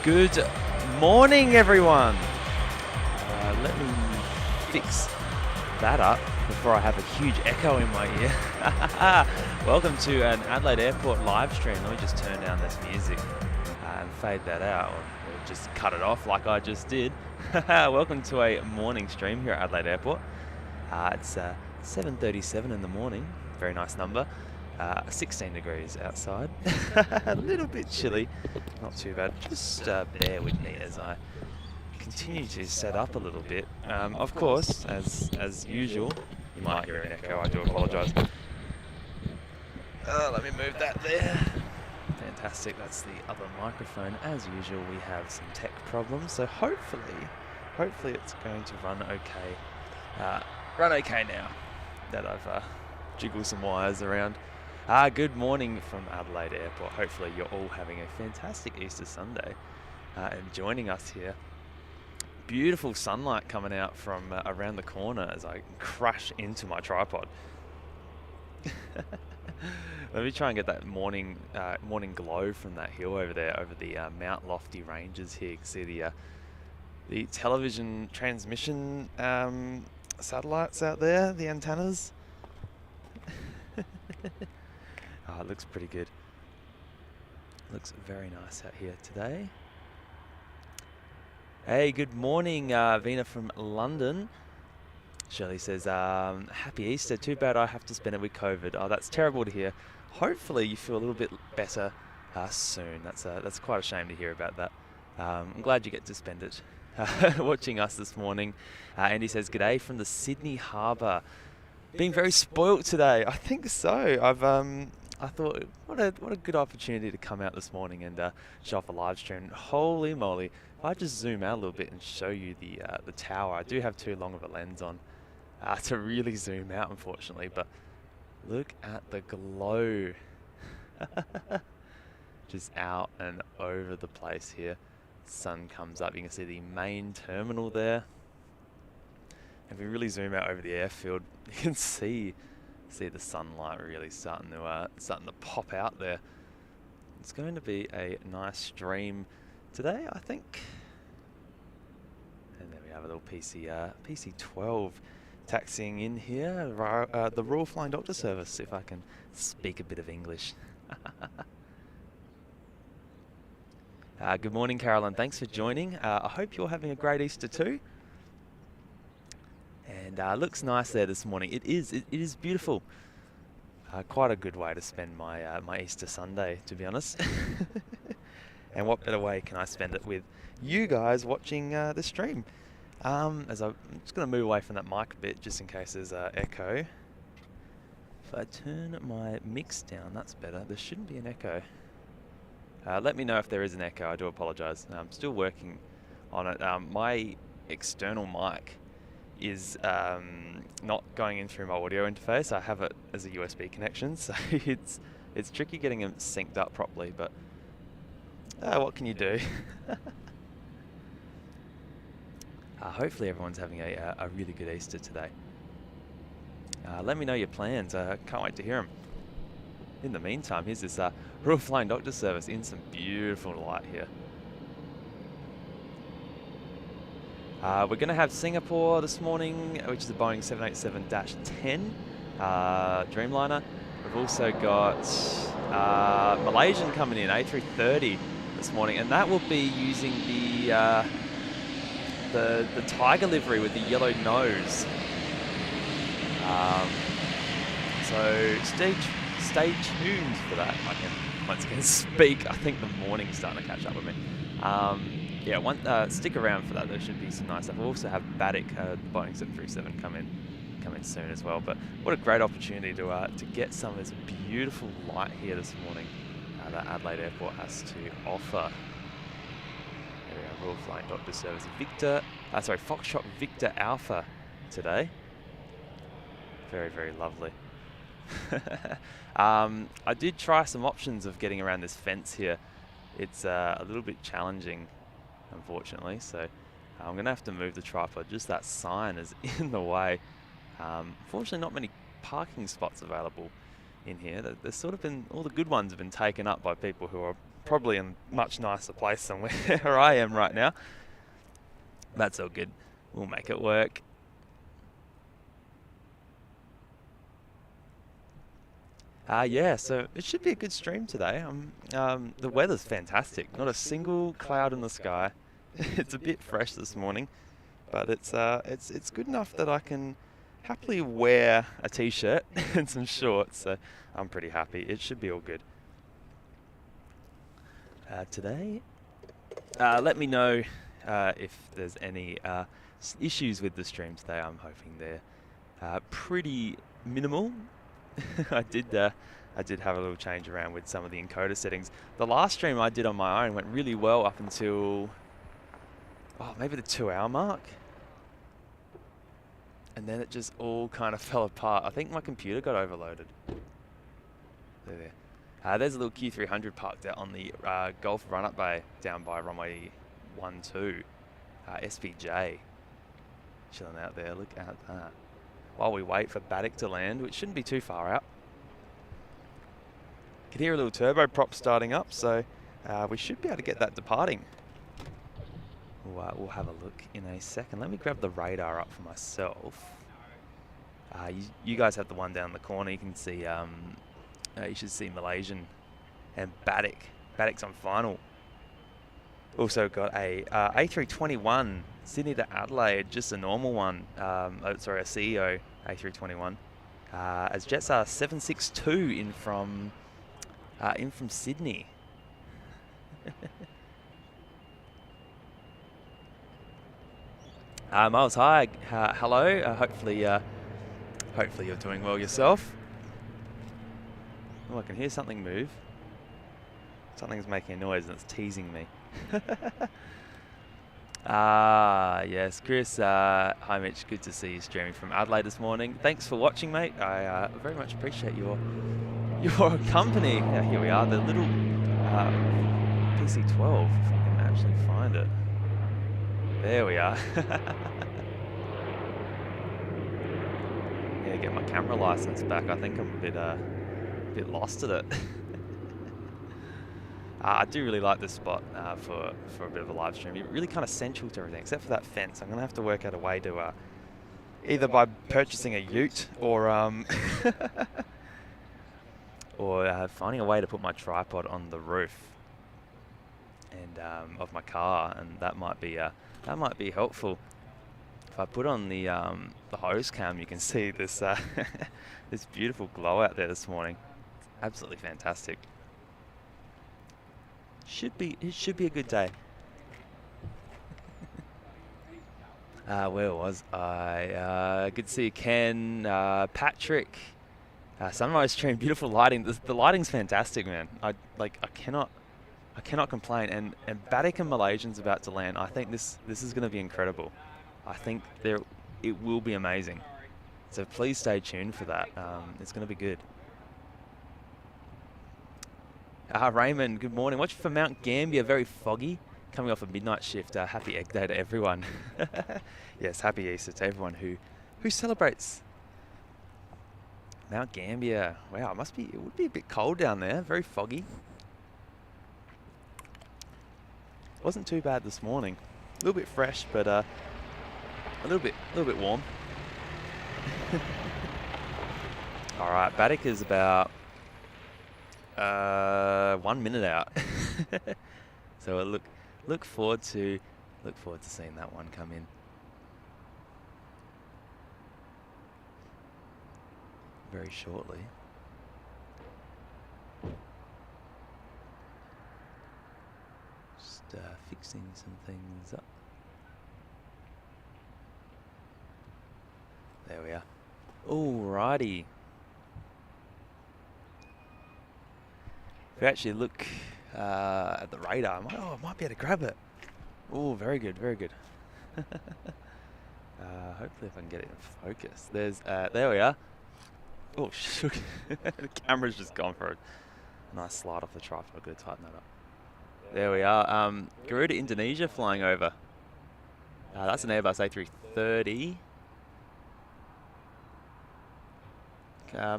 Good morning, everyone. Let me fix that up before I have a huge echo in my ear. Welcome to an Adelaide Airport live stream. Let me just turn down this music and fade that out, or just cut it off like I just did. Welcome to a morning stream here at Adelaide Airport. It's 7:37 in the morning. Very nice number. 16 degrees outside. A little bit chilly, not too bad. Just bear with me as I continue to set up a little bit. Of course, as usual, you might hear an echo. I do apologise. Let me move that there. Fantastic. That's the other microphone. As usual, we have some tech problems, so hopefully it's going to run okay. Run okay now that I've jiggled some wires around. Good morning from Adelaide Airport. Hopefully you're all having a fantastic Easter Sunday and joining us here. Beautiful sunlight coming out from around the corner as I crash into my tripod. Let me try and get that morning glow from that hill over there, over the Mount Lofty Ranges here. You can see the television transmission satellites out there, the antennas. It looks pretty good. Looks very nice out here today. Hey, good morning, Vina from London. Shirley says, happy Easter. Too bad I have to spend it with COVID. Oh, that's terrible to hear. Hopefully you feel a little bit better soon. That's quite a shame to hear about that. I'm glad you get to spend it watching us this morning. Andy says, g'day from the Sydney Harbour. Being very spoilt today. I think so. I thought, what a good opportunity to come out this morning and show off a live stream. Holy moly! If I just zoom out a little bit and show you the tower, I do have too long of a lens on to really zoom out, unfortunately. But look at the glow, just out and over the place here. Sun comes up. You can see the main terminal there. If we really zoom out over the airfield, you can see the sunlight really starting to pop out there. It's going to be a nice stream today, I think. And there we have a little PC-12 taxiing in here. The Royal Flying Doctor Service, if I can speak a bit of English. Good morning, Carolyn. Thanks for joining. I hope you're having a great Easter too. And looks nice there this morning. It is beautiful. Quite a good way to spend my Easter Sunday, to be honest. And what better way can I spend it with you guys watching the stream? As I'm just going to move away from that mic a bit, just in case there's echo. If I turn my mix down, that's better. There shouldn't be an echo. Let me know if there is an echo. I do apologise. I'm still working on it. My external mic is not going in through my audio interface. I have it as a USB connection, so it's tricky getting them synced up properly, but what can you do? Hopefully everyone's having a really good Easter today. Let me know your plans. Can't wait to hear them. In the meantime, here's this Royal Flying Doctor Service in some beautiful light here. We're going to have Singapore this morning, which is a Boeing 787-10 Dreamliner. We've also got Malaysian coming in, A330 this morning, and that will be using the Tiger livery with the yellow nose. So stay tuned for that. I can once again speak. I think the morning's starting to catch up with me. Yeah, stick around for that. There should be some nice stuff. We'll also have Baddick, the Boeing 737, come in soon as well. But what a great opportunity to get some of this beautiful light here this morning. that Adelaide Airport has to offer. There we are, Royal Flying Doctor Service Foxtrot Victor Alpha today. Very, very lovely. I did try some options of getting around this fence here. It's a little bit challenging, unfortunately, so I'm going to have to move the tripod. Just that sign is in the way. Unfortunately, not many parking spots available in here. There's sort of been, all the good ones have been taken up by people who are probably in a much nicer place than where I am right now. That's all good. We'll make it work. Yeah, so it should be a good stream today. The weather's fantastic. Not a single cloud in the sky. It's a bit fresh this morning, but it's good enough that I can happily wear a t-shirt and some shorts. So I'm pretty happy. It should be all good. Today, let me know if there's any issues with the stream today. I'm hoping they're pretty minimal. I did have a little change around with some of the encoder settings. The last stream I did on my own went really well up until maybe the 2-hour mark, and then it just all kind of fell apart. I think my computer got overloaded. There's a little Q300 parked out on the Gulf run-up bay down by runway 12, SVJ, chilling out there. Look at that. While we wait for Baddock to land, which shouldn't be too far out. Can hear a little turboprop starting up, so we should be able to get that departing. We'll have a look in a second. Let me grab the radar up for myself. You guys have the one down the corner. You can see, you should see Malaysian and Baddock. Baddock's on final. Also got a A321 Sydney to Adelaide, just a normal one. A CEO A321. As Jetstar 762 in from Sydney. Miles, hi. Hello. Hopefully you're doing well yourself. Oh, I can hear something move. Something's making a noise and it's teasing me. Yes, Chris. Hi, Mitch. Good to see you streaming from Adelaide this morning. Thanks for watching, mate. I very much appreciate your company. Yeah, here we are, the little PC-12, if I can actually find it. There we are. Yeah, get my camera license back. I think I'm a bit lost at it. I do really like this spot for a bit of a live stream. It's really kind of central to everything, except for that fence. I'm going to have to work out a way to either by purchasing a ute or or finding a way to put my tripod on the roof and of my car, and that might be helpful. If I put on the hose cam, you can see this this beautiful glow out there this morning. Absolutely fantastic. It should be a good day. Where was I? Good to see you, Ken, Patrick. Sunrise stream, beautiful lighting. The lighting's fantastic, man. I cannot complain. And Baddock and Malaysian's about to land. I think this is going to be incredible. I think it will be amazing. So please stay tuned for that. It's going to be good. Raymond, good morning. Watching from Mount Gambier, very foggy. Coming off a midnight shift. Happy Egg Day to everyone. Yes, happy Easter to everyone who celebrates. Mount Gambier. Wow, it would be a bit cold down there. Very foggy. Wasn't too bad this morning. A little bit fresh, but a little bit warm. All right, Baddock is about 1 minute out. So I look forward to seeing that one come in very shortly. Just fixing some things up. There we are. Alrighty. we actually look at the radar, I might be able to grab it. Oh, very good, very good. Hopefully if I can get it in focus. There we are. Oh, shoot. The camera's just gone for a nice slide off the tripod. I've got to tighten that up. There we are. Garuda, Indonesia flying over. That's an Airbus A330.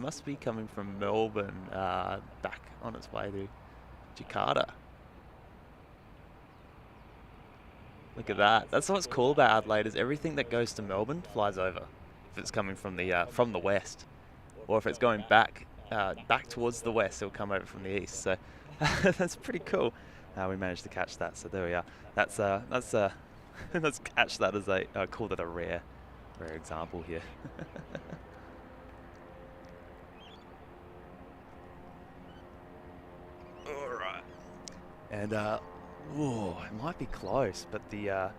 Must be coming from Melbourne, back on its way to Jakarta. Look at that. That's what's cool about Adelaide, is everything that goes to Melbourne flies over. If it's coming from the west, or if it's going back towards the west, it'll come over from the east. So that's pretty cool. We managed to catch that. So there we are. That's let's catch that as call that a rare example here. All right. And it might be close, but the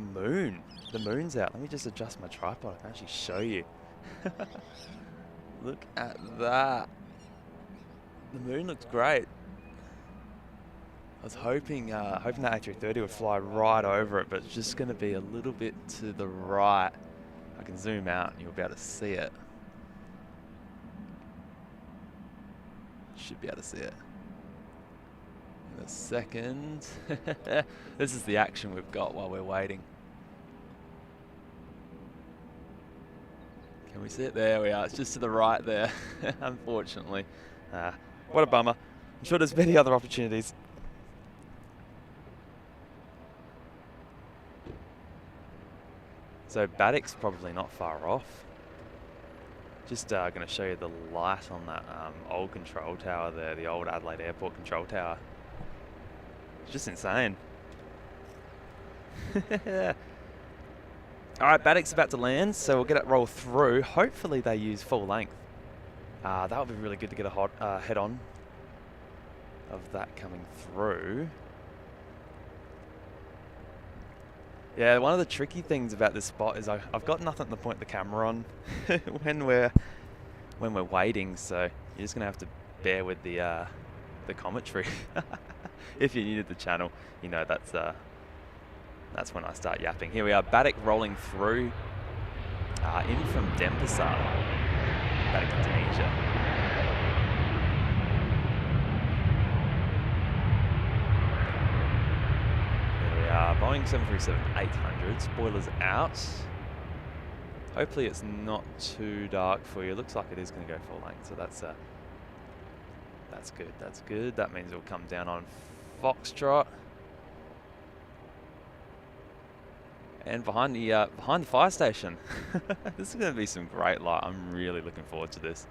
moon's out. Let me just adjust my tripod. I can actually show you. Look at that. The moon looks great. I was hoping that A330 would fly right over it, but it's just going to be a little bit to the right. I can zoom out and you'll be able to see it. Should be able to see it. In a second. This is the action we've got while we're waiting. Can we see it? There we are. It's just to the right there, unfortunately. What a bummer. I'm sure there's many other opportunities. So Baddock's probably not far off. Just going to show you the light on that old control tower there, the old Adelaide Airport control tower. It's just insane. Alright, Baddock's about to land, so we'll get it roll through. Hopefully they use full length. That would be really good to get a head on of that coming through. Yeah, one of the tricky things about this spot is I've got nothing to point the camera on when we're waiting, so you're just gonna have to bear with the commentary. If you're new to the channel, you know that's when I start yapping. Here we are, Baddock rolling through in from Denpasar, Baddock, Indonesia. Boeing 737-800, spoilers out. Hopefully it's not too dark for you. Looks like it is going to go full length, so that's good. That's good. That means it'll come down on Foxtrot. And behind the fire station. This is going to be some great light. I'm really looking forward to this.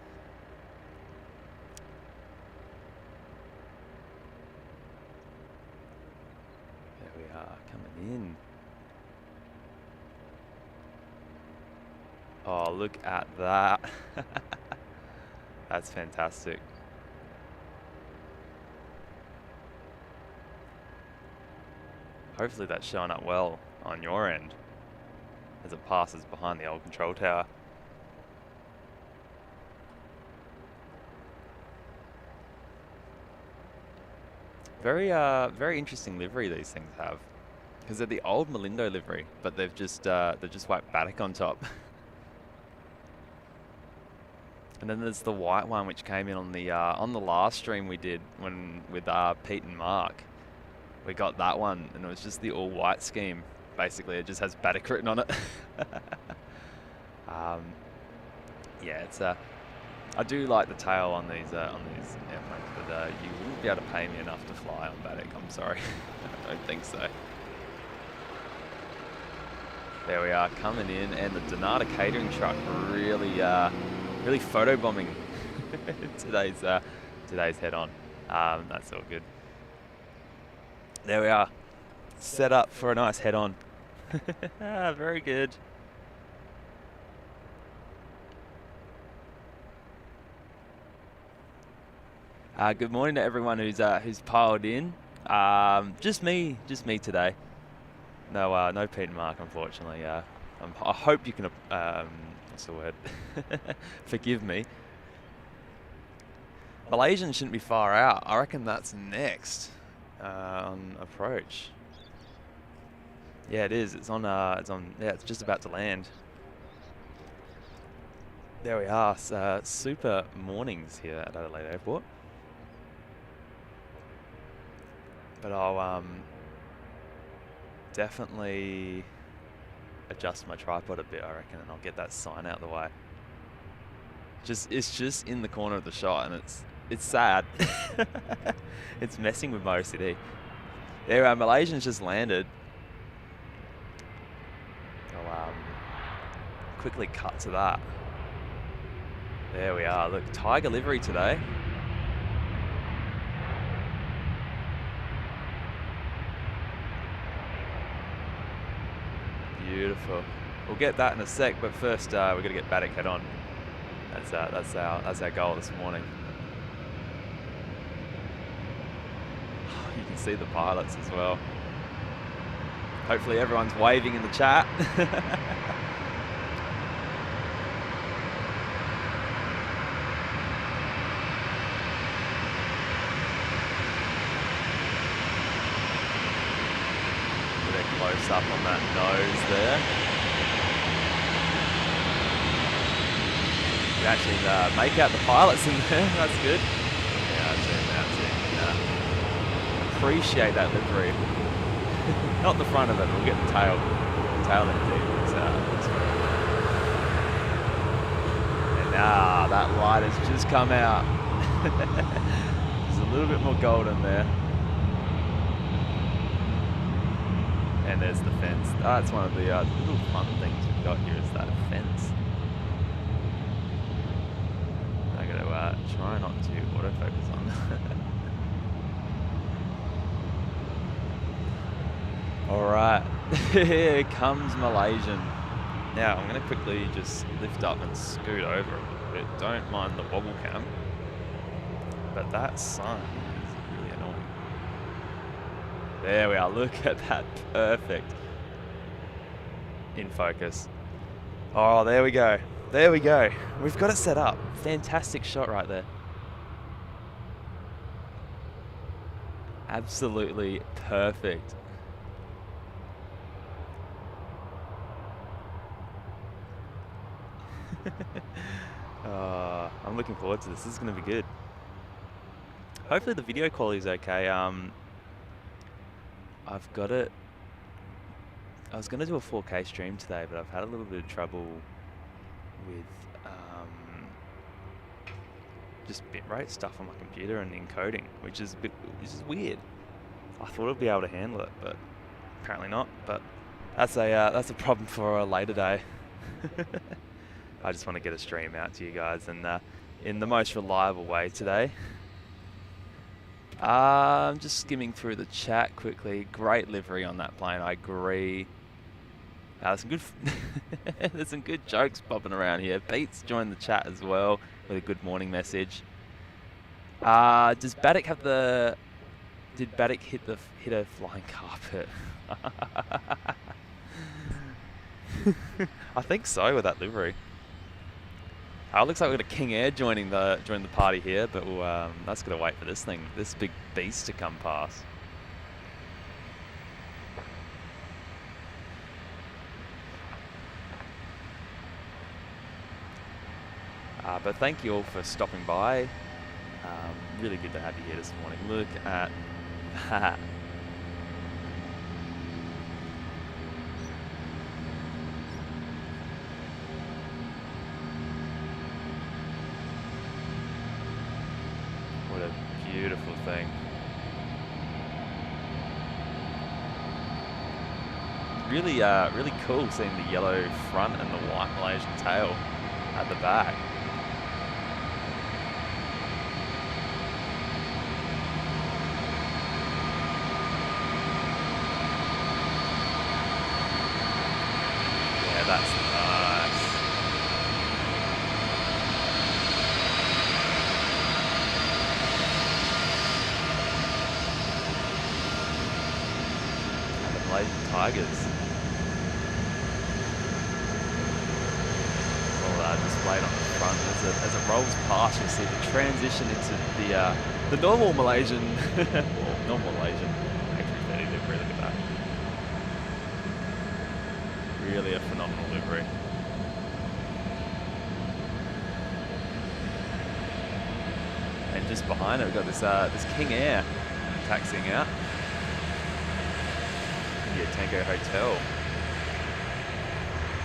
Coming in. Oh, look at that. That's fantastic. Hopefully that's showing up well on your end as it passes behind the old control tower. Very interesting livery these things have, because they're the old Malindo livery, but they've just whacked Baddock on top. And then there's the white one which came in on the last stream we did with Pete and Mark. We got that one, and it was just the all white scheme. Basically, it just has Baddock written on it. Yeah, it's I do like the tail on these airplanes, but you wouldn't be able to pay me enough to fly on Baddock. I'm sorry, I don't think so. There we are, coming in, and the Donata catering truck really photobombing today's head on. That's all good. There we are, set up for a nice head on. Very good. Good morning to everyone who's piled in. Just me today. No Pete and Mark, unfortunately. I hope you can what's the word? Forgive me. Malaysian shouldn't be far out. I reckon that's next on approach. Yeah, it is. It's on. Yeah, it's just about to land. There we are. Super mornings here at Adelaide Airport. But I'll definitely adjust my tripod a bit, I reckon, and I'll get that sign out of the way. It's just in the corner of the shot, and it's sad. It's messing with my OCD. There, Malaysian's just landed. I'll quickly cut to that. There we are. Look, Tiger livery today. Beautiful. We'll get that in a sec, but first we've got to get Baddock head on. That's our goal this morning. You can see the pilots as well. Hopefully everyone's waving in the chat. Get a close up on that nose there. You actually make out the pilots in there. That's good. Yeah, that's it. Yeah. Appreciate that livery. Not the front of it. We'll get the tail. The tail indeed. And now that light has just come out. There's a little bit more golden there. And there's the fence. That's one of the little fun things we've got here is that fence. I gotta try not to autofocus on that. Alright, here comes Malaysian. Now I'm gonna quickly just lift up and scoot over a little bit. Don't mind the wobble cam. But that sun is really annoying. There we are, look at that, perfect. In focus. Oh, there we go. There we go. We've got it set up. Fantastic shot right there. Absolutely perfect. I'm looking forward to this. This is going to be good. Hopefully the video quality is okay. I've got it. I was going to do a 4K stream today, but I've had a little bit of trouble with just bitrate stuff on my computer and encoding, which is weird. I thought I'd be able to handle it, but apparently not. But that's a problem for a later day. I just want to get a stream out to you guys, and in the most reliable way today. I'm just skimming through the chat quickly. Great livery on that plane, I agree. There's some good there's some good jokes popping around here. Pete's joined the chat as well with a good morning message. Does Baddock have the... Did Baddock hit a flying carpet? I think so with that livery. Looks like we've got a King Air joining the party here, but we'll, that's got to wait for this big beast to come past. But thank you all for stopping by. Really good to have you here this morning. Look at that. What a beautiful thing. Really, really cool seeing the yellow front and the white Malaysian tail at the back. Yeah, that's nice. And the Malaysian Tigers. All that displayed on the front. As it rolls past, you'll see the transition into the normal Malaysian, well, normal Malaysian A330 livery. Look at that. Really a phenomenal livery. And just behind it, we've got this King Air taxiing out. India Tango Hotel.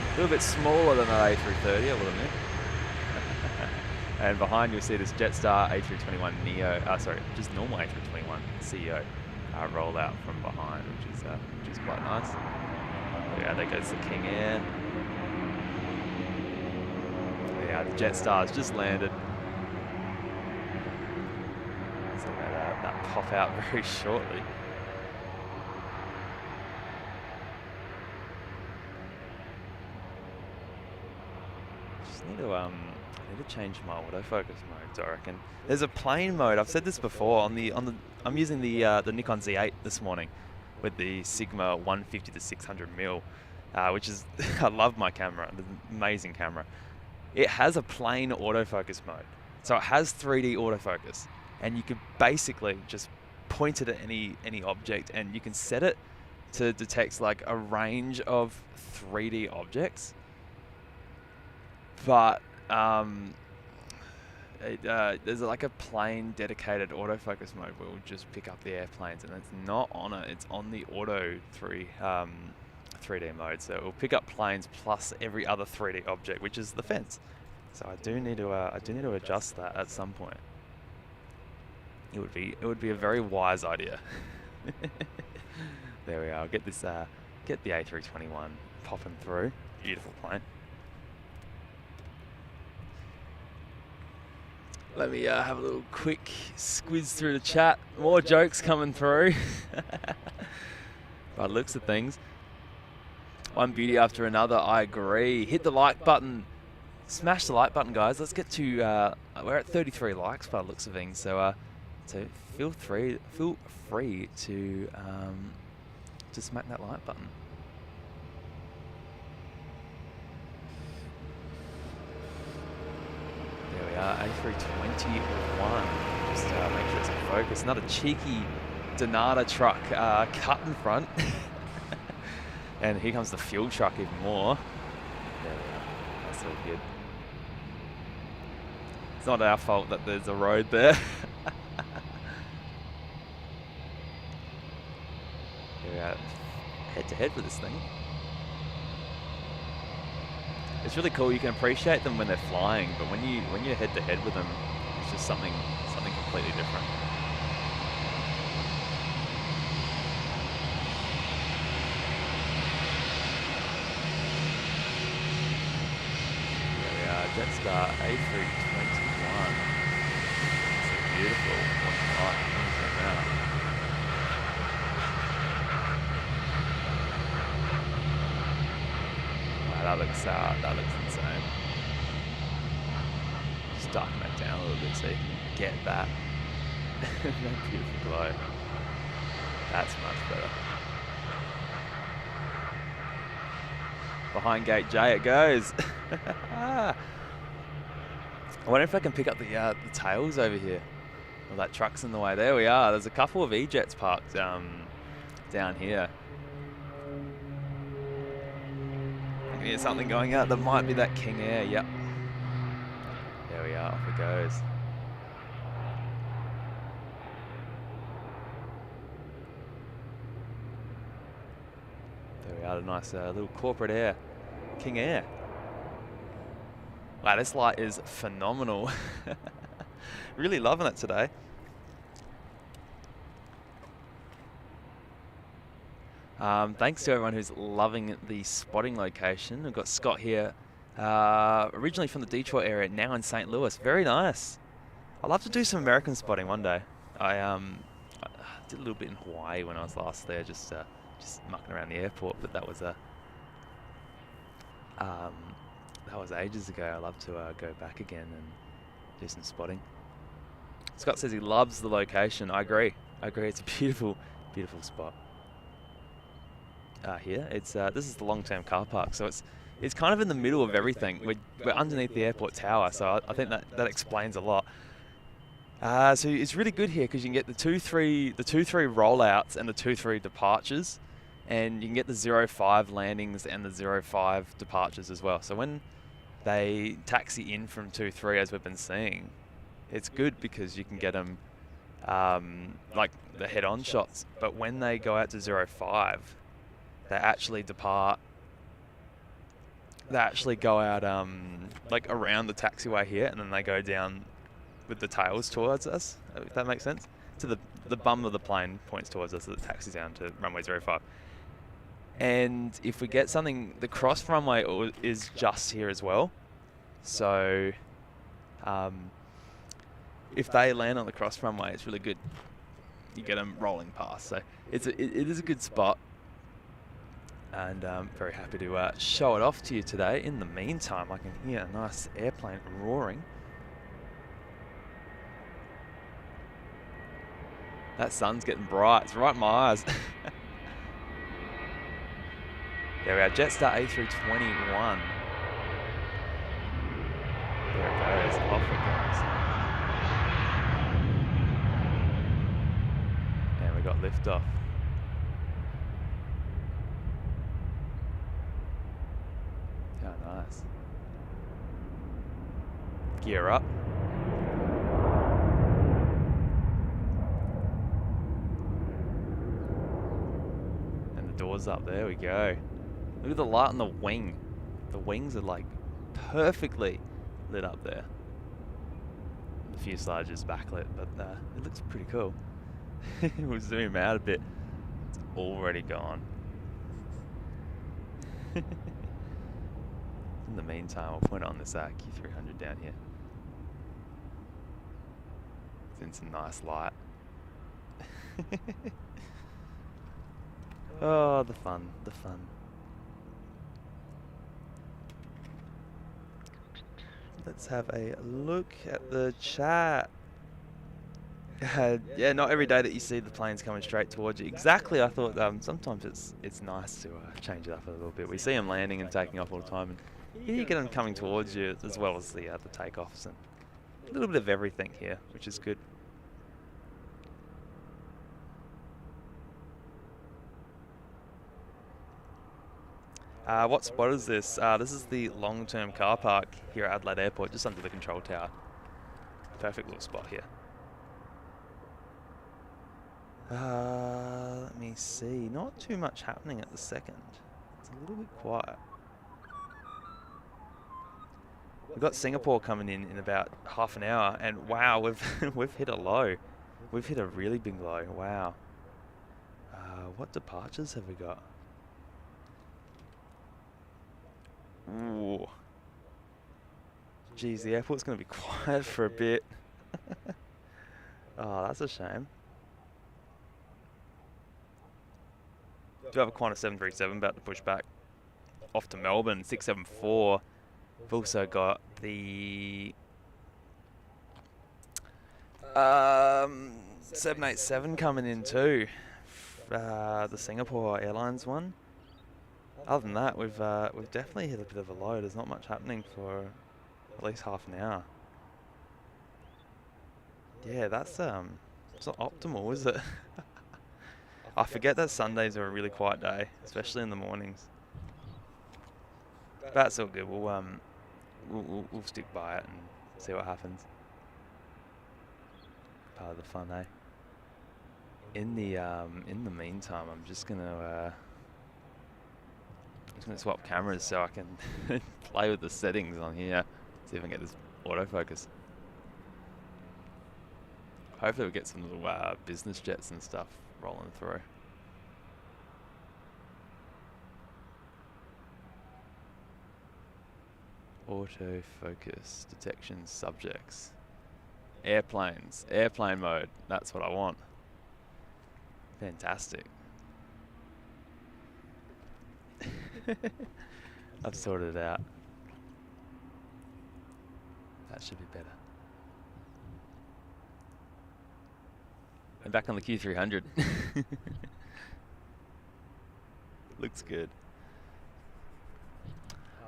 A little bit smaller than an A330, I will admit. And behind you'll see this Jetstar A321 Neo, just normal A321 CEO roll out from behind, which is quite nice. Yeah, there goes the King Air. Yeah, the Jetstar's just landed. So that pop out very shortly. Just need to change my autofocus modes, I reckon. There's a plane mode. I've said this before. I'm using the Nikon Z8 this morning with the Sigma 150 to 600mm, which is I love my camera. It's an amazing camera. It has a plain autofocus mode, so it has 3D autofocus, and you can basically just point it at any object, and you can set it to detect like a range of 3D objects. But there's like a plain dedicated autofocus mode where it will just pick up the airplanes, and it's not on it. It's on the auto 3D mode, so it will pick up planes plus every other 3D object, which is the fence. So I do need to adjust that at some point. It would be a very wise idea. There we are. Get this get the A321 popping through. Beautiful plane. Let me have a little quick squiz through the chat. More jokes coming through. By the looks of things. One beauty after another, I agree. Hit the like button. Smash the like button, guys. Let's get to, we're at 33 likes by the looks of things. So feel free to smack that like button. There we are, A321. Just make sure it's in focus. Another cheeky Donata truck cut in front. And here comes the fuel truck even more. There we are. That's all good. It's not our fault that there's a road there. Here we are, head to head with this thing. It's really cool. You can appreciate them when they're flying, but when you're head to head with them, it's just something completely different. There we are, Jetstar A321. It's beautiful. That looks insane. Just darken that down a little bit so you can get that. That beautiful glow. That's much better. Behind gate J it goes. I wonder if I can pick up the tails over here. Well, that truck's in the way. There we are. There's a couple of E-Jets parked down here. I can hear something going out. That might be that King Air. Yep. There we are. Off it goes. There we are. A nice little corporate air. King Air. Wow, this light is phenomenal. Really loving it today. Thanks to everyone who's loving the spotting location. We've got Scott here, originally from the Detroit area, now in St. Louis. Very nice. I'd love to do some American spotting one day. I did a little bit in Hawaii when I was last there, just mucking around the airport, but that was ages ago. I'd love to go back again and do some spotting. Scott says he loves the location. I agree. It's a beautiful, beautiful spot. Here, it's this is the long-term car park, so it's it's kind of in the middle of everything. We're underneath the airport tower, so I think that explains a lot. So it's really good here because you can get the 2-3 rollouts and the 2-3 departures, and you can get the 0-5 landings and the 0-5 departures as well. So when they taxi in from 2-3, as we've been seeing, it's good because you can get them like the head-on shots. But when they go out to 0-5, they actually depart. They actually go out like around the taxiway here, and then they go down with the tails towards us, if that makes sense. To the bum of the plane points towards us, so it taxis down to runway 05. And if we get something, the cross runway is just here as well. So if they land on the cross runway, it's really good. You get them rolling past. So it is a good spot. And I'm very happy to show it off to you today. In the meantime, I can hear a nice airplane roaring. That sun's getting bright. It's right in my eyes. There we are. Jetstar A321. There it goes. Off it goes. And we got liftoff. How nice. Gear up. And the doors up. There we go. Look at the light on the wing. The wings are like perfectly lit up there. The fuselage is backlit, but it looks pretty cool. We'll zoom out a bit. It's already gone. In the meantime, I'll point it on this Q300 down here. It's in some nice light. Oh, the fun, the fun. Let's have a look at the chat. Yeah, not every day that you see the planes coming straight towards you. Exactly, I thought sometimes it's nice to change it up a little bit. We see them landing and taking off all the time, and here you get them coming towards you as well as the takeoffs, and a little bit of everything here, which is good. What spot is this? This is the long-term car park here at Adelaide Airport, just under the control tower. Perfect little spot here. Let me see. Not too much happening at the second. It's a little bit quiet. We've got Singapore coming in about half an hour, and wow, we've hit a low. We've hit a really big low. Wow. What departures have we got? Ooh. Geez, the airport's going to be quiet for a bit. Oh, that's a shame. Do have a Qantas 737 about to push back off to Melbourne, 674. We've also got the 787 coming in too. The Singapore Airlines one. Other than that, we've definitely hit a bit of a low. There's not much happening for at least half an hour. Yeah, that's it's not optimal, is it? I forget that Sundays are a really quiet day, especially in the mornings. That's all good. We'll stick by it and see what happens. Part of the fun, eh? In the meantime, I'm just gonna swap cameras so I can play with the settings on here. See if I can get this autofocus. Hopefully we get some little business jets and stuff rolling through. Autofocus, detection subjects. Airplanes, airplane mode, that's what I want. Fantastic. I've sorted it out. That should be better. I'm back on the Q300. Looks good.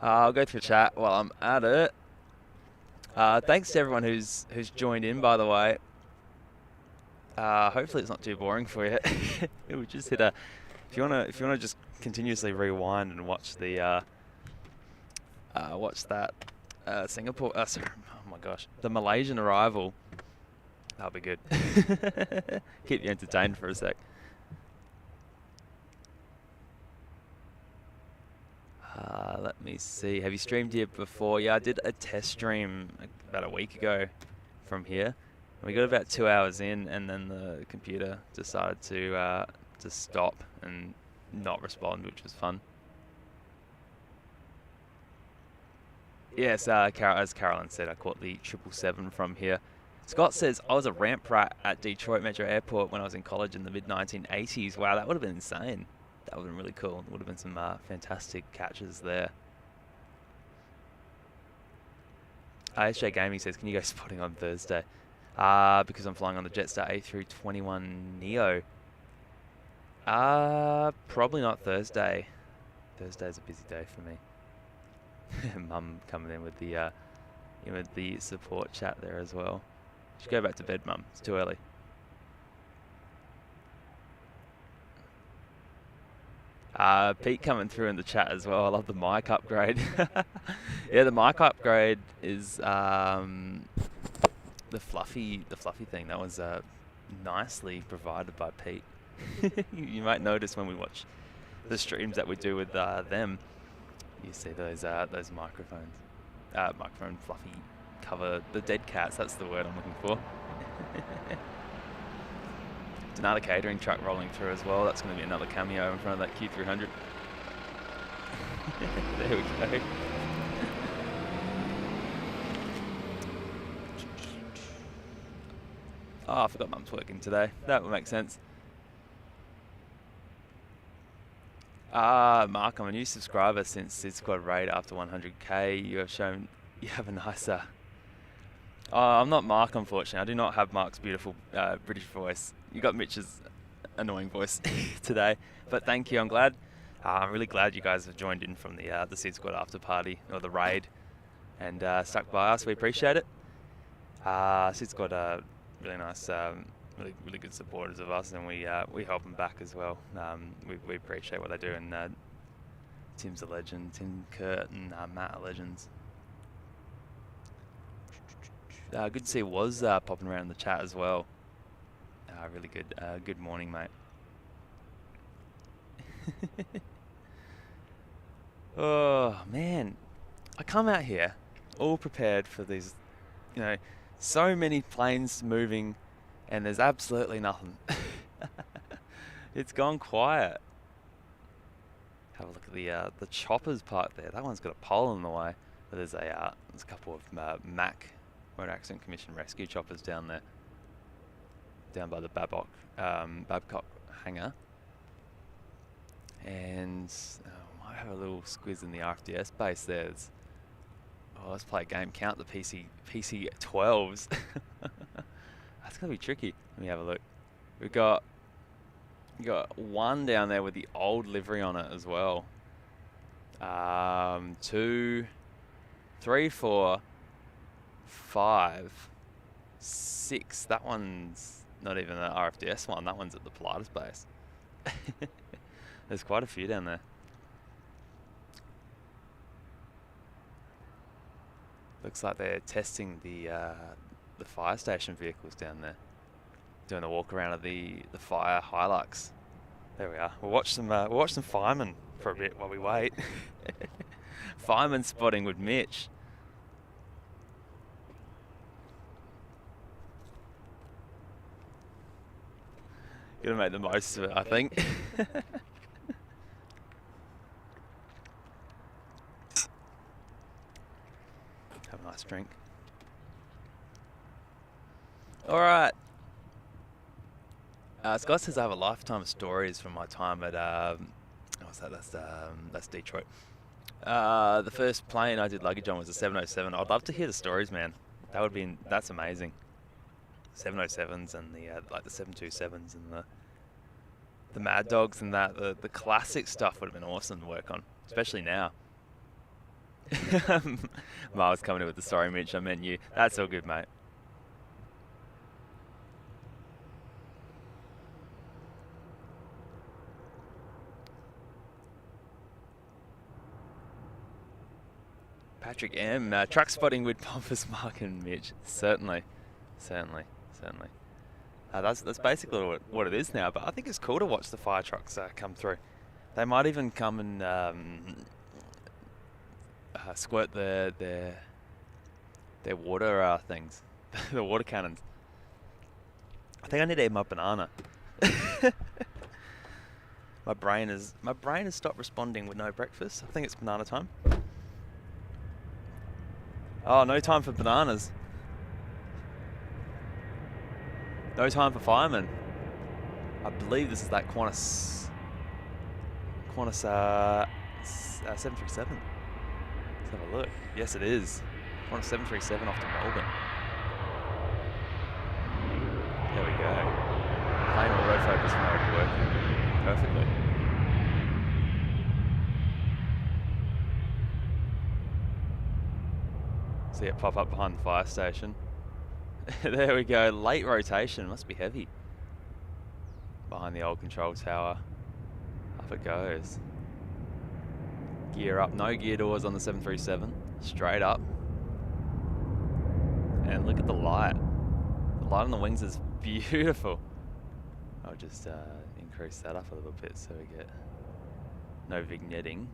I'll go through chat while I'm at it. Thanks to everyone who's joined in, by the way. Hopefully it's not too boring for you. We just hit a. If you wanna just continuously rewind and watch the watch that Singapore. Sorry, oh my gosh, the Malaysian arrival. That'll be good. Keep you entertained for a sec. Let me see. Have you streamed here before? Yeah, I did a test stream about a week ago from here. We got about 2 hours in, and then the computer decided to stop and not respond, which was fun. Yes, as Carolyn said, I caught the 777 from here. Scott says, I was a ramp rat at Detroit Metro Airport when I was in college in the mid-1980s. Wow, that would have been insane. That would have been really cool. There would have been some fantastic catches there. SJ Gaming says, can you go spotting on Thursday? Because I'm flying on the Jetstar A321neo. Probably not Thursday. Thursday's a busy day for me. Mum coming in with the support chat there as well. Should go back to bed, Mum. It's too early. Pete coming through in the chat as well. I love the mic upgrade. Yeah, the mic upgrade is the fluffy thing. That was nicely provided by Pete. You might notice when we watch the streams that we do with them, you see those microphone fluffy cover, the dead cats. That's the word I'm looking for. It's another catering truck rolling through as well. That's going to be another cameo in front of that Q300. There we go. Oh, I forgot Mum's working today. That would make sense. Mark, I'm a new subscriber since Sid Squad Raid after 100k. You have a nicer. I'm not Mark, unfortunately. I do not have Mark's beautiful British voice. You got Mitch's annoying voice today, but thank you. I'm really glad you guys have joined in from the Sid Squad after party or the raid, and stuck by us. We appreciate it. Sid Squad are really nice, really good supporters of us, and we help them back as well. We appreciate what they do, and Tim's a legend. Tim, Kurt, and Matt are legends. Good to see Was popping around in the chat as well. Really good. Good morning, mate. Oh man, I come out here all prepared for these, so many planes moving, and there's absolutely nothing. It's gone quiet. Have a look at the choppers parked there. That one's got a pole in the way. But there's a couple of Mac Motor Accident Commission rescue choppers down there, down by the Babcock hangar. And might have a little squiz in the RFDS base there. Let's play a game. Count the PC 12s. That's gonna be tricky. Let me have a look. We got one down there with the old livery on it as well. 2, 3, 4, 5, 6. That one's not even an RFDS one. That one's at the Pilatus base. There's quite a few down there. Looks like they're testing the fire station vehicles down there, doing a walk around of the fire Hilux. There we are. We'll watch some firemen for a bit while we wait. Fireman spotting with Mitch. Gonna make the most of it, I think. Have a nice drink. All right. Scott says I have a lifetime of stories from my time at what's that? That's Detroit. The first plane I did luggage on was a 707. I'd love to hear the stories, man. That's amazing. 707s and the 727s and the Mad Dogs and the classic stuff would have been awesome to work on, especially now. Miles coming in with the sorry, Mitch, I meant you. That's all good, mate. Patrick M. Truck spotting with Pomfus Mark and Mitch. Certainly. That's basically what it is now, but I think it's cool to watch the fire trucks come through. They might even come and squirt their water things, the water cannons. I think I need to eat my banana. My brain has stopped responding with no breakfast. I think it's banana time. Oh, no time for bananas. No time for firemen. I believe this is that Qantas 737. Let's have a look. Yes, it is. Qantas 737 off to Melbourne. There we go. Plane autofocus mode working perfectly. See it pop up behind the fire station. There we go. Late rotation. Must be heavy. Behind the old control tower. Up it goes. Gear up. No gear doors on the 737. Straight up. And look at the light. The light on the wings is beautiful. I'll just increase that up a little bit so we get no vignetting.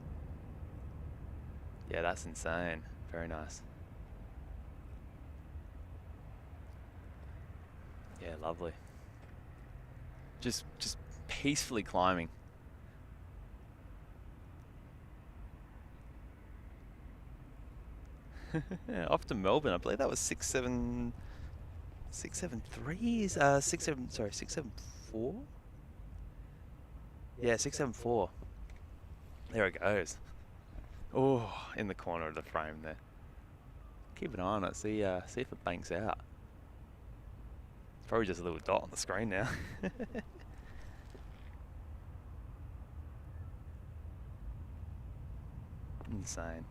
Yeah, that's insane. Very nice. Yeah, lovely. Just peacefully climbing. Yeah, off to Melbourne. I believe that was 673. 674. Yeah, 674. There it goes. Oh, in the corner of the frame there. Keep an eye on it. See if it banks out. Probably just a little dot on the screen now. Insane.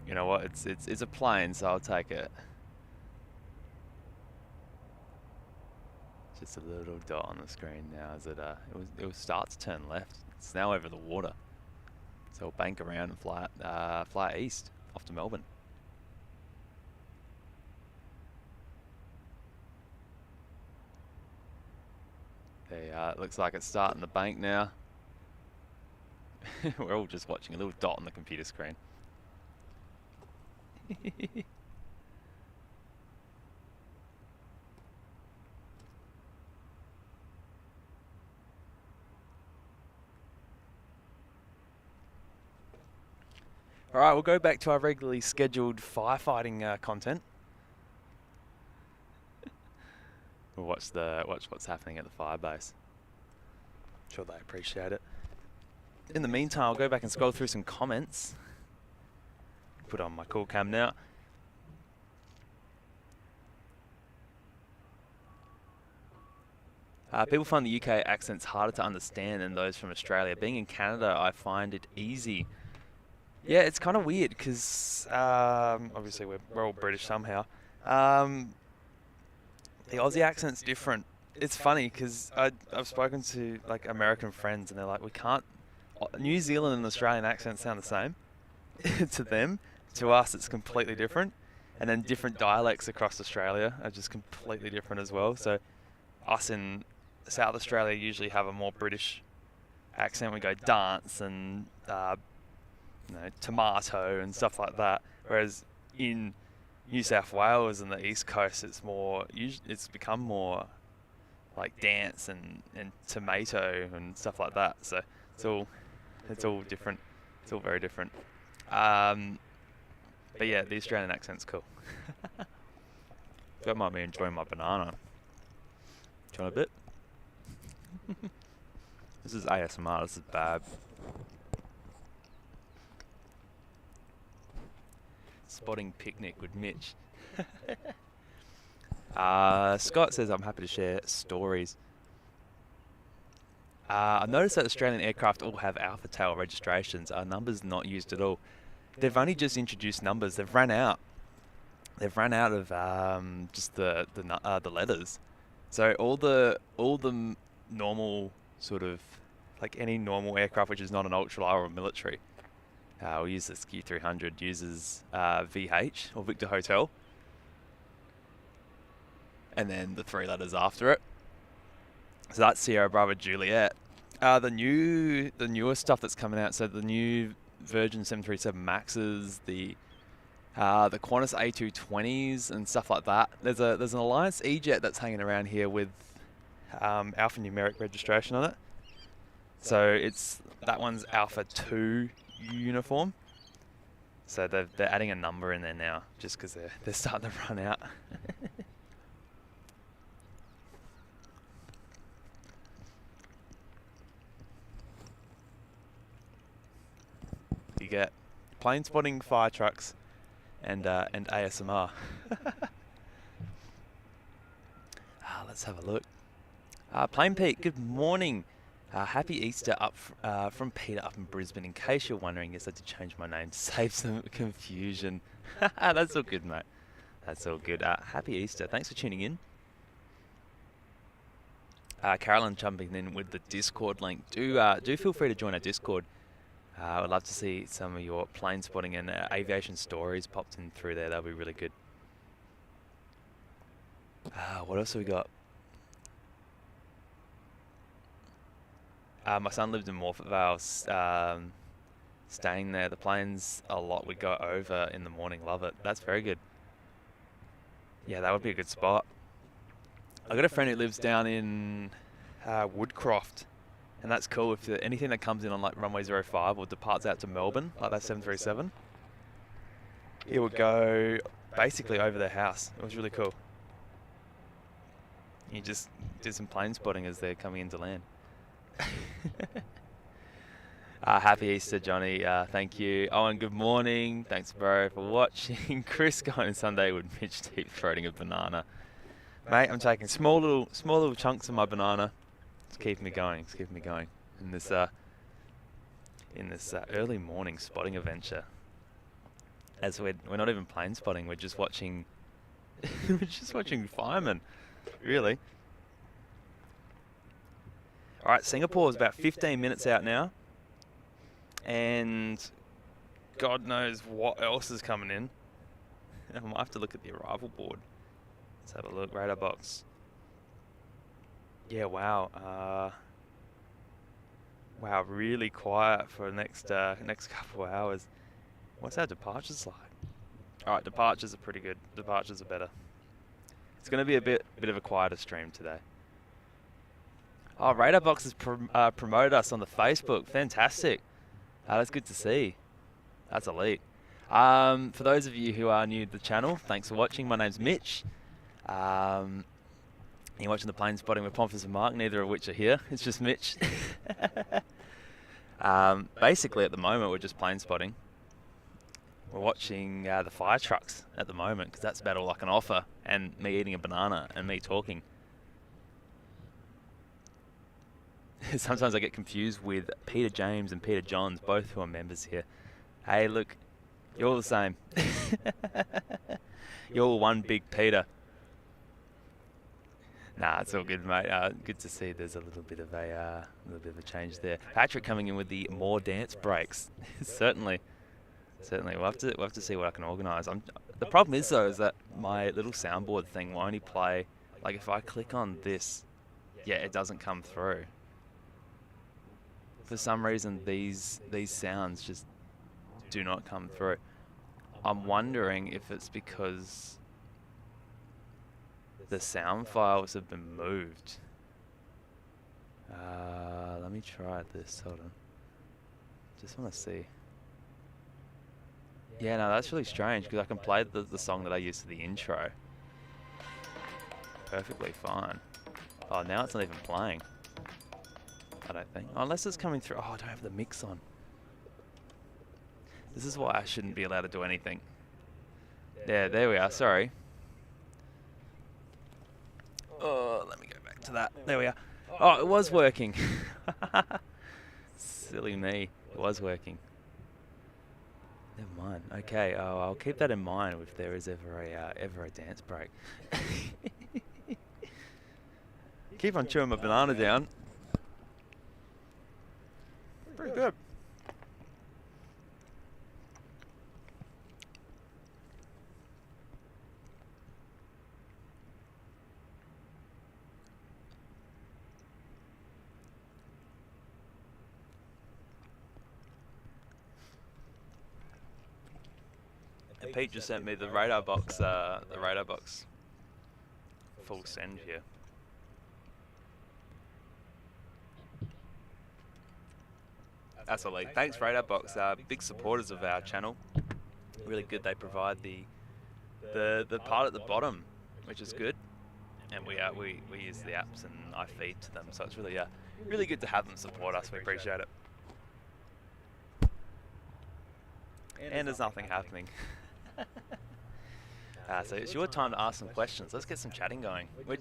You know what? It's a plane, so I'll take it. Just a little dot on the screen now as it will start to turn left. It's now over the water, so we'll bank around and fly east off to Melbourne. There, it looks like it's starting to bank now. We're all just watching a little dot on the computer screen. All right, we'll go back to our regularly scheduled firefighting content. We'll watch what's happening at the fire base. I'm sure they appreciate it. In the meantime, I'll go back and scroll through some comments. Put on my cool cam now. People find the UK accents harder to understand than those from Australia. Being in Canada, I find it easy. Yeah, it's kind of weird because obviously we're all British somehow. The Aussie accent's different. It's funny because I've spoken to like American friends and they're like, we can't. New Zealand and Australian accents sound the same to them. To us, it's completely different. And then different dialects across Australia are just completely different as well. So us in South Australia usually have a more British accent. We go dance and tomato and stuff like that. Whereas in New South Wales and the East Coast, it's become more like dance and tomato and stuff like that. So it's all different. It's all very different. But yeah, the Australian accent's cool. That might be enjoying my banana. Do you want a bit? This is ASMR. This is bad. Spotting picnic with Mitch. Scott says I'm happy to share stories. I've noticed that Australian aircraft all have alpha tail registrations. Numbers not used at all. They've only just introduced numbers. They've run out. They've run out of just the letters. So all the normal sort of like any normal aircraft which is not an ultralight or military, we'll use this Q300 uses VH or Victor Hotel, and then the 3 letters after it. So that's Sierra Bravo Juliet. The newer stuff that's coming out. So the new Virgin 737 Maxes, the Qantas A220s and stuff like that. There's an Alliance E-Jet that's hanging around here with alphanumeric registration on it. So that one's Alpha 2 uniform. So they're adding a number in there now, just because they're starting to run out. You get plane spotting, fire trucks, and ASMR. Let's have a look. Plane Pete, good morning. Happy Easter from Peter up in Brisbane. In case you're wondering, yes, I did change my name to save some confusion. That's all good, mate. That's all good. Happy Easter. Thanks for tuning in. Carolyn jumping in with the Discord link. Do feel free to join our Discord. I would love to see some of your plane spotting and aviation stories popped in through there. That'll be really good. What else have we got? My son lived in Morphett Vale, staying there. The plane's a lot we go over in the morning. Love it. That's very good. Yeah, that would be a good spot. I got a friend who lives down in Woodcroft, and that's cool. If anything that comes in on like runway 05 or departs out to Melbourne, like that 737, it would go basically over their house. It was really cool. You just did some plane spotting as they're coming into land. Happy Easter, Johnny. Thank you. Owen, good morning. Thanks, bro, for watching. Chris going Sunday with Mitch deep throating a banana. Mate, I'm taking small little chunks of my banana. It's keeping me going. It's keeping me going in this early morning spotting adventure. As we're not even plane spotting. We're just watching. We're just watching firemen. Really. All right, Singapore is about 15 minutes out now, and God knows what else is coming in. I might have to look at the arrival board. Let's have a look. Radar box. Yeah, wow. Wow, really quiet for the next couple of hours. What's our departures like? All right, departures are pretty good. Departures are better. It's going to be a bit of a quieter stream today. Oh, Radar Box has promoted us on the Facebook. Fantastic. That's good to see. That's elite. For those of you who are new to the channel, thanks for watching. My name's Mitch. You're watching the plane spotting with Pomfus Mark, neither of which are here. It's just Mitch. Basically, at the moment, we're just plane spotting. We're watching the fire trucks at the moment, because that's about all I can offer, and me eating a banana and me talking. Sometimes I get confused with Peter James and Peter Johns, both who are members here. Hey, look, you're all the same. You're all one big Peter. Nah, it's all good, mate. Good to see there's a little bit of a change there. Patrick coming in with the more dance breaks. Certainly. We'll have to see what I can organise. The problem is though, is that my little soundboard thing will only play. Like if I click on this, yeah, it doesn't come through. For some reason, these sounds just do not come through. I'm wondering if it's because the sound files have been moved. Let me try this. Hold on. Just want to see. Yeah, no, that's really strange because I can play the song that I used for the intro perfectly fine. Oh, now it's not even playing. I don't think. Oh, unless it's coming through. Oh, I don't have the mix on. This is why I shouldn't be allowed to do anything. Yeah, there we are. Sorry. Oh, let me go back to that. There we are. Oh, it was working. Silly me. It was working. Never mind. Okay, I'll keep that in mind if there is ever a dance break. Keep on chewing my banana down. Pretty good. And Pete just sent me the radar box full send here. That's all. Thanks, Radar Box. Big supporters of our channel. Really good. They provide the part at the bottom, which is good, and we use the apps and I feed to them. So it's really good to have them support us. We appreciate it. And there's nothing happening. So it's your time to ask some questions. Let's get some chatting going. We're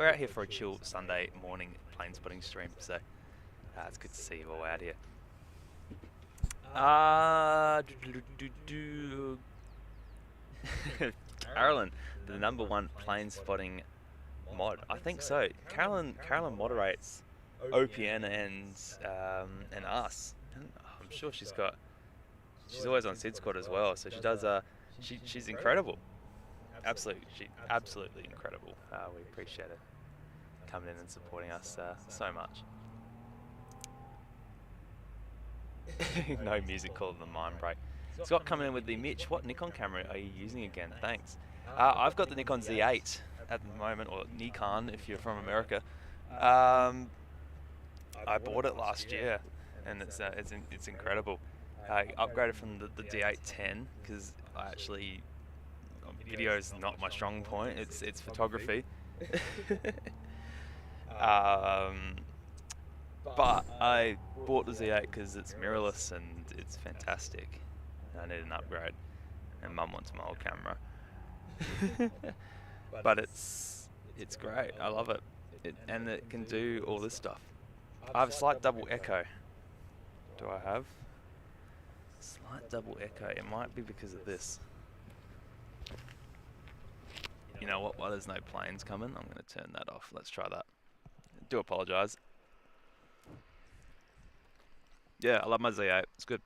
out here for a chill Sunday morning plane spotting stream. So it's good to see you all out here. Carolyn, the #1 plane spotting mod. I think so. Carolyn moderates OPN and us. And I'm sure she's always on Sid Squad as well. So she does. She's incredible. Absolutely incredible. We appreciate it coming in and supporting us so much. No music called the mind break. Scott coming in with the Mitch. What Nikon camera are you using again? Thanks. I've got the Nikon Z8 at the moment, or Nikon if you're from America. I bought it last year, and it's incredible. I upgraded from the D810 because video is not my strong point. It's photography. But I bought the Z8 because it's mirrorless and it's fantastic. I need an upgrade, and Mum wants my old camera. But it's great. I love it. And it can do all this stuff. I have a slight double echo. Do I have? Slight double echo. It might be because of this. You know what? While there's no planes coming, I'm going to turn that off. Let's try that. Do apologise. Yeah, I love my Z8. It's good.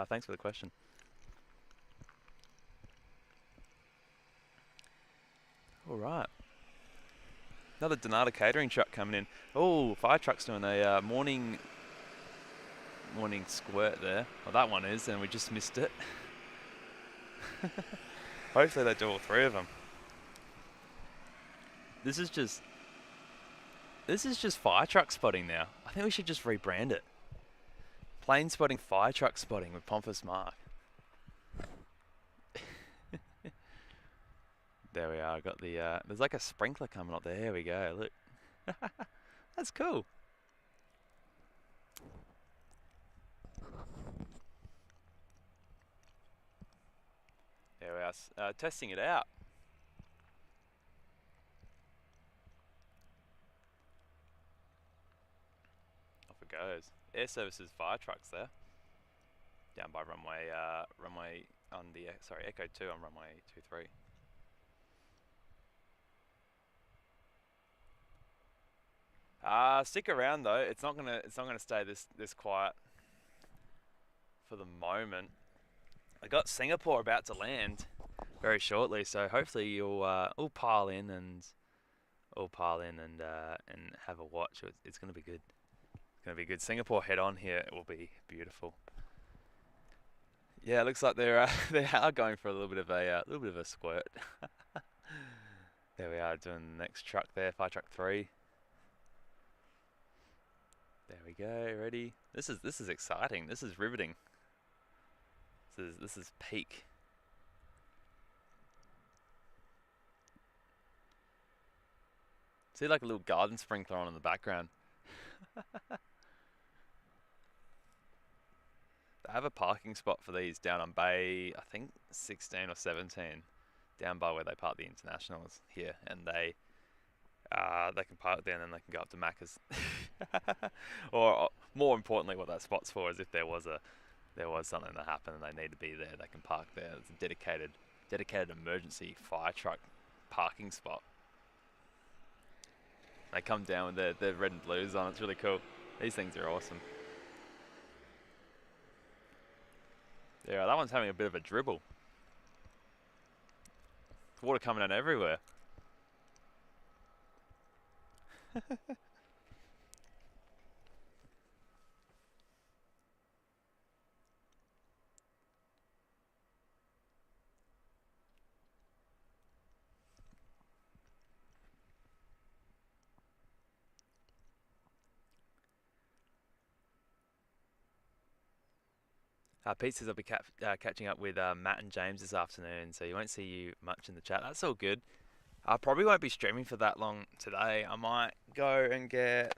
Thanks for the question. All right. Another Donata catering truck coming in. Oh, fire truck's doing a morning squirt there. Well, that one is, and we just missed it. Hopefully they do all three of them. This is just fire truck spotting now. I think we should just rebrand it. Plane spotting, fire truck spotting with Pomfus Mark. There we are. I got the there's like a sprinkler coming up there. Here we go. Look. That's cool. There we are. Testing it out. Off it goes. Air Services fire trucks there. Down by runway on the Echo 2 on runway 23. Stick around though. It's not gonna stay this quiet for the moment. I got Singapore about to land very shortly, so hopefully you'll all pile in and have a watch. It's gonna be good. It's gonna be good. Singapore head on here. It will be beautiful. Yeah, it looks like they are going for a little bit of a squirt. There we are doing the next truck there, fire truck 3. There we go. Ready? This is exciting. This is riveting. This is peak. See, like a little garden sprinkler on in the background. They have a parking spot for these down on bay, I think 16 or 17, down by where they park the internationals here, and they They can park there and then they can go up to Macca's. Or more importantly, what that spot's for is if there was something that happened and they need to be there, they can park there. It's a dedicated emergency fire truck parking spot. They come down with their red and blues on. It's really cool. These things are awesome. Yeah, that one's having a bit of a dribble. Water coming out everywhere. Pete says I'll be catching up with Matt and James this afternoon, so you won't see you much in the chat. That's all good. I probably won't be streaming for that long today. I might go and get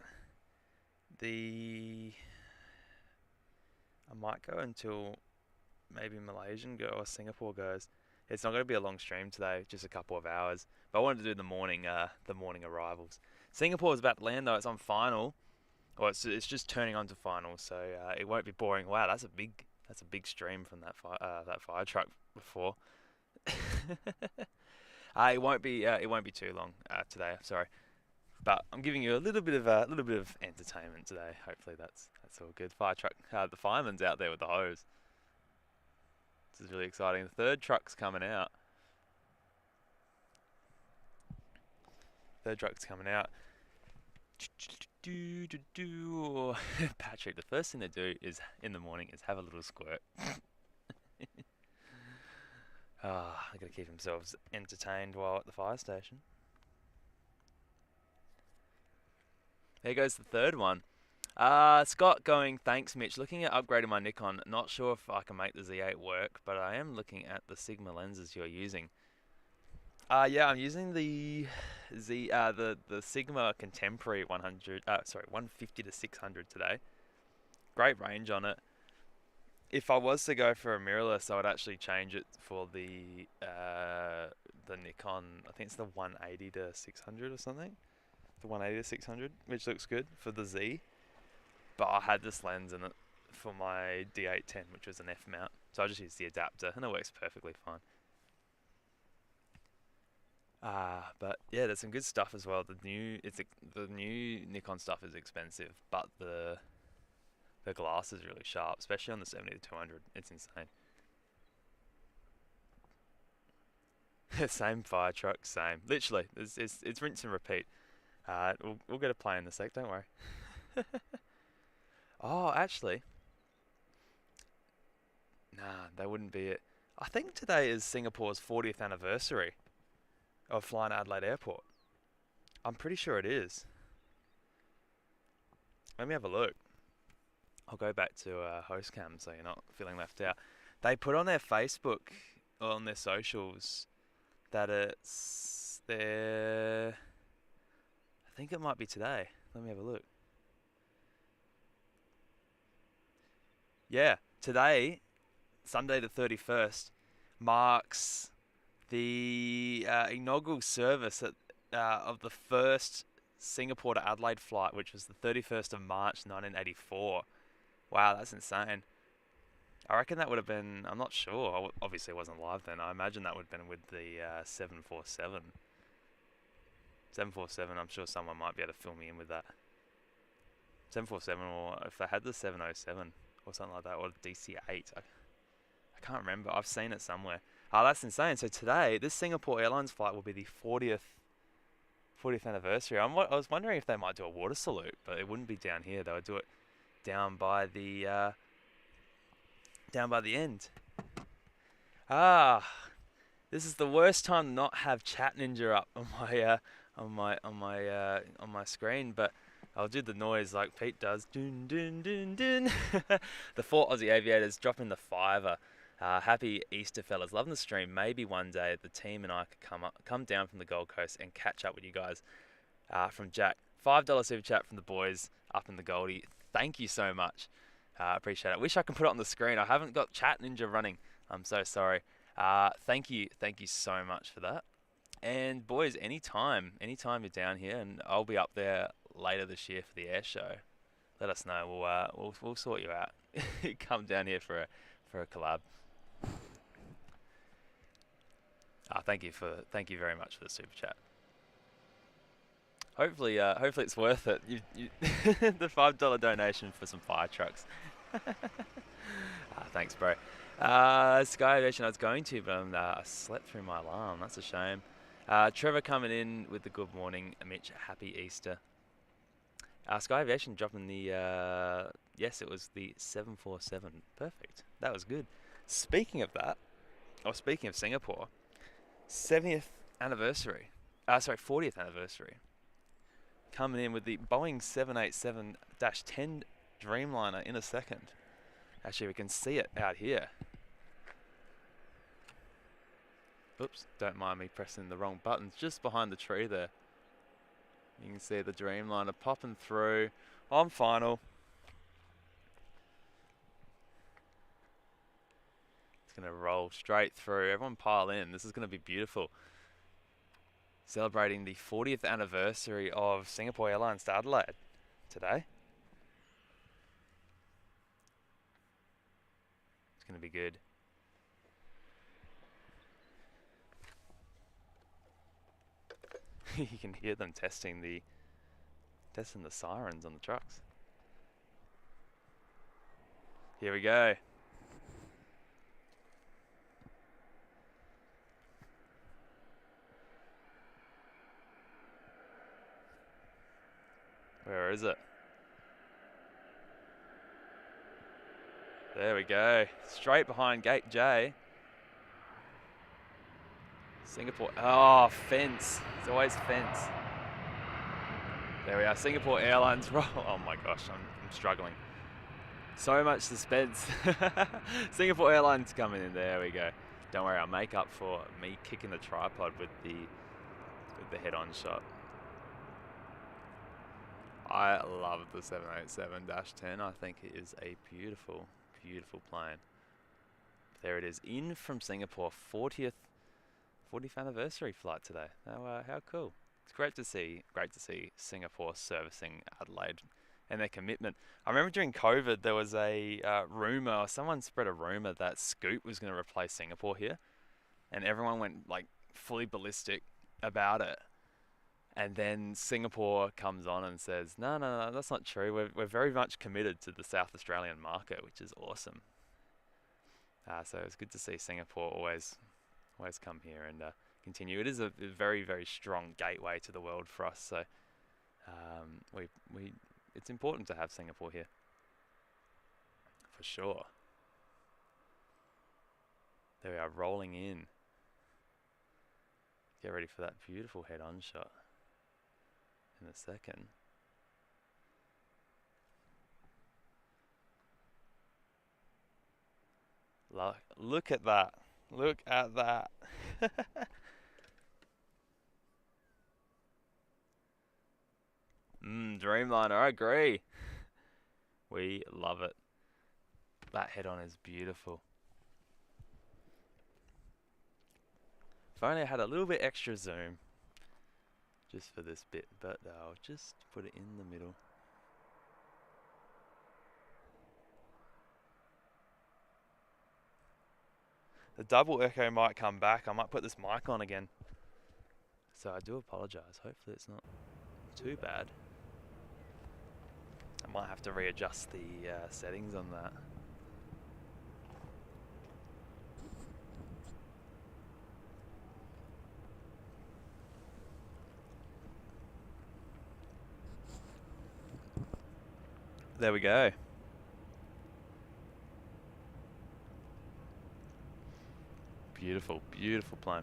I might go until maybe Malaysian go or Singapore goes. It's not going to be a long stream today, just a couple of hours. But I wanted to do the morning arrivals. Singapore's about to land though. It's on final, or it's just turning on to final, so it won't be boring. Wow, that's a big stream from that fire truck before. It won't be too long today. Sorry, but I'm giving you a little bit of entertainment today. Hopefully that's all good. Fire truck, the fireman's out there with the hose. This is really exciting. The third truck's coming out. Patrick, the first thing they do in the morning is have a little squirt. They've got to keep themselves entertained while at the fire station. There goes the third one. Scott going, thanks Mitch. Looking at upgrading my Nikon. Not sure if I can make the Z8 work, but I am looking at the Sigma lenses you're using. Yeah, I'm using the Sigma Contemporary 150 to 600 today. Great range on it. If I was to go for a mirrorless, I would actually change it for the Nikon. I think it's the 180 to 600 or something. The 180 to 600, which looks good for the Z. But I had this lens in it for my D810, which was an F mount. So I just used the adapter, and it works perfectly fine. But yeah, there's some good stuff as well. The new Nikon stuff is expensive, but the glass is really sharp, especially on the 70 to 200. It's insane. Same fire truck, same. Literally, it's rinse and repeat. We'll get a play in a sec. Don't worry. Oh, actually, nah, that wouldn't be it. I think today is Singapore's 40th anniversary of flying Adelaide Airport. I'm pretty sure it is. Let me have a look. I'll go back to host cam so you're not feeling left out. They put on their Facebook, or on their socials, that it's their... I think it might be today. Let me have a look. Yeah, today, Sunday the 31st, marks the inaugural service of the first Singapore to Adelaide flight, which was the 31st of March 1984. Wow, that's insane. I reckon that would have been, I'm not sure, obviously it wasn't live then, I imagine that would have been with the 747. 747, I'm sure someone might be able to fill me in with that. 747, or if they had the 707 or something like that, or DC-8. I can't remember. I've seen it somewhere. Oh, that's insane. So today, this Singapore Airlines flight will be the 40th anniversary. I was wondering if they might do a water salute, but it wouldn't be down here. They would do it down by the end. This is the worst time to not have Chat Ninja up on my screen, but I'll do the noise like Pete does. Dun, dun, dun, dun. The 4 Aussie Aviators dropping the $5. Happy Easter, fellas. Loving the stream. Maybe one day the team and I could come down from the Gold Coast and catch up with you guys. From Jack. $5 super chat from the boys up in the Goldie. Thank you so much. Appreciate it. Wish I could put it on the screen. I haven't got Chat Ninja running. I'm so sorry. Thank you so much for that. And boys, anytime you're down here, and I'll be up there later this year for the air show. Let us know. We'll sort you out. Come down here for a collab. Thank you very much for the super chat. Hopefully it's worth it. The $5 donation for some fire trucks. Thanks, bro. Sky Aviation I was going to, but I slept through my alarm. That's a shame. Trevor coming in with the good morning. Mitch, happy Easter. Sky Aviation dropping the, yes, it was the 747. Perfect. That was good. Speaking of that, or speaking of Singapore, 40th anniversary. Coming in with the Boeing 787-10 Dreamliner in a second. Actually, we can see it out here. Oops, don't mind me pressing the wrong buttons. Just behind the tree there. You can see the Dreamliner popping through on final. It's going to roll straight through. Everyone pile in. This is going to be beautiful. Celebrating the 40th anniversary of Singapore Airlines to Adelaide today. It's going to be good. You can hear them testing the sirens on the trucks. Here we go. Where is it? There we go. Straight behind Gate J. Singapore. Oh, fence. It's always fence. There we are. Singapore Airlines roll. Oh my gosh, I'm struggling. So much suspense. Singapore Airlines coming in. There we go. Don't worry, I'll make up for me kicking the tripod with the head-on shot. I love the 787-10. I think it is a beautiful, beautiful plane. There it is, in from Singapore, 40th anniversary flight today. How cool! It's great to see Singapore servicing Adelaide and their commitment. I remember during COVID there was a rumor, or someone spread a rumor that Scoot was going to replace Singapore here, and everyone went like fully ballistic about it. And then Singapore comes on and says, no, that's not true. We're very much committed to the South Australian market, which is awesome. So it's good to see Singapore always come here and continue. It is a very, very strong gateway to the world for us. So it's important to have Singapore here, for sure. There we are, rolling in. Get ready for that beautiful head-on shot in a second. Look at that. Look at that. Dreamliner, I agree. We love it. That head-on is beautiful. If only I had a little bit extra zoom just for this bit, but I'll just put it in the middle. The double echo might come back. I might put this mic on again. So I do apologise. Hopefully it's not too bad. I might have to readjust the settings on that. There we go. Beautiful, beautiful plane.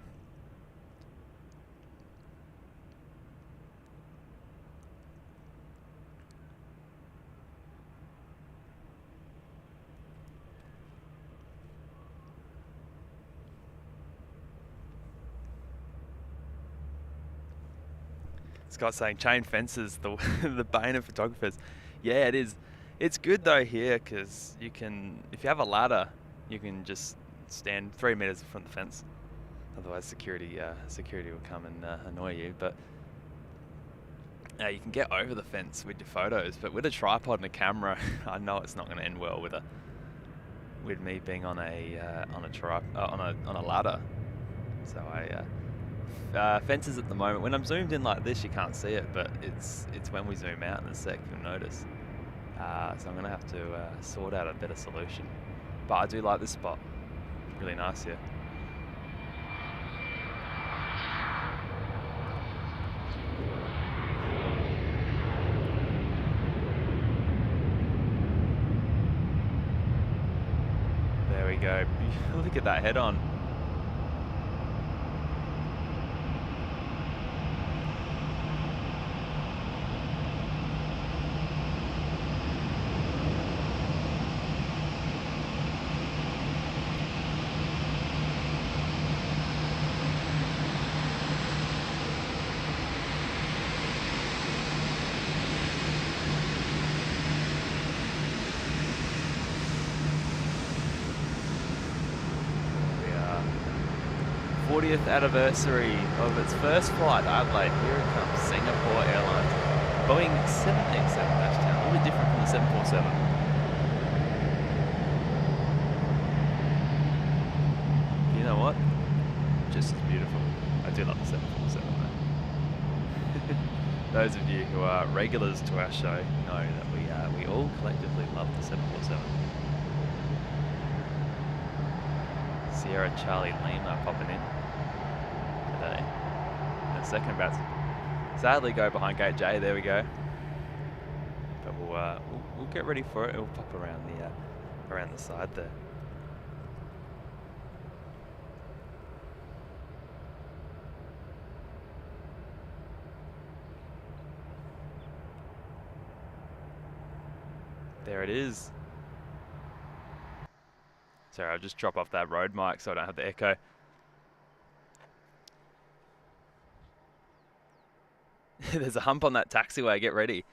Scott's saying chain fences, the bane of photographers. Yeah, it is. It's good though here because you can, if you have a ladder, you can just stand 3 meters from the fence. Otherwise, security will come and annoy you. But you can get over the fence with your photos. But with a tripod and a camera, I know it's not going to end well with me being on a ladder. So fences at the moment. When I'm zoomed in like this, you can't see it, but it's when we zoom out in a sec you'll notice. So I'm gonna have to sort out a better solution. But I do like this spot. Really nice here. There we go. Look at that head on. Anniversary of its first flight to Adelaide. Here it comes, Singapore Airlines. Boeing 787-10, a little bit different from the 747. You know what? Just as beautiful. I do love the 747 though. Those of you who are regulars to our show know that we all collectively love the 747. Sierra Charlie Lima popping in today. In a second, about to sadly go behind gate J. There we go. But we'll get ready for it. It'll pop around the side there. There it is. Sorry, I'll just drop off that road mic so I don't have the echo. There's a hump on that taxiway. Get ready.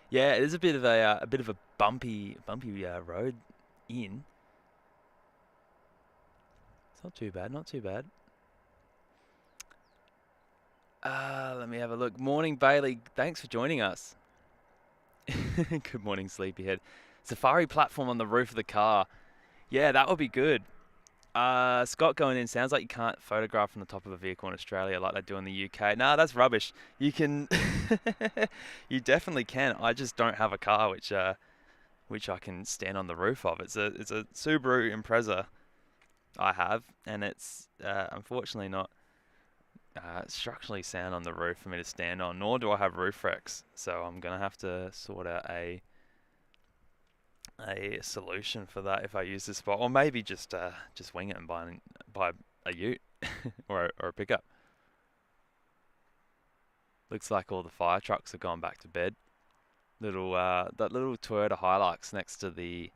Yeah, it is a bit of a bumpy road in. It's not too bad. Not too bad. Let me have a look. Morning, Bailey. Thanks for joining us. Good morning, Sleepyhead. Safari platform on the roof of the car. Yeah, that would be good. Scott going in, sounds like you can't photograph from the top of a vehicle in Australia like they do in the UK. Nah, that's rubbish. You can, you definitely can. I just don't have a car which I can stand on the roof of. It's a Subaru Impreza I have, and it's unfortunately not structurally sound on the roof for me to stand on, nor do I have roof racks. So I'm gonna have to sort out a solution for that if I use this spot, or maybe just wing it and buy a ute or a pickup. Looks like all the fire trucks have gone back to bed. That little Toyota Hilux next to the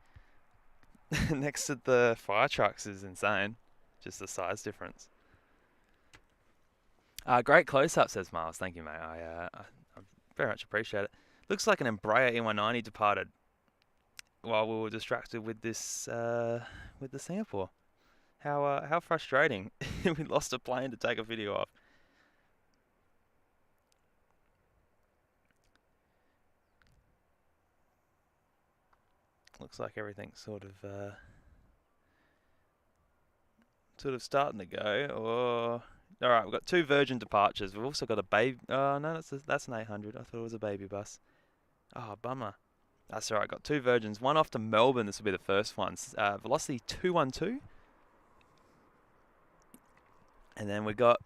next to the fire trucks is insane. Just the size difference. Great close-up, says Miles. Thank you, mate. I very much appreciate it. Looks like an Embraer E190 departed while we were distracted with this with the Singapore. How frustrating. We lost a plane to take a video of. Looks like everything's sort of starting to go. Or all right, we've got 2 Virgin departures. We've also got a baby. Oh no, that's an 800. I thought it was a baby bus. Oh, bummer. That's all right. Got 2 Virgins. One off to Melbourne. This will be the first one. Velocity 212. And then we got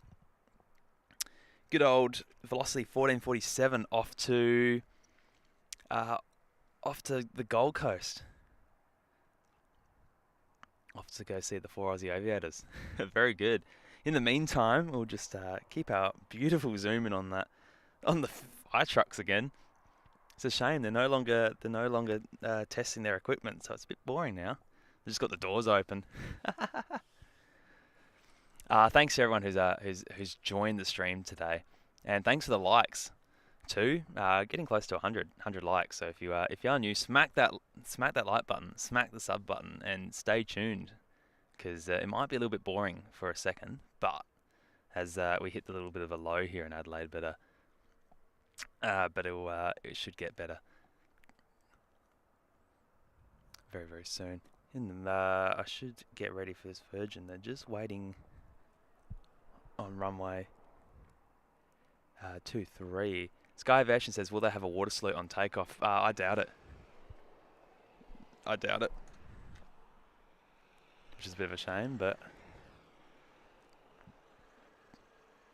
good old Velocity 1447 off to the Gold Coast. Off to go see the 4 Aussie Aviators. Very good. In the meantime, we'll just keep our beautiful zoom in on the fire trucks again. It's a shame they're no longer testing their equipment, so it's a bit boring now. They've just got the doors open. Thanks to everyone who's joined the stream today, and thanks for the likes too. Getting close to 100 likes. So if you are new, smack that like button, smack the sub button, and stay tuned, because it might be a little bit boring for a second, but as we hit a little bit of a low here in Adelaide, but it should get better very, very soon. And I should get ready for this Virgin. They're just waiting on runway 23. Sky Aviation says, will they have a water salute on takeoff? I doubt it. I doubt it. Which is a bit of a shame, but...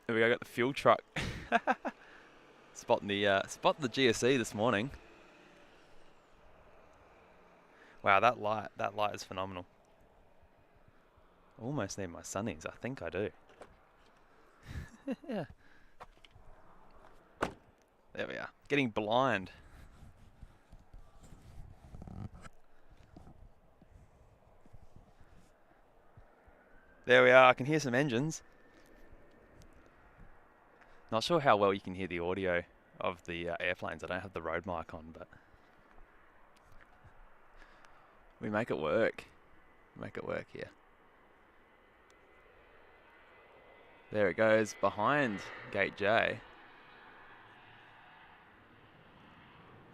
There we go, got the fuel truck. Spotting the GSE this morning. Wow, that light is phenomenal. Almost need my sunnies. I think I do. Yeah. There we are. Getting blind. There we are. I can hear some engines. Not sure how well you can hear the audio of the airplanes. I don't have the road mic on, but we make it work. Make it work here. There it goes behind Gate J.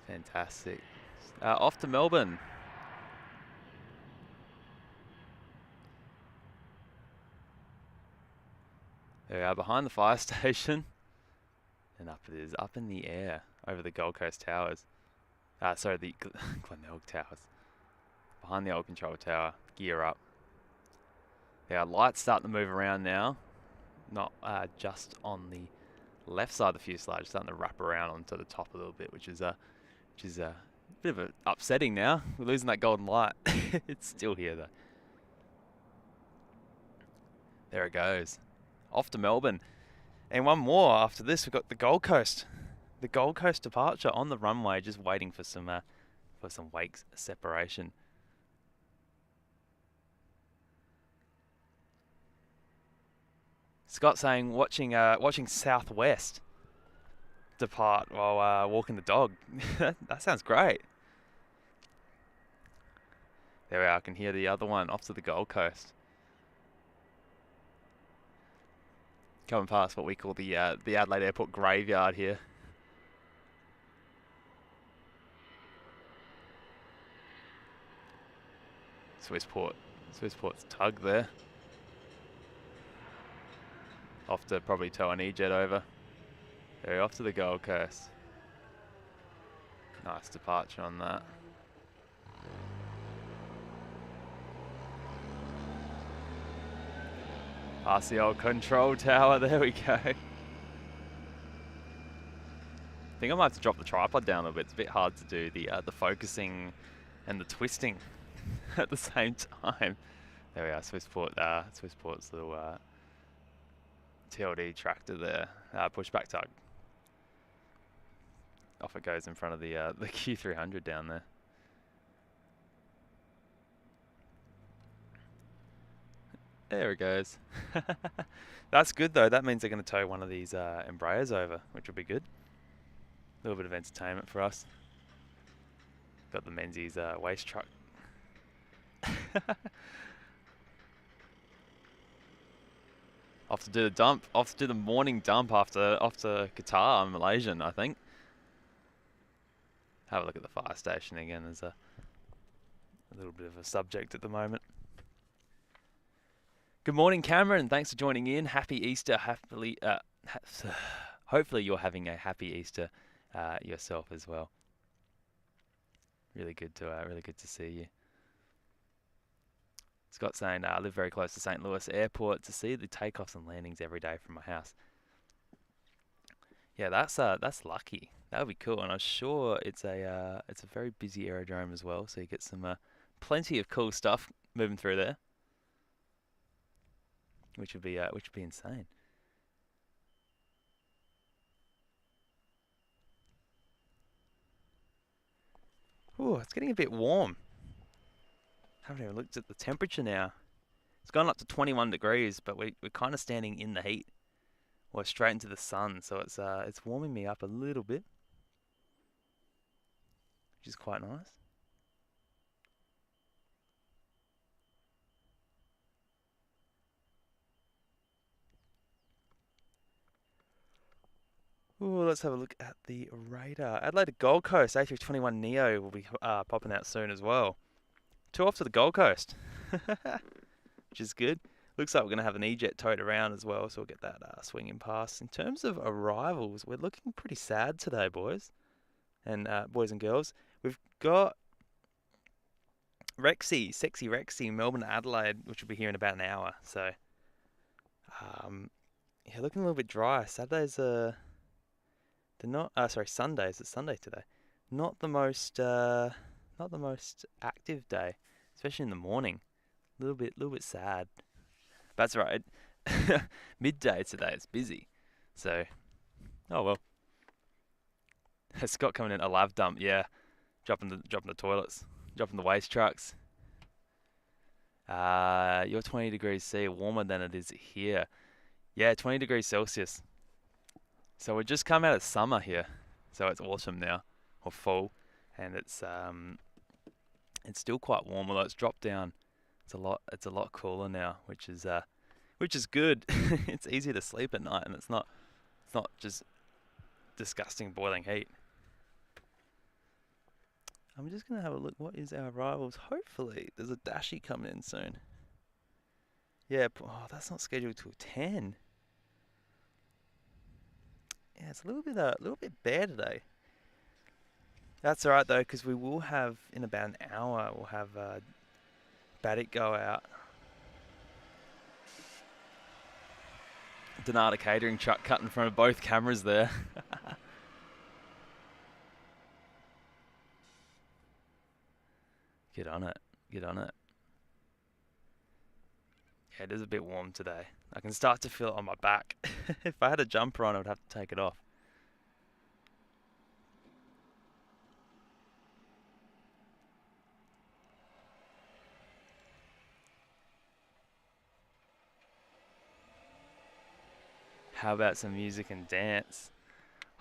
Fantastic. Off to Melbourne. There we are behind the fire station. And up it is, up in the air over the Gold Coast Towers. Sorry, the Glenelg Towers. Behind the old control tower, gear up. There are lights starting to move around now. Not just on the left side of the fuselage, starting to wrap around onto the top a little bit, which is a bit of upsetting now. We're losing that golden light. It's still here though. There it goes. Off to Melbourne. And one more after this, we've got the Gold Coast. The Gold Coast departure on the runway, just waiting for some wake separation. Scott saying watching Southwest depart while walking the dog. That sounds great. There we are. I can hear the other one off to the Gold Coast. Coming past what we call the Adelaide Airport graveyard here. Swissport's tug there. Off to probably tow an E-jet over. There, off to the Gold Coast. Nice departure on that. Past the old control tower, there we go. I think I might have to drop the tripod down a little bit. It's a bit hard to do the focusing and the twisting at the same time. There we are, Swissport's little TLD tractor there, pushback tug. Off it goes in front of the Q300 down there. There it goes. That's good though. That means they're going to tow one of these Embraers over, which will be good. A little bit of entertainment for us. Got the Menzies waste truck. Off to do the dump. Off to do the morning dump off to Qatar. I'm Malaysian, I think. Have a look at the fire station again. There's a little bit of a subject at the moment. Good morning, Cameron. Thanks for joining in. Happy Easter. Hopefully you're having a happy Easter yourself as well. Really good to see you. Scott saying, I live very close to St. Louis Airport to see the takeoffs and landings every day from my house. Yeah, that's lucky. That would be cool, and I'm sure it's a very busy aerodrome as well, so you get some plenty of cool stuff moving through there. Which would be insane. Ooh, it's getting a bit warm. Haven't even looked at the temperature now. It's gone up to 21 degrees, but we're kind of standing in the heat. We're straight into the sun, so it's warming me up a little bit, which is quite nice. Ooh, let's have a look at the radar. Adelaide Gold Coast A321 Neo will be popping out soon as well. 2 off to the Gold Coast, which is good. Looks like we're going to have an E-Jet towed around as well, so we'll get that swinging past. In terms of arrivals, we're looking pretty sad today, boys and girls. We've got Rexy, Sexy Rexy, Melbourne to Adelaide, which will be here in about an hour. So, yeah, looking a little bit dry. Saturday's they're not. Sundays. It's Sunday today. Not the most active day, especially in the morning. Little bit sad. That's right. Midday today. It's busy. So, oh well. Scott coming in a lave dump. Yeah, dropping the toilets, dropping the waste trucks. You're 20 degrees C, warmer than it is here. Yeah, 20 degrees Celsius. So we've just come out of summer here. So it's autumn now, or fall, and it's still quite warm. Although it's dropped down, it's a lot cooler now, which is good. It's easier to sleep at night, and it's not just disgusting boiling heat. I'm just gonna have a look. What is our arrivals? Hopefully, there's a Dashi coming in soon. Yeah, that's not scheduled till 10. Yeah, it's a little bit bare today. That's all right though, because we will have in about an hour. We'll have Baddick go out. Donata catering truck cut in front of both cameras there. Get on it. Get on it. Yeah, it is a bit warm today. I can start to feel it on my back. If I had a jumper on, I would have to take it off. How about some music and dance?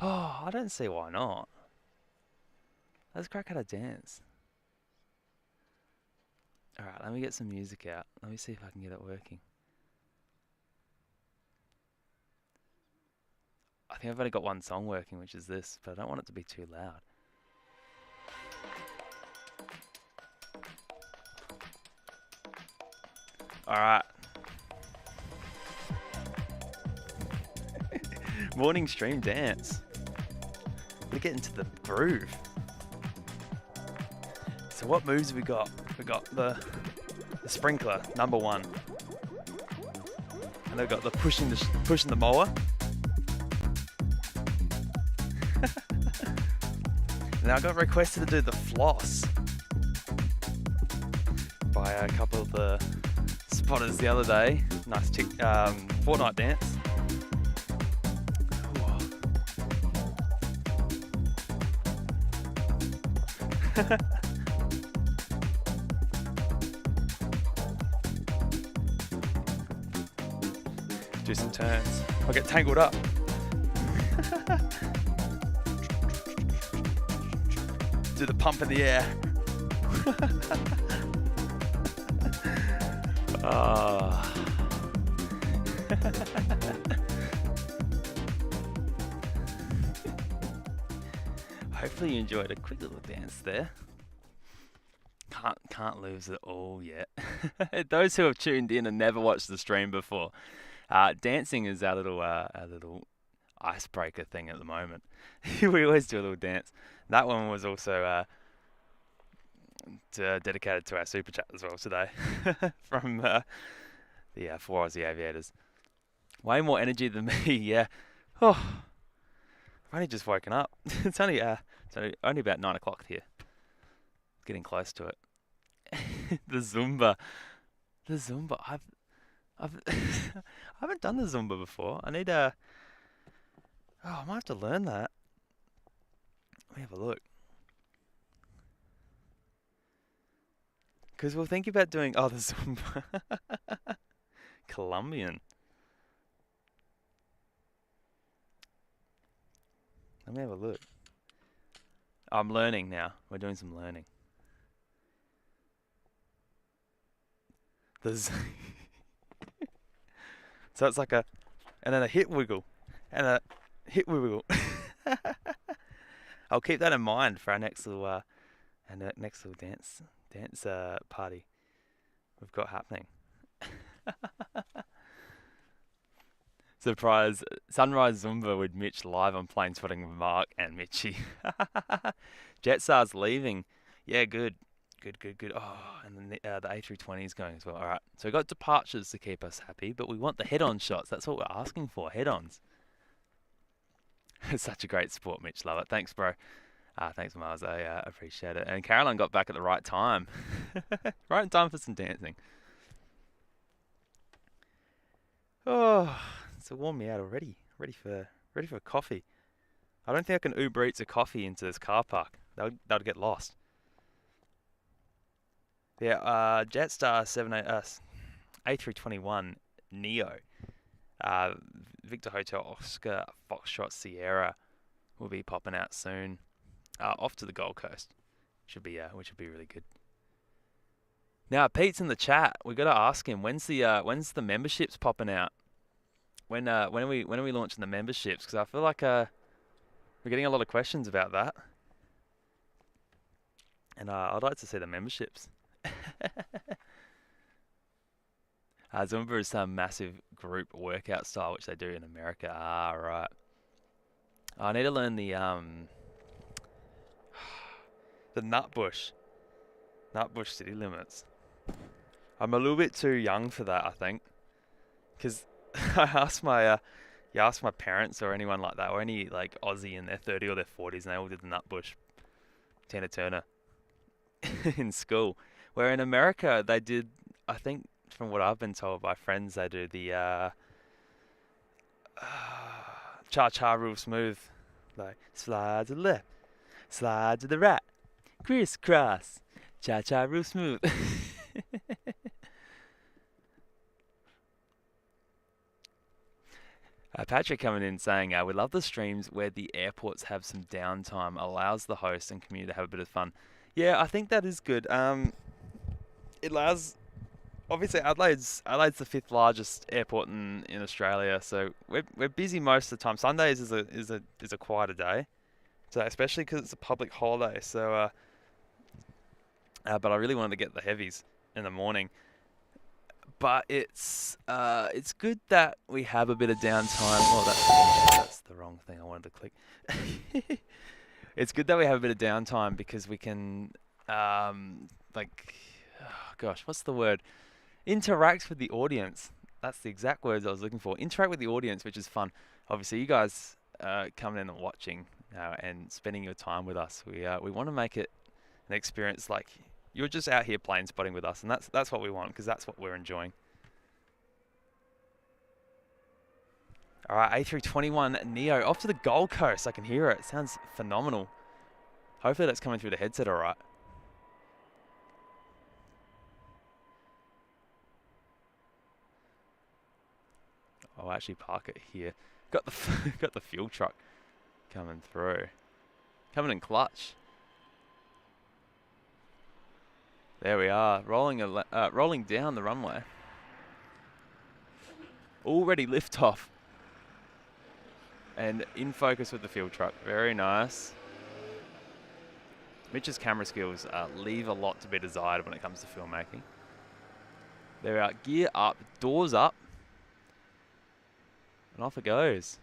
Oh, I don't see why not. Let's crack out a dance. Alright, let me get some music out. Let me see if I can get it working. I think I've only got one song working, which is this, but I don't want it to be too loud. Alright. Morning stream dance. We get into the groove. So what moves have we got? We got the sprinkler, number 1. And they've got the pushing the mower. Now I got requested to do the floss by a couple of the spotters the other day. Nice Fortnite dance. Do some turns. I'll get tangled up. Do the pump in the air. Hopefully you enjoyed a quick little dance there. Can't lose it all yet. Those who have tuned in and never watched the stream before, dancing is our little icebreaker thing at the moment. We always do a little dance. That one was also dedicated to our super chat as well today from the 4 Aussie Aviators. Way more energy than me, yeah. Oh, I've only just woken up. It's only about 9 o'clock here. Getting close to it. The Zumba. I've I haven't done the Zumba before. I need I might have to learn that. Let me have a look. Because we'll think about doing the Zumba. Colombian. Let me have a look. I'm learning now. We're doing some learning. So it's like and then a hip wiggle, and Hit we will. I'll keep that in mind for our next little dance party we've got happening. Surprise! Sunrise Zumba with Mitch live on Plane Spotting with Mark and Mitchy. Jetstar's leaving. Yeah, good. Good. Oh, and then the A320 is going as well. All right. So we've got departures to keep us happy, but we want the head-on shots. That's what we're asking for, head-ons. It's such a great sport, Mitch. Love it. Thanks, bro. Thanks, Miles. I appreciate it. And Caroline got back at the right time. Right in time for some dancing. Oh, it's warmed me out already. Ready for coffee. I don't think I can Uber Eats a coffee into this car park. That would get lost. Yeah, Jetstar A321 Neo, Victor Hotel Oscar Foxtrot Sierra will be popping out soon. Off to the Gold Coast, which should be really good. Now Pete's in the chat. We got to ask him when's the memberships popping out. When are we launching the memberships? Because I feel like we're getting a lot of questions about that, and I'd like to see the memberships. Zumba is some massive group workout style which they do in America. Right. I need to learn the Nutbush city limits. I'm a little bit too young for that, I think, because I asked you ask my parents or anyone like that, or any like Aussie in their 30s or their 40s, and they all did the Nutbush, Tina Turner, in school. Where in America they did, I think, from what I've been told by friends, they do the cha-cha real smooth, like slide to the left, slide to the right, crisscross, cha-cha real smooth. Patrick coming in saying, we love the streams where the airports have some downtime, allows the host and community to have a bit of fun. Yeah, I think that is good. It allows, obviously Adelaide's the 5th largest airport in Australia, so we're busy most of the time. Sundays is a quieter day, so especially because it's a public holiday. So, but I really wanted to get the heavies in the morning. But it's good that we have a bit of downtime. Oh, that's the wrong thing I wanted to click. It's good that we have a bit of downtime because we can what's the word? Interact with the audience. That's the exact words I was looking for. Interact with the audience, which is fun. Obviously, you guys coming in and watching and spending your time with us. We want to make it an experience like you're just out here plane spotting with us, and that's what we want because that's what we're enjoying. All right, A321 Neo off to the Gold Coast. I can hear it. Sounds phenomenal. Hopefully that's coming through the headset all right. I'll actually park it here. Got the fuel truck coming through. Coming in clutch. There we are, rolling down the runway. Already liftoff. And in focus with the fuel truck. Very nice. Mitch's camera skills leave a lot to be desired when it comes to filmmaking. There we are, gear up, doors up. And off it goes.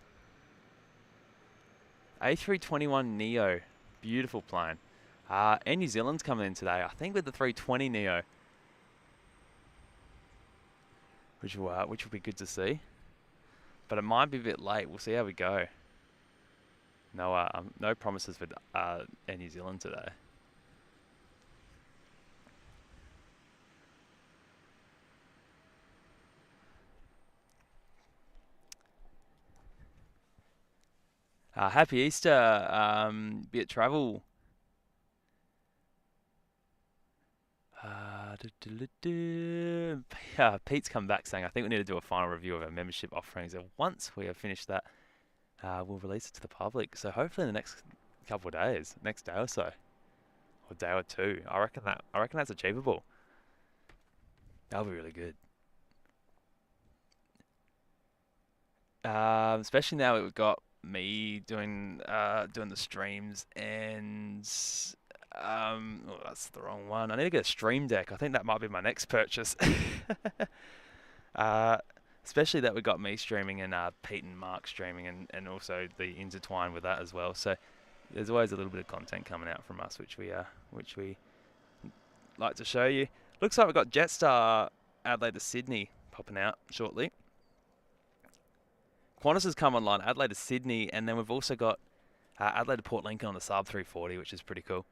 A321 Neo, beautiful plane. Air New Zealand's coming in today, I think with the 320 Neo. Which will be good to see. But it might be a bit late, we'll see how we go. No promises for Air New Zealand today. Happy Easter, be it travel. Pete's come back saying, I think we need to do a final review of our membership offerings. And once we have finished that, we'll release it to the public. So hopefully in the next couple of days, next day or so, or day or two. I reckon that's achievable. That'll be really good. Especially now we've got me doing the streams, and oh, that's the wrong one. I need to get a stream deck. I think that might be my next purchase. uh, Especially that we got me streaming and Pete and Mark streaming, and also the intertwine with that as well. So there's always a little bit of content coming out from us, which we like to show you. Looks like we've got Jetstar Adelaide to Sydney popping out shortly. Qantas has come online, Adelaide to Sydney, and then we've also got Adelaide to Port Lincoln on the sub 340, which is pretty cool.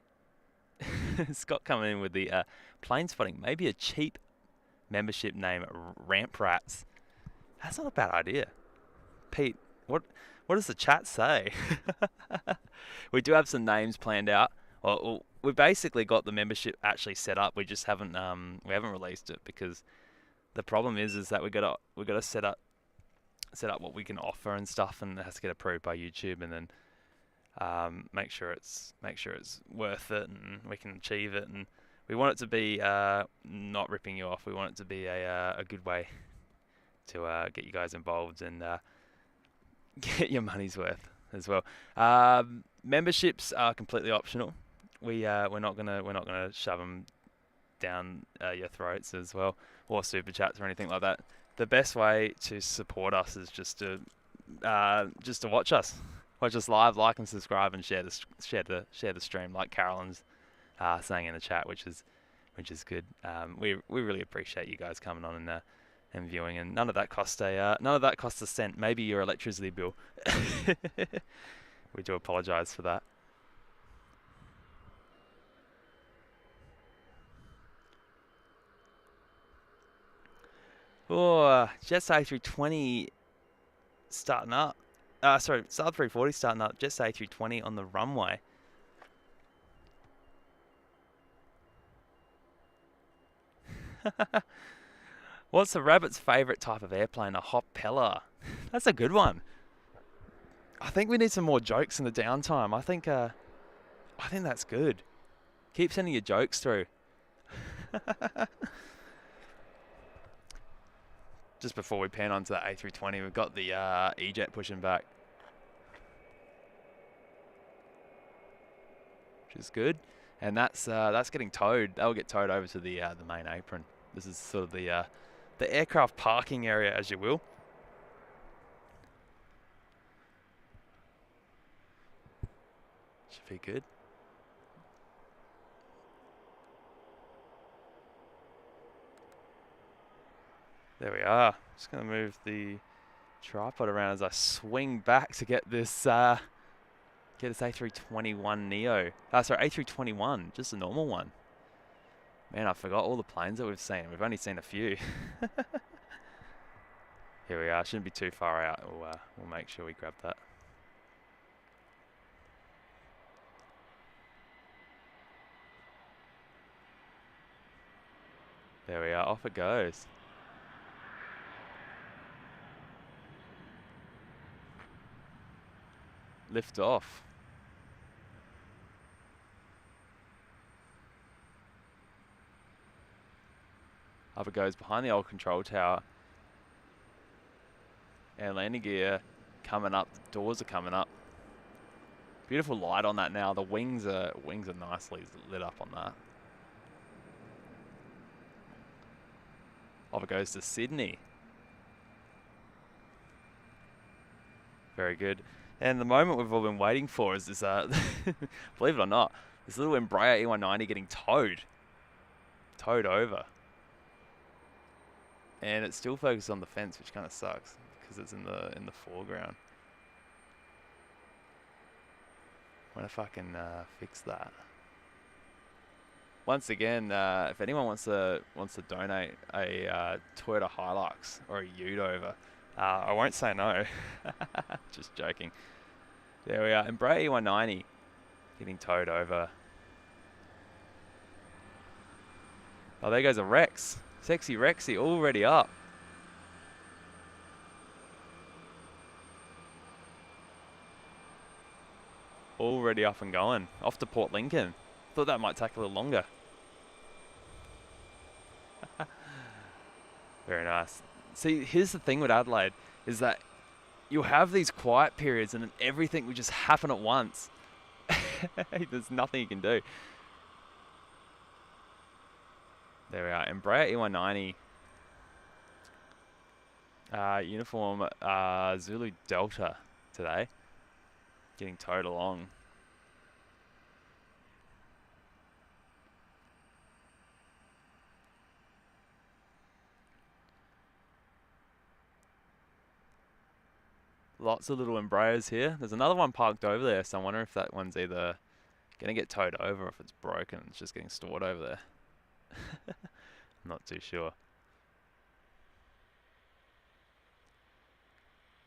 Scott coming in with the plane spotting, maybe a cheap membership name, Ramp Rats. That's not a bad idea. Pete, what does the chat say? We do have some names planned out. Well, we basically got the membership actually set up. We just haven't released it because the problem is that we got to set up what we can offer and stuff, and it has to get approved by YouTube, and then make sure it's worth it and we can achieve it. And we want it to be not ripping you off. We want it to be a good way to get you guys involved and get your money's worth as well. Memberships are completely optional. We're not gonna shove them down your throats as well, or super chats or anything like that. The best way to support us is just to watch us live, like and subscribe, and share the stream, like Carolyn's saying in the chat, which is good. We really appreciate you guys coming on and viewing, and none of that costs a cent. Maybe your electricity bill. We do apologise for that. Oh, Jets A320 starting up. Sorry, sub 340 starting up. Jets A320 on the runway. What's the rabbit's favourite type of airplane? A hot peller. That's a good one. I think we need some more jokes in the downtime. I think that's good. Keep sending your jokes through. Just before we pan onto that A320, we've got the E-Jet pushing back, which is good, and that's getting towed. That'll get towed over to the main apron. This is sort of the aircraft parking area, as you will. Should be good. There we are. Just going to move the tripod around as I swing back to get this A321 Neo. Sorry, A321, just a normal one. Man, I forgot all the planes that we've seen. We've only seen a few. Here we are. Shouldn't be too far out. We'll make sure we grab that. There we are. Off it goes. Lift off. Up it goes behind the old control tower. Air landing gear coming up. The doors are coming up. Beautiful light on that now. The wings are nicely lit up on that. Off it goes to Sydney. Very good. And the moment we've all been waiting for is this, believe it or not, this little Embraer E190 getting towed over. And it's still focused on the fence, which kind of sucks because it's in the foreground. I wonder if I can fix that. Once again, if anyone wants to donate a Toyota Hilux or a Ute over, I won't say no. Just joking. There we are. Embraer E190 getting towed over. Oh, there goes a Rex. Sexy Rexy already up. Already up and going. Off to Port Lincoln. Thought that might take a little longer. Very nice. See, here's the thing with Adelaide, is that you'll have these quiet periods and then everything will just happen at once. There's nothing you can do. There we are. Embraer E190. Uniform Zulu Delta today. Getting towed along. Lots of little Embraers here. There's another one parked over there, so I wonder if that one's either going to get towed over or if it's broken. It's just getting stored over there. I'm not too sure.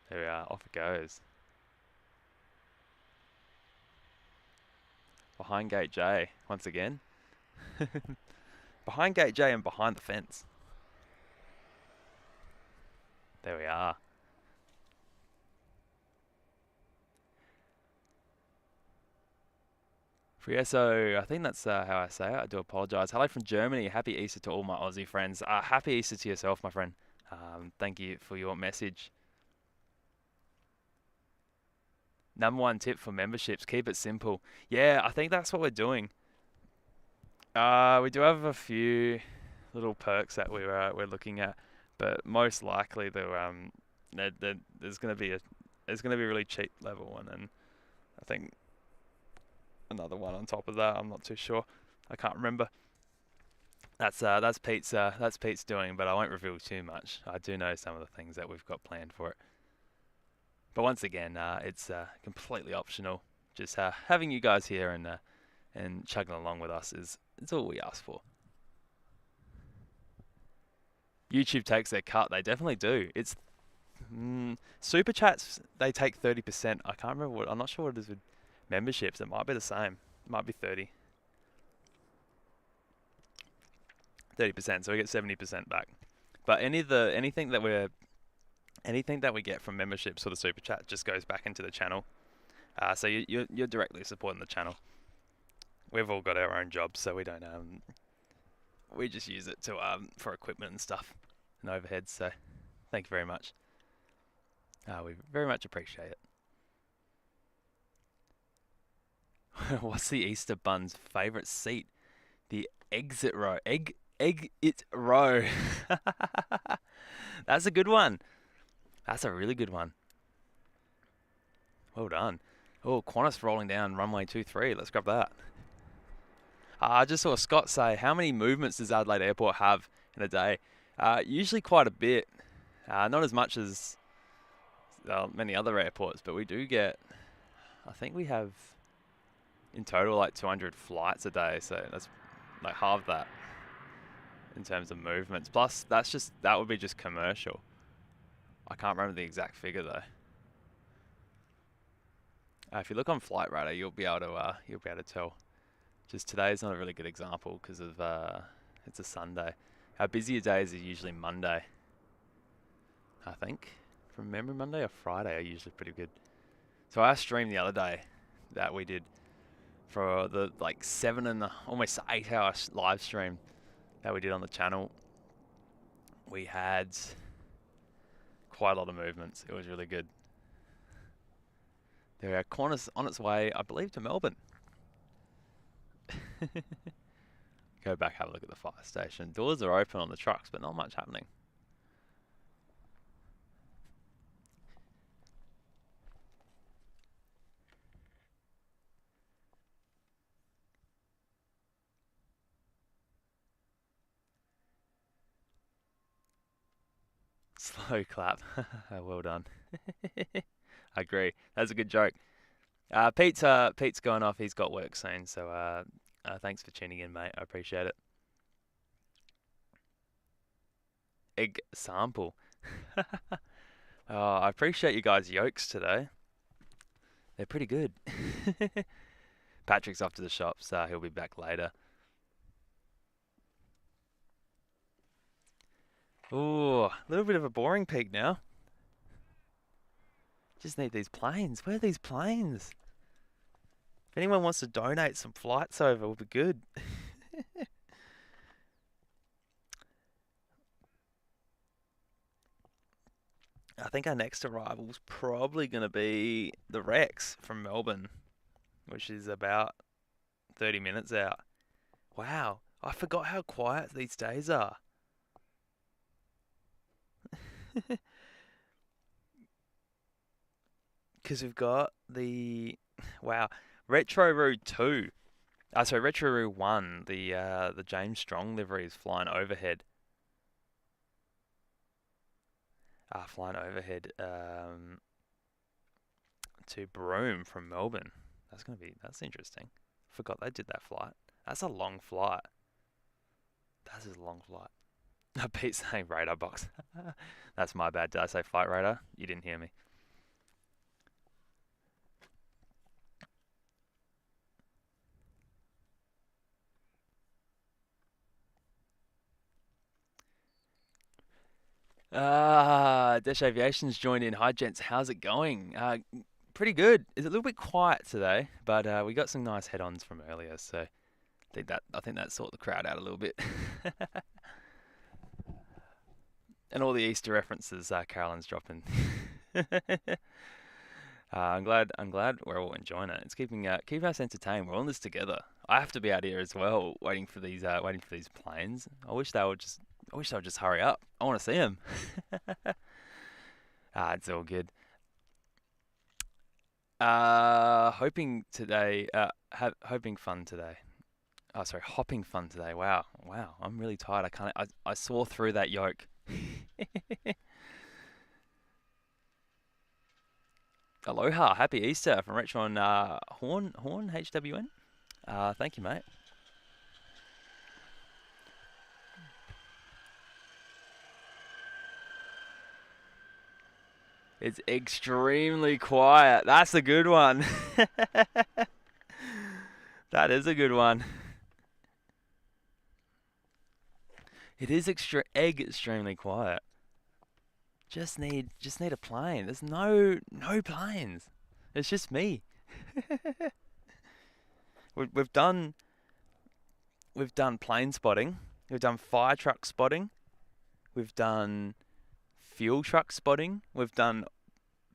There we are. Off it goes. Behind gate J, once again. Behind gate J and behind the fence. There we are. Frieso, I think that's how I say it. I do apologise. Hello from Germany. Happy Easter to all my Aussie friends. Happy Easter to yourself, my friend. Thank you for your message. Number one tip for memberships, keep it simple. Yeah, I think that's what we're doing. We do have a few little perks that we're looking at, but most likely there's going to be a really cheap level one, and I think another one on top of that. I'm not too sure. I can't remember. That's Pete's doing, but I won't reveal too much. I do know some of the things that we've got planned for it. But once again, it's completely optional. Just having you guys here and chugging along with us is all we ask for. YouTube takes their cut. They definitely do. It's super chats. They take 30%. I can't remember what. I'm not sure what it is with memberships. It might be the same. It might be 30%. So we get 70% back. But anything that we get from memberships or the super chat just goes back into the channel. So you're directly supporting the channel. We've all got our own jobs, so we don't we just use it to for equipment and stuff and overheads. So thank you very much. We very much appreciate it. What's the Easter bun's favourite seat? The exit row. Exit row. That's a good one. That's a really good one. Well done. Oh, Qantas rolling down runway 23. Let's grab that. I just saw Scott say, how many movements does Adelaide Airport have in a day? Usually quite a bit. Not as much as many other airports, but we do get, I think we have in total like 200 flights a day. So that's like half that in terms of movements. Plus, that would be just commercial. I can't remember the exact figure though. If you look on Flight Radar, you'll be able to tell. Just today's not a really good example because of it's a Sunday. Our busier days are usually Monday. I think from memory, Monday or Friday are usually pretty good. So our stream the other day that we did for the like 7 and almost 8 hour live stream that we did on the channel, we had quite a lot of movements. It was really good. There are Qantas on its way, I believe, to Melbourne. Go back, have a look at the fire station. Doors are open on the trucks, but not much happening. Slow clap. Well done. I agree. That's a good joke. Pete's going off. He's got work soon, so thanks for tuning in, mate. I appreciate it. Egg sample. I appreciate you guys' yolks today. They're pretty good. Patrick's off to the shops. He'll be back later. Ooh, a little bit of a boring peak now. Just need these planes. Where are these planes? If anyone wants to donate some flights over, would be good. I think our next arrival's probably going to be the Rex from Melbourne, which is about 30 minutes out. Wow, I forgot how quiet these days are. Because we've got the wow Retro Roo 2. Sorry, Retro Roo 1. The James Strong livery is flying overhead. Flying overhead to Broome from Melbourne. That's interesting. Forgot they did that flight. That's a long flight. That is a long flight. Pete's saying radar box. That's my bad. Did I say flight radar? You didn't hear me. Desh Aviation's joined in. Hi, gents. How's it going? Pretty good. It's a little bit quiet today, but we got some nice head-ons from earlier, so I think that sorted the crowd out a little bit. And all the Easter references Carolyn's dropping. I'm glad we're all enjoying it. It's keeping us entertained. We're on this together. I have to be out here as well, waiting for these planes. I wish they would just hurry up. I want to see them. It's all good. Hoping today. Hoping fun today. Oh, sorry, hopping fun today. Wow. I'm really tired. I saw through that yoke. Aloha, happy Easter from Retron Horn HWN. Thank you, mate. It's extremely quiet. That's a good one. That is a good one. It is extremely quiet. Just need a plane. There's no planes. It's just me. We've done plane spotting. We've done fire truck spotting. We've done fuel truck spotting. We've done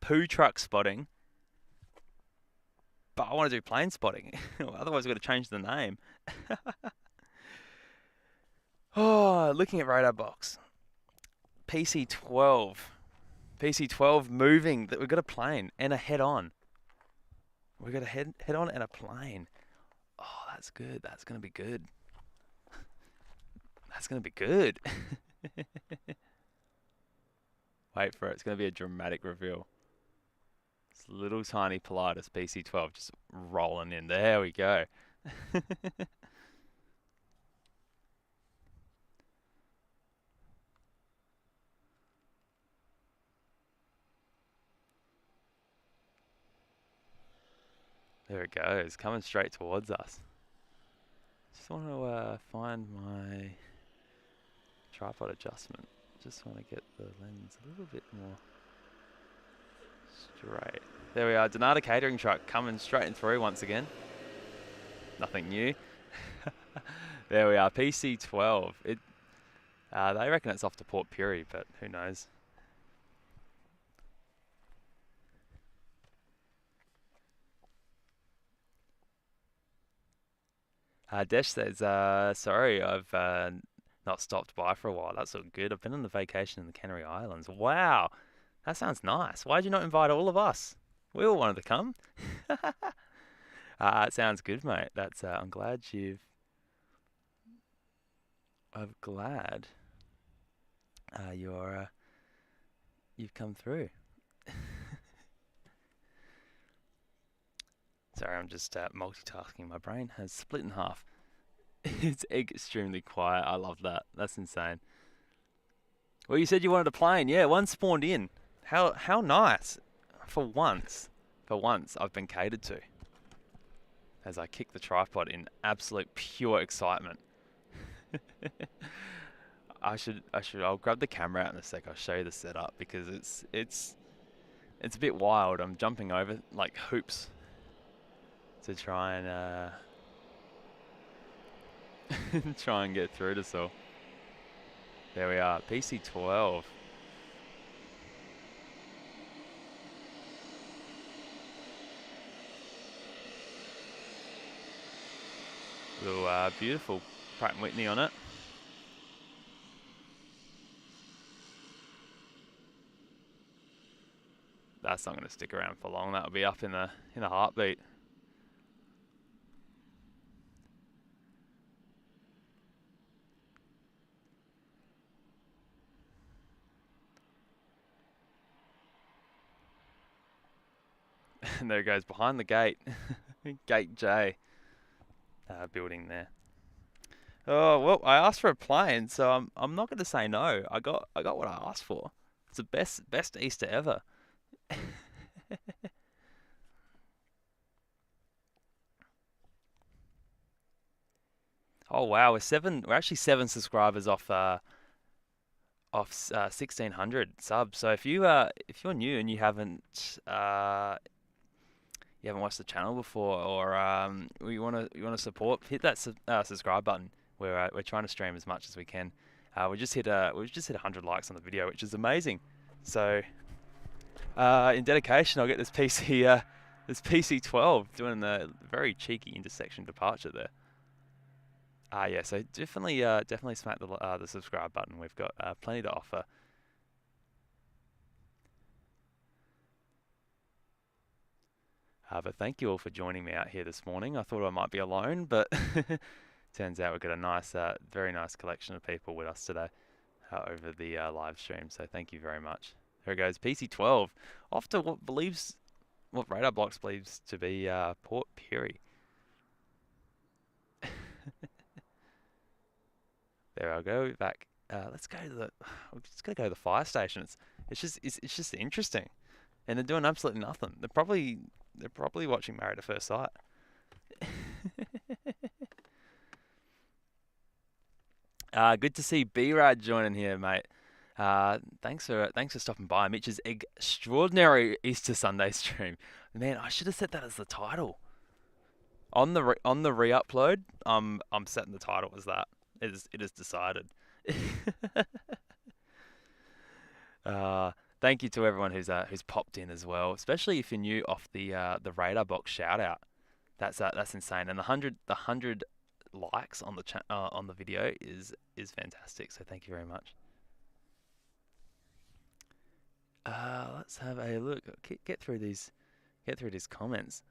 poo truck spotting. But I want to do plane spotting. Otherwise, we've got to change the name. Oh, looking at radar box. PC12 moving. We've got a plane and a head-on. We've got a head-on and a plane. Oh, that's good. That's going to be good. That's going to be good. Wait for it. It's going to be a dramatic reveal. This little tiny Pilatus PC12 just rolling in. There we go. There it goes, coming straight towards us. Just want to find my tripod adjustment. Just want to get the lens a little bit more straight. There we are, Donata catering truck coming straight and through once again. Nothing new. There we are, PC12. They reckon it's off to Port Pirie, but who knows? Desh says, sorry, I've not stopped by for a while. That's all good. I've been on a vacation in the Canary Islands. Wow, that sounds nice. Why'd you not invite all of us? We all wanted to come. It sounds good, mate. I'm glad you've come through. Sorry, I'm just multitasking. My brain has split in half. It's extremely quiet. I love that. That's insane. Well, you said you wanted a plane. Yeah, one spawned in. How nice. For once, I've been catered to. As I kick the tripod in absolute pure excitement. I'll grab the camera out in a sec. I'll show you the setup because it's a bit wild. I'm jumping over like hoops to try and try and get through this all. There we are, PC12. Little beautiful Pratt& Whitney on it. That's not going to stick around for long. That'll be up in a heartbeat. And there it goes behind the gate. Gate J building there. Oh well, I asked for a plane, so I'm not going to say no. I got what I asked for. It's the best Easter ever. Oh wow, we're actually 7 subscribers off 1600 subs. So if you're new and you haven't watched the channel before, or you want to support, hit that subscribe button. We're trying to stream as much as we can. We've just hit 100 likes on the video, which is amazing. So in dedication, I'll get this PC 12 doing the very cheeky intersection departure there. Yeah, so definitely smack the subscribe button. We've got plenty to offer. But thank you all for joining me out here this morning. I thought I might be alone, but turns out we've got a nice, very nice collection of people with us today over the live stream. So thank you very much. There it goes, PC12, off to what Radar Blocks believes to be Port Pirie. There I go back. Let's go to we're just gonna go to the fire station. It's just interesting, and they're doing absolutely nothing. They're probably watching Married at First Sight. Good to see B-Rad joining here, mate. Thanks for stopping by. Mitch's extraordinary Easter Sunday stream. Man, I should have set that as the title. On the re-upload, I'm setting the title as that. It is decided. Thank you to everyone who's popped in as well, especially if you're new off the Radar Box shout out. That's insane, and the hundred likes on the video is fantastic. So thank you very much. Let's have a look. Get through these comments.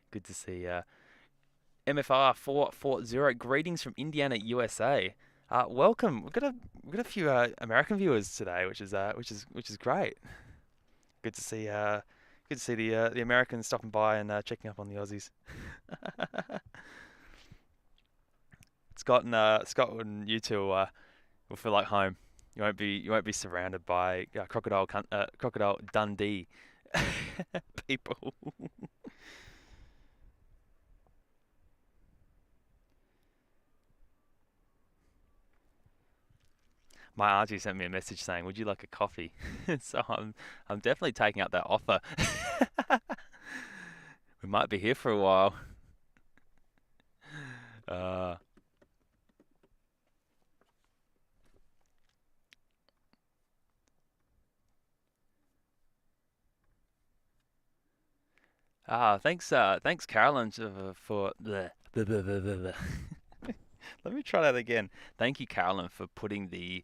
Good to see MFR 440. Greetings from Indiana, USA. Welcome. We've got a few American viewers today, which is great. Good to see the Americans stopping by and checking up on the Aussies. Scott and you two will feel like home. You won't be surrounded by Crocodile Dundee people. My auntie sent me a message saying, "Would you like a coffee?" So I'm definitely taking up that offer. We might be here for a while. Thanks Carolyn for the. Let me try that again. Thank you, Carolyn, for putting the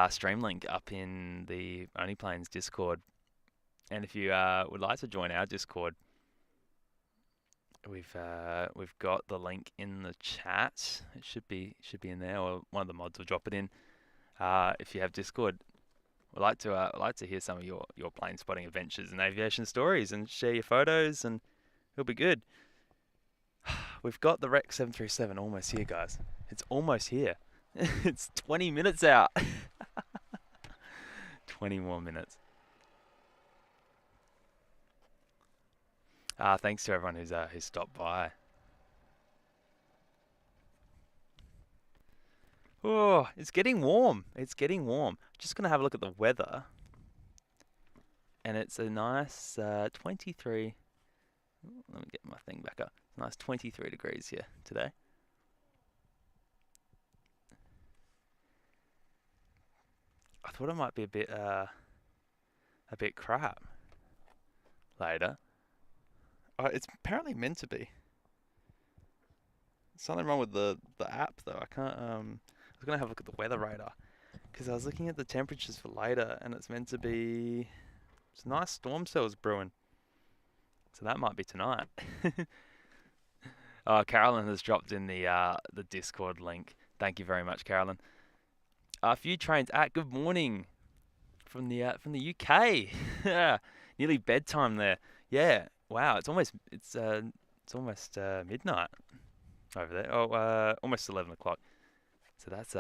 stream link up in the Only Planes Discord. And if you would like to join our Discord, we've got the link in the chat. It should be in there, or one of the mods will drop it in. If you have Discord, we'd like to hear some of your plane spotting adventures and aviation stories, and share your photos, and it'll be good. We've got the Rec 737 almost here, guys. It's almost here. It's 20 minutes out. 20 more minutes. Thanks to everyone who's stopped by. Oh, it's getting warm. It's getting warm. Just gonna have a look at the weather, and it's a nice 23. Let me get my thing back up. Nice 23 degrees here today. I thought it might be a bit crap later. It's apparently meant to be. Something wrong with the app though. I can't. I was gonna have a look at the weather radar because I was looking at the temperatures for later, and it's meant to be. It's nice storm cells brewing, so that might be tonight. Carolyn has dropped in the Discord link. Thank you very much, Carolyn. A few trains at good morning from the UK. Yeah, nearly bedtime there. Yeah, wow. It's almost midnight over there. Oh, almost 11 o'clock. So that's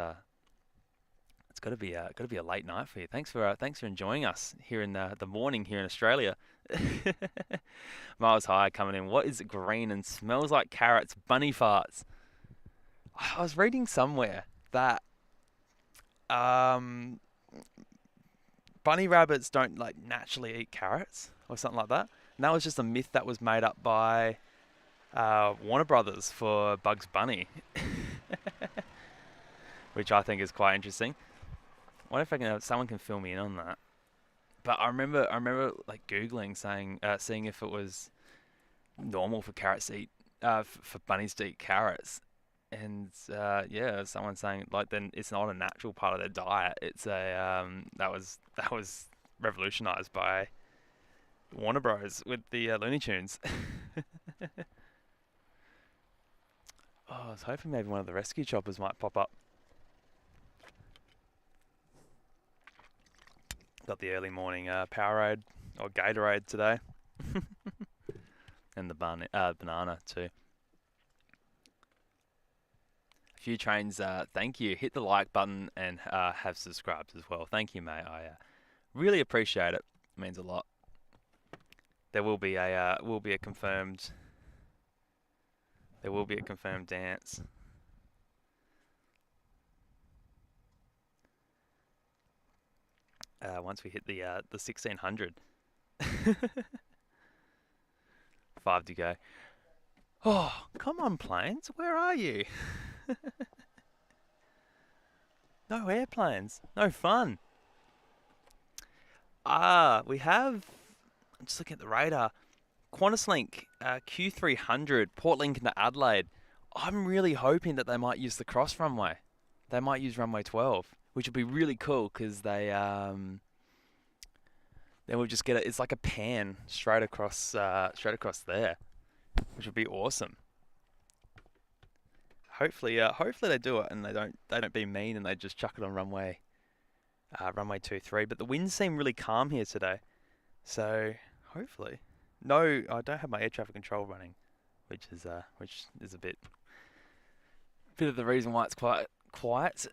it's got to be a late night for you. Thanks for enjoying us here in the morning here in Australia. Miles High coming in. What is green and smells like carrots? Bunny farts. I was reading somewhere that um, bunny rabbits don't like naturally eat carrots or something like that. And that was just a myth that was made up by Warner Brothers for Bugs Bunny, which I think is quite interesting. I wonder if someone can fill me in on that. But I remember like googling seeing if it was normal for carrots to eat, for bunnies to eat carrots, and yeah, someone saying like then it's not a natural part of their diet. It's that was revolutionized by Warner Bros. With the Looney Tunes. I was hoping maybe one of the rescue choppers might pop up. Got the early morning Powerade or Gatorade today, and the banana too. A few trains. Thank you. Hit the like button and have subscribed as well. Thank you, mate. I really appreciate it. It means a lot. There will be a confirmed. There will be a confirmed dance. Once we hit the 1600. 5 to go. Oh, come on, planes. Where are you? No airplanes. No fun. We have. I'm just looking at the radar. QantasLink Q300 Port Lincoln to Adelaide. I'm really hoping that they might use the cross runway. They might use runway 12, which would be really cool because then we'll just get it. It's like a pan straight across there, which would be awesome. Hopefully they do it and they don't be mean and they just chuck it on runway 23. But the winds seem really calm here today, so hopefully. No, I don't have my air traffic control running, which is a bit of the reason why it's quite quiet.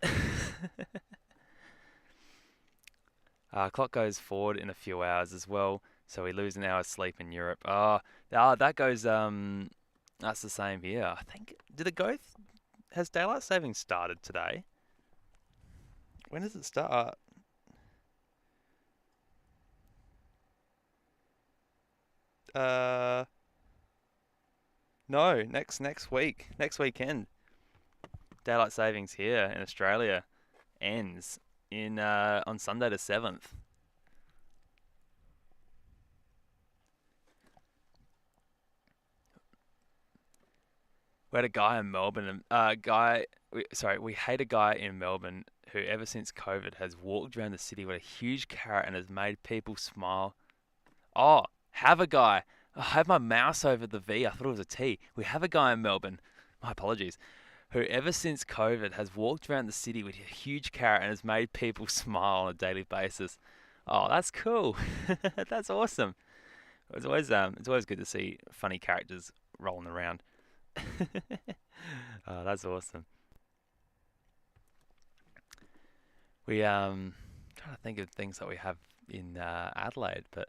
Clock goes forward in a few hours as well, so we lose an hour's sleep in Europe. That goes. That's the same here. I think. Did it go? Has daylight saving started today? When does it start? No, next week, next weekend. Daylight savings here in Australia ends in on Sunday the 7th. We had a guy in Melbourne, we hate a guy in Melbourne who ever since COVID has walked around the city with a huge carrot and has made people smile. Oh, have a guy. I have my mouse over the V. I thought it was a T. We have a guy in Melbourne. My apologies. Who ever since COVID has walked around the city with a huge carrot and has made people smile on a daily basis. Oh, that's cool. That's awesome. It's always good to see funny characters rolling around. Oh, that's awesome. We trying to think of things that we have in Adelaide, but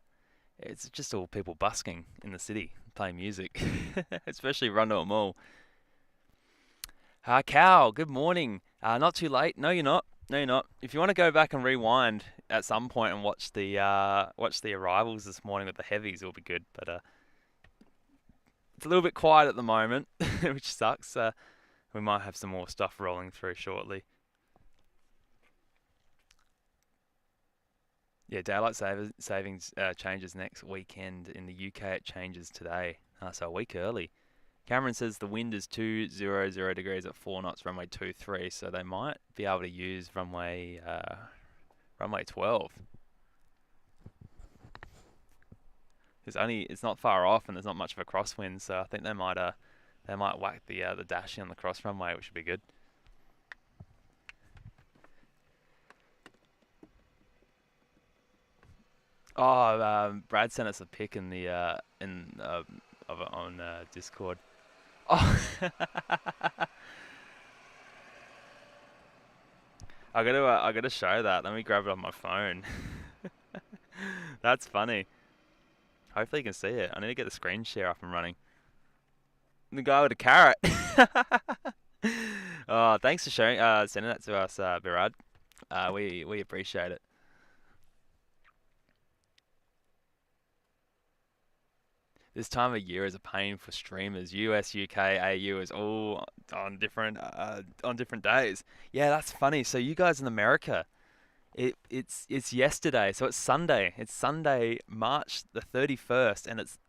it's just all people busking in the city, playing music, especially Rundle Mall. Cal, good morning. Not too late. No, you're not. No, you're not. If you want to go back and rewind at some point and watch the arrivals this morning with the heavies, it'll be good. But it's a little bit quiet at the moment, which sucks. We might have some more stuff rolling through shortly. Yeah, savings changes next weekend. In the UK, it changes today, so a week early. Cameron says the wind is 200 degrees at 4 knots, runway 23, so they might be able to use runway 12. It's not far off, and there's not much of a crosswind, so I think they might whack the dash on the cross runway, which would be good. Oh, Brad sent us a pic in the on Discord. Oh, I gotta show that. Let me grab it on my phone. That's funny. Hopefully you can see it. I need to get the screen share up and running. The guy with a carrot. Oh, thanks for sending that to us, Birad. We appreciate it. This time of year is a pain for streamers. US, UK, AU is all on different days. Yeah, that's funny. So you guys in America, it's yesterday, so it's Sunday. It's Sunday, March the 31st, and it's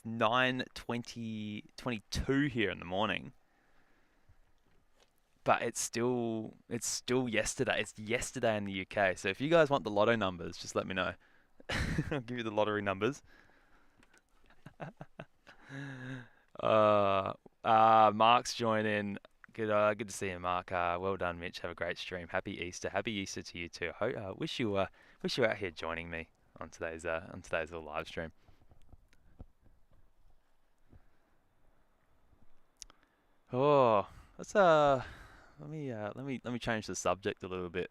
9:22 here in the morning. But it's still yesterday. It's yesterday in the UK. So if you guys want the lotto numbers, just let me know. I'll give you the lottery numbers. Mark's joining. Good to see you, Mark. Well done, Mitch. Have a great stream. Happy Easter. Happy Easter to you too. Wish you were out here joining me on today's little live stream. Oh, let's let me change the subject a little bit.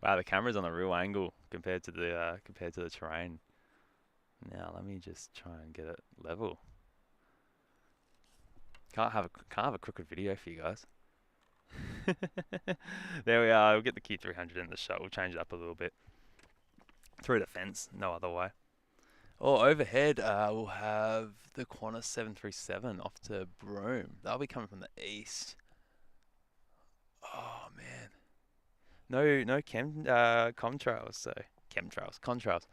Wow, the camera's on a real angle compared to the terrain. Now let me just try and get it level. Can't have a crooked video for you guys. There we are. We'll get the Q300 in the shot. We'll change it up a little bit. Through the fence, no other way. Or overhead, we'll have the Qantas 737 off to Broome. That'll be coming from the east. Oh man, no contrails. So contrails.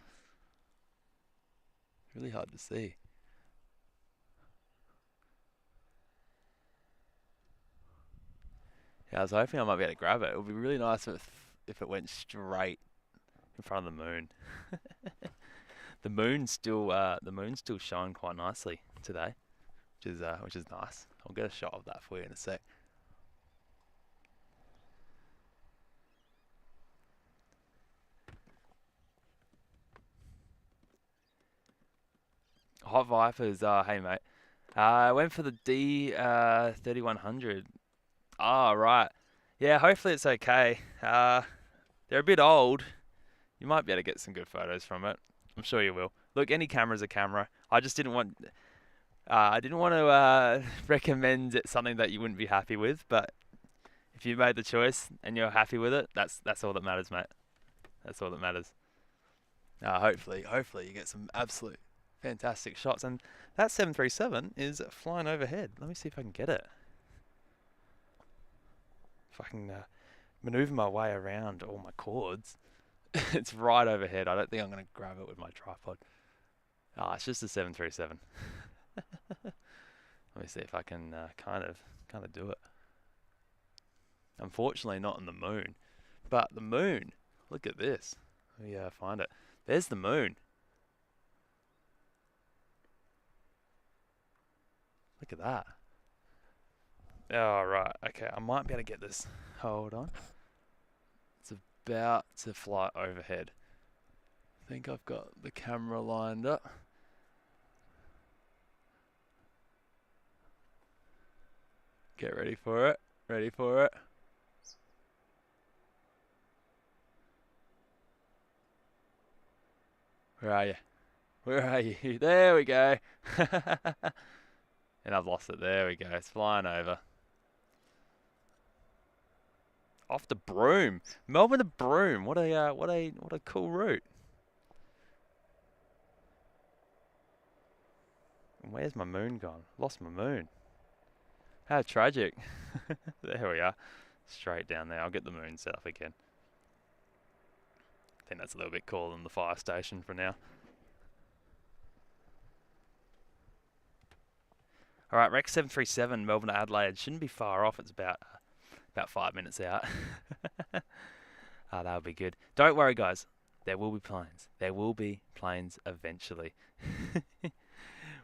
Really hard to see. Yeah, I was hoping I might be able to grab it. It would be really nice if it went straight in front of the moon. The moon's still showing quite nicely today, which is nice. I'll get a shot of that for you in a sec. Hot Vipers, hey mate. I went for the D 3100. Ah, right. Yeah, hopefully it's okay. They're a bit old. You might be able to get some good photos from it. I'm sure you will. Look, any camera's a camera. I just didn't want to recommend something that you wouldn't be happy with, but if you made the choice and you're happy with it, that's all that matters, mate. That's all that matters. Hopefully you get some absolute fantastic shots. And that 737 is flying overhead. Let me see if I can get it. If I can maneuver my way around all my cords. It's right overhead. I don't think I'm going to grab it with my tripod. It's just a 737. Let me see if I can kind of do it. Unfortunately, not on the moon. But the moon, look at this. Let me find it. There's the moon. Look at that. Oh, right. Okay, I might be able to get this. Hold on. It's about to fly overhead. I think I've got the camera lined up. Get ready for it. Ready for it. Where are you? Where are you? There we go. And I've lost it. There we go. It's flying over. Off to Broome. Melbourne to Broome. What a cool route. And where's my moon gone? Lost my moon. How tragic. There we are. Straight down there. I'll get the moon set up again. think that's a little bit cooler than the fire station for now. All right, Rex 737, Melbourne to Adelaide. Shouldn't be far off. It's about 5 minutes out. That'll be good. Don't worry, guys. There will be planes. There will be planes eventually.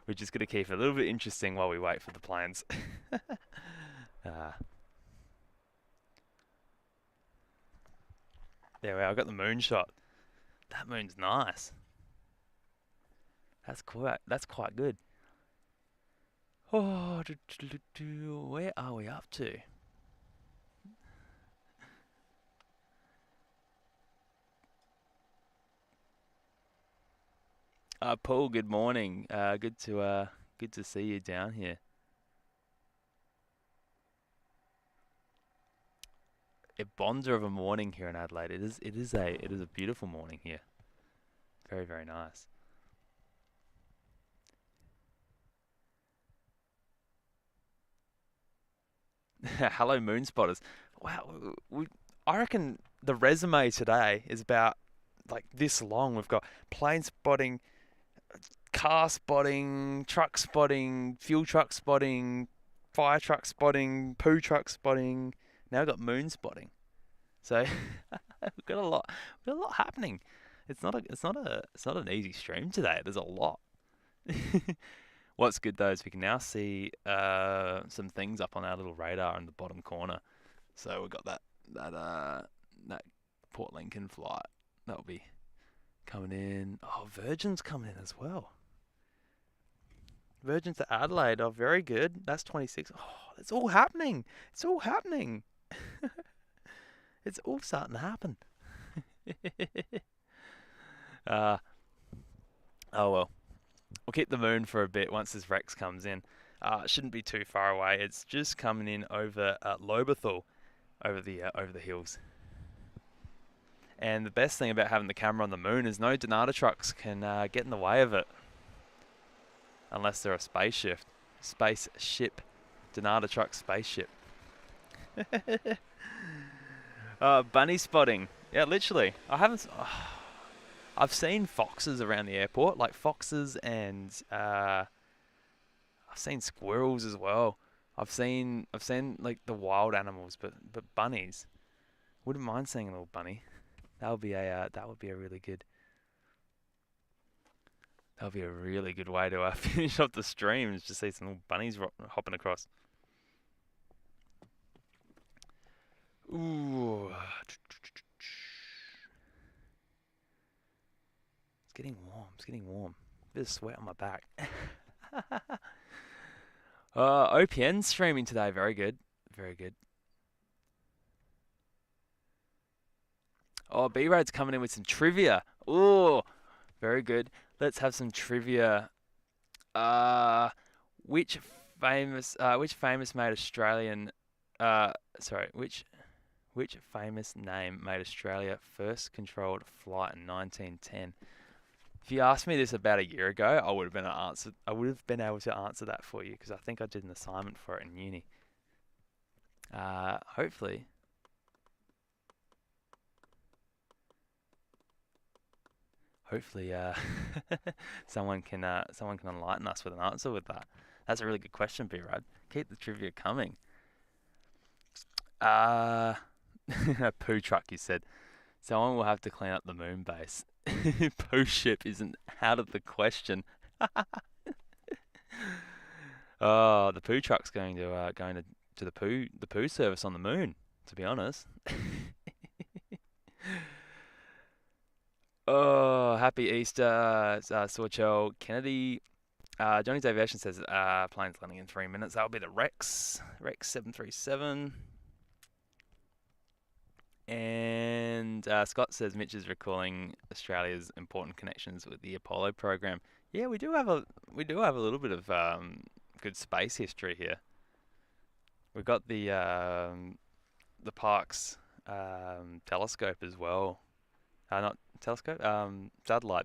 We're just going to keep it a little bit interesting while we wait for the planes. There we are. I got the moon shot. That moon's nice. That's quite good. Oh, where are we up to? Paul, good morning. Good to see you down here. A bonzer of a morning here in Adelaide. It is a beautiful morning here. Very, very nice. Hello, moon spotters. Wow, I reckon the resume today is about like this long. We've got plane spotting, car spotting, truck spotting, fuel truck spotting, fire truck spotting, poo truck spotting. Now we've got moon spotting. So we've got a lot happening. It's not an easy stream today. There's a lot. What's good though is we can now see some things up on our little radar in the bottom corner. So we've got that Port Lincoln flight. That'll be coming in. Oh, Virgin's coming in as well. Virgin to Adelaide. Oh, very good. That's 26. Oh, it's all happening. It's all happening. It's all starting to happen. Oh well. We'll keep the moon for a bit once this Rex comes in. It shouldn't be too far away. It's just coming in over Lobethal, over the hills. And the best thing about having the camera on the moon is no Donata trucks can get in the way of it, unless they're a spaceship. Donata truck spaceship. Bunny spotting. Yeah, literally. I've seen foxes around the airport, like foxes, and I've seen squirrels as well. I've seen like the wild animals, but bunnies. Wouldn't mind seeing a little bunny. That would be a really good. That would be a really good way to finish off the stream. Is just see some little bunnies hopping across. Ooh. It's getting warm. Bit of sweat on my back. OPN streaming today. Very good. Very good. Oh, B-Road's coming in with some trivia. Oh, very good. Let's have some trivia. Which famous made Australian which famous name made Australia first controlled flight in 1910? If you asked me this about a year ago, I would have been able to answer that for you because I think I did an assignment for it in uni. Hopefully someone can enlighten us with an answer with that. That's a really good question, B-Rad. Keep the trivia coming. Poo truck, you said. Someone will have to clean up the moon base. Poo ship isn't out of the question. Oh, the poo truck's going to the poo service on the moon. To be honest. Oh, happy Easter, Sawchell Kennedy. Johnny's Aviation says plane's landing in 3 minutes. That'll be the Rex 737. And Scott says Mitch is recalling Australia's important connections with the Apollo program. Yeah, we do have a little bit of good space history here. We've got the Parkes telescope as well. Not telescope.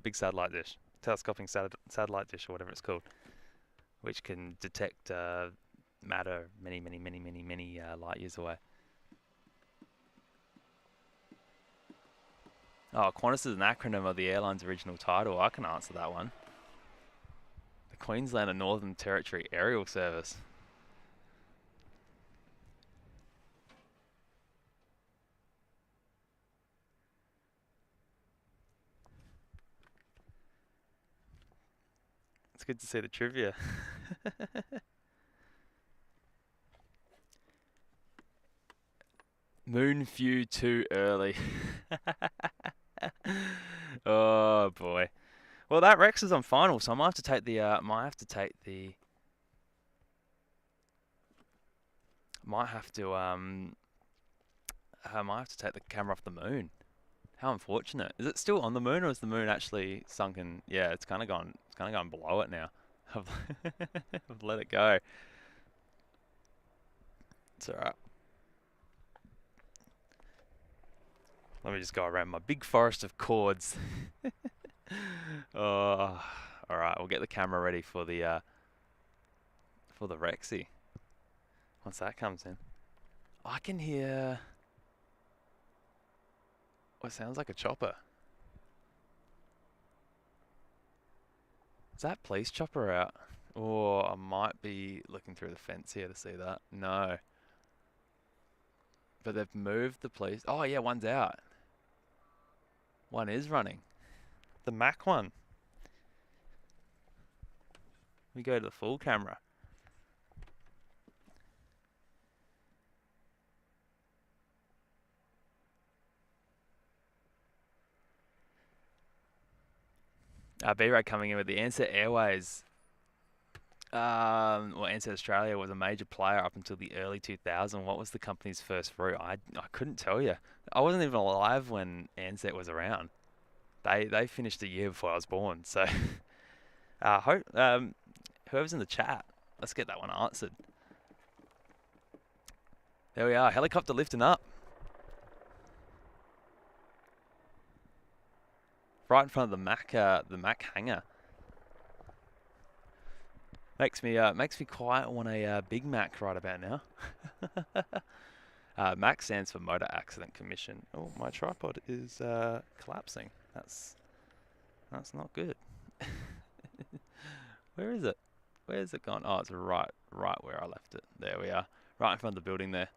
Big satellite dish, telescoping satellite dish, or whatever it's called, which can detect matter many light years away. Oh, Qantas is an acronym of the airline's original title. I can answer that one. The Queensland and Northern Territory Aerial Service. It's good to see the trivia. Moon view too early. Oh boy. Well, that Rex is on final, so I might have to take the might have to take the might have to I might have to take the camera off the moon. How unfortunate. Is it still on the moon, or is the moon actually sunken? Yeah, it's kind of gone below it now. I've let it go. It's alright. Let me just go around my big forest of cords. Oh, all right. We'll get the camera ready for the Rexy. Once that comes in, I can hear what sounds like a chopper. Is that police chopper out? Or I might be looking through the fence here to see that. No. But they've moved the police. Oh yeah, one's out. One is running. The Mac one. We go to the full camera. B-Ray coming in with the Ansett Airways. Well, Ansett Australia was a major player up until the early 2000s. What was the company's first route? I couldn't tell you. I wasn't even alive when Ansett was around. They finished a year before I was born. So, hope whoever's in the chat, let's get that one answered. There we are. Helicopter lifting up. Right in front of the Mac hangar. Makes me quite want a Big Mac right about now. MAC stands for Motor Accident Commission. Oh, my tripod is collapsing. That's not good. Where is it? Where's it gone? Oh, it's right where I left it. There we are. Right in front of the building there.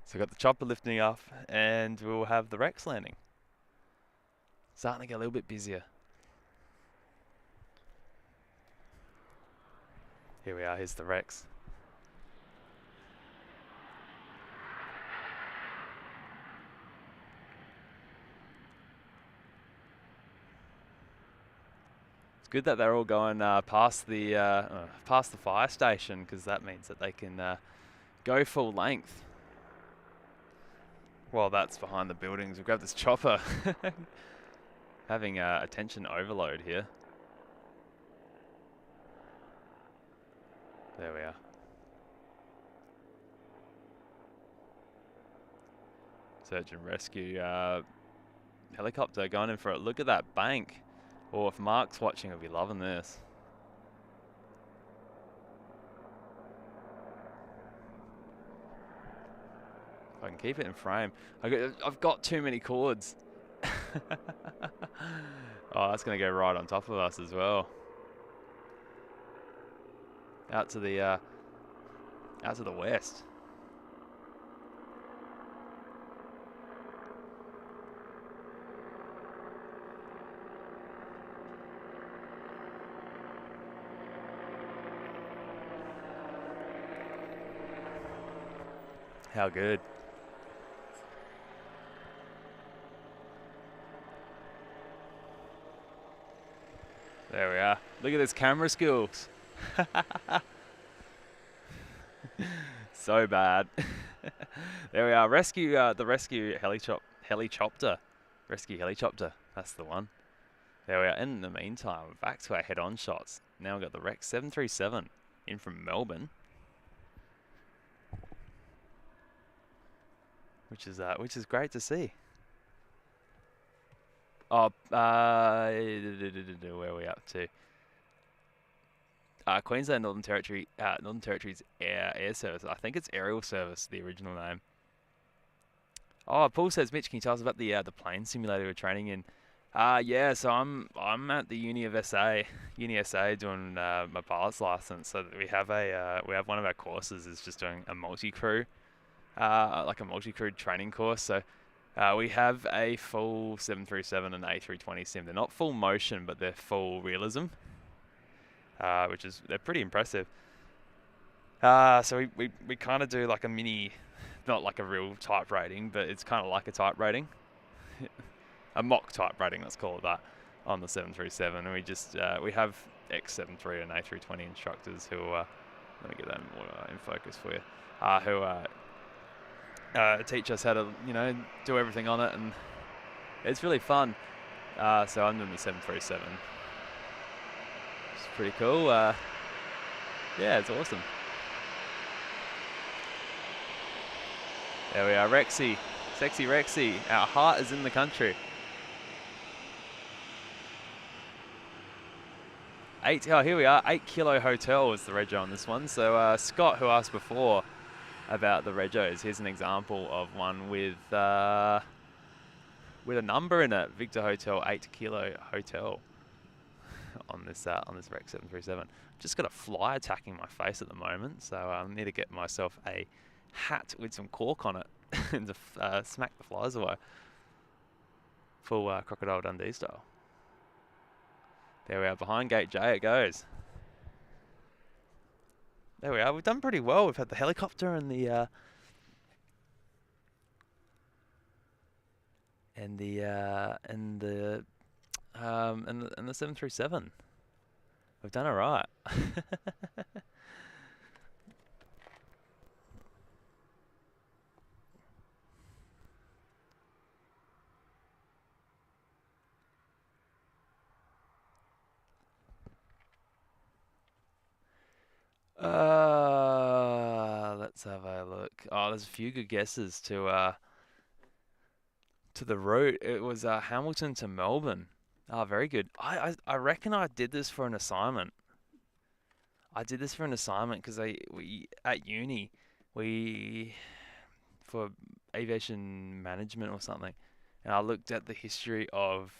So got the chopper lifting up, and we'll have the Rex landing. Starting to get a little bit busier. Here we are, here's the Rex. It's good that they're all going past the fire station, because that means that they can go full length. Well, that's behind the buildings. We've got this chopper. Having attention overload here. There we are. Search and rescue helicopter going in for it. Look at that bank. Or if Mark's watching, he'll be loving this. If I can keep it in frame. I've got too many cords. Oh, that's going to go right on top of us as well. Out to the west. How good. There we are. Look at this camera skills. So bad. There we are. Rescue the rescue helicopter. Rescue helicopter. That's the one. There we are. In the meantime, back to our head-on shots. Now we've got the Rex 737 in from Melbourne, which is great to see. Oh, where are we up to? Queensland Northern Territory's air service. I think it's aerial service, the original name. Oh, Paul says, Mitch, can you tell us about the plane simulator we're training in? Yeah, so I'm at the Uni SA doing my pilot's license. So that we have one of our courses is just doing a multi-crew, like a multi-crew training course. So we have a full 737 and A320 sim. They're not full motion, but they're full realism, they're pretty impressive. So we kind of do like a mini, not like a real type rating, but it's kind of like a type rating, a mock type rating, let's call it that, on the 737. And we have X73 and A320 instructors who let me get that more in focus for you, who teach us how to do everything on it, and it's really fun. So I'm doing the 737. It's pretty cool. Yeah, it's awesome. There we are, Rexy, sexy Rexy. Our heart is in the country. 8. Oh, here we are. 8 Kilo Hotel was the rego on this one. So Scott, who asked before about the regos, here's an example of one with a number in it. Victor Hotel 8 Kilo Hotel on this Rex 737. Just got a fly attacking my face at the moment, so I need to get myself a hat with some cork on it and to smack the flies away. Full Crocodile Dundee style. There we are, behind gate J it goes. There we are, we've done pretty well. We've had the helicopter and the 737. We've done alright. Let's have a look. Oh, there's a few good guesses to the route. It was Hamilton to Melbourne. Oh, very good. I reckon I did this for an assignment. I did this for an assignment because we at uni for aviation management or something, and I looked at the history of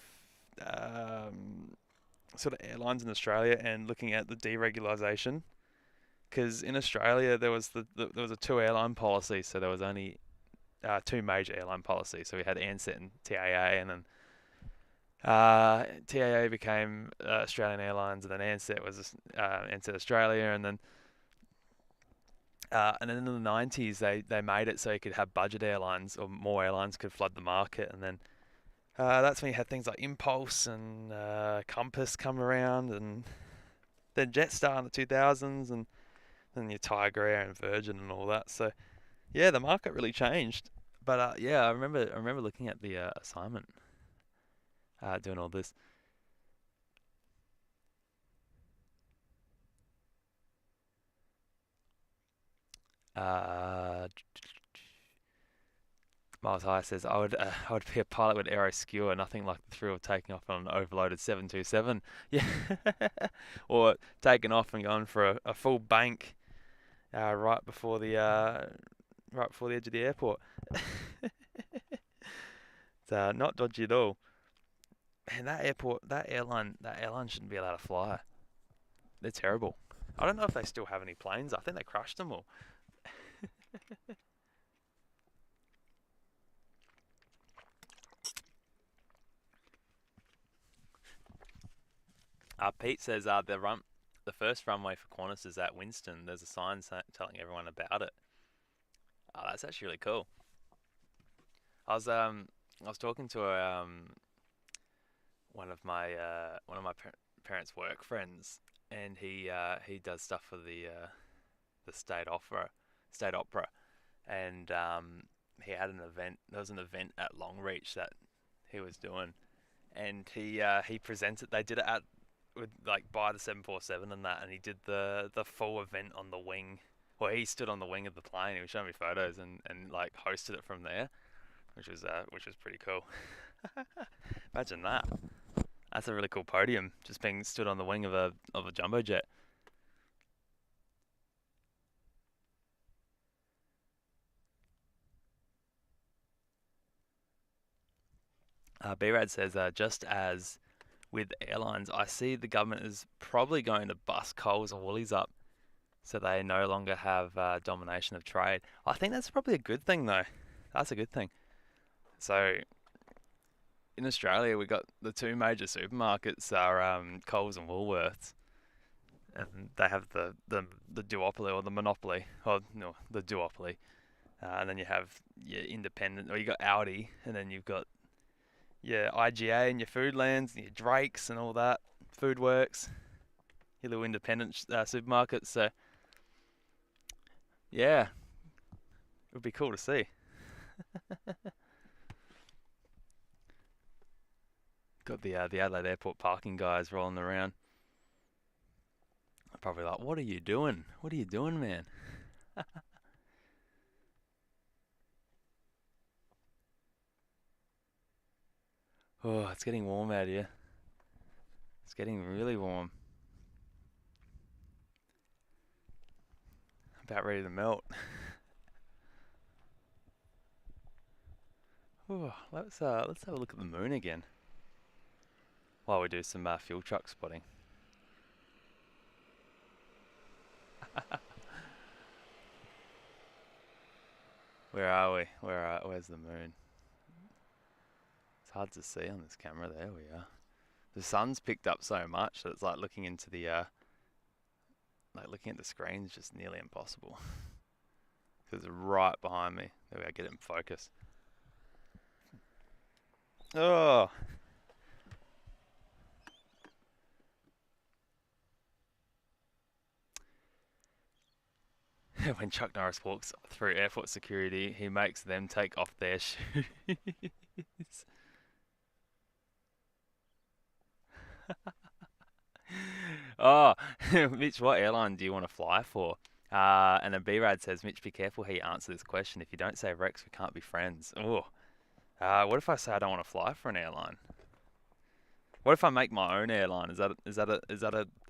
sort of airlines in Australia and looking at the deregulation. Because in Australia there was there was a 2 airline policy, so there was only 2 major airline policies. So we had Ansett and TAA, and then TAA became Australian Airlines, and then Ansett was Ansett Australia, and then in the 90s they made it so you could have budget airlines, or more airlines could flood the market, and then that's when you had things like Impulse and Compass come around, and then Jetstar in the 2000s, and then your Tiger Air and Virgin and all that. So yeah, the market really changed. But yeah, I remember looking at the assignment, doing all this. Miles High says, I would be a pilot with aero skewer, nothing like the thrill of taking off on an overloaded 727. Yeah, or taking off and going for a full bank right before the edge of the airport. It's not dodgy at all. Man, that airline shouldn't be allowed to fly. They're terrible. I don't know if they still have any planes. I think they crushed them all. Pete says the first runway for Qantas is at Winston. There's a sign telling everyone about it. Oh, that's actually really cool. I was talking to one of my parents' work friends, and he does stuff for the state opera, and he had an event. There was an event at Longreach that he was doing, and he presented. They did it at with like by the 747 and that, and he did the full event on the wing. Well, he stood on the wing of the plane. He was showing me photos and like hosted it from there, which was pretty cool. Imagine that. That's a really cool podium, just being stood on the wing of a jumbo jet. BRAD says, just as with airlines, I see the government is probably going to bust Coles and Woolies up so they no longer have domination of trade. I think that's probably a good thing, though. That's a good thing. So in Australia, we got the two major supermarkets are Coles and Woolworths, and they have the duopoly or the monopoly, or no, the duopoly. And then you have your independent, or you got Aldi, and then you've got your IGA and your Foodlands and your Drakes and all that, Foodworks, your little independent supermarkets. So yeah, it would be cool to see. Got the Adelaide Airport parking guys rolling around. I'm probably like, what are you doing? What are you doing, man? Oh, it's getting warm out here. It's getting really warm. About ready to melt. Oh, let's have a look at the moon again while we do some fuel truck spotting. Where are we? Where's the moon? It's hard to see on this camera. There we are. The sun's picked up so much that it's like looking into the looking at the screen is just nearly impossible. Because it's right behind me. There we go. Get it in focus. Oh. When Chuck Norris walks through airport security, he makes them take off their shoes. Oh, Mitch, what airline do you want to fly for? And then B-Rad says, Mitch, be careful how you answer this question. If you don't say Rex, we can't be friends. Oh, what if I say I don't want to fly for an airline? What if I make my own airline? Is that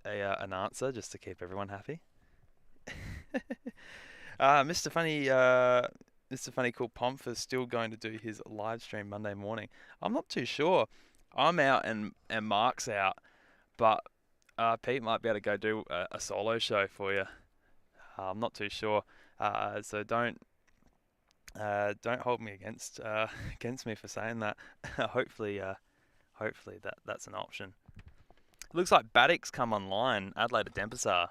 an answer just to keep everyone happy? Mr. Funny called Pomfus still going to do his live stream Monday morning. I'm not too sure. I'm out and Mark's out, but Pete might be able to go do a solo show for you. I'm not too sure. So don't hold me against me for saying that. hopefully that's an option. It looks like Baddock's come online. Adelaide Airport.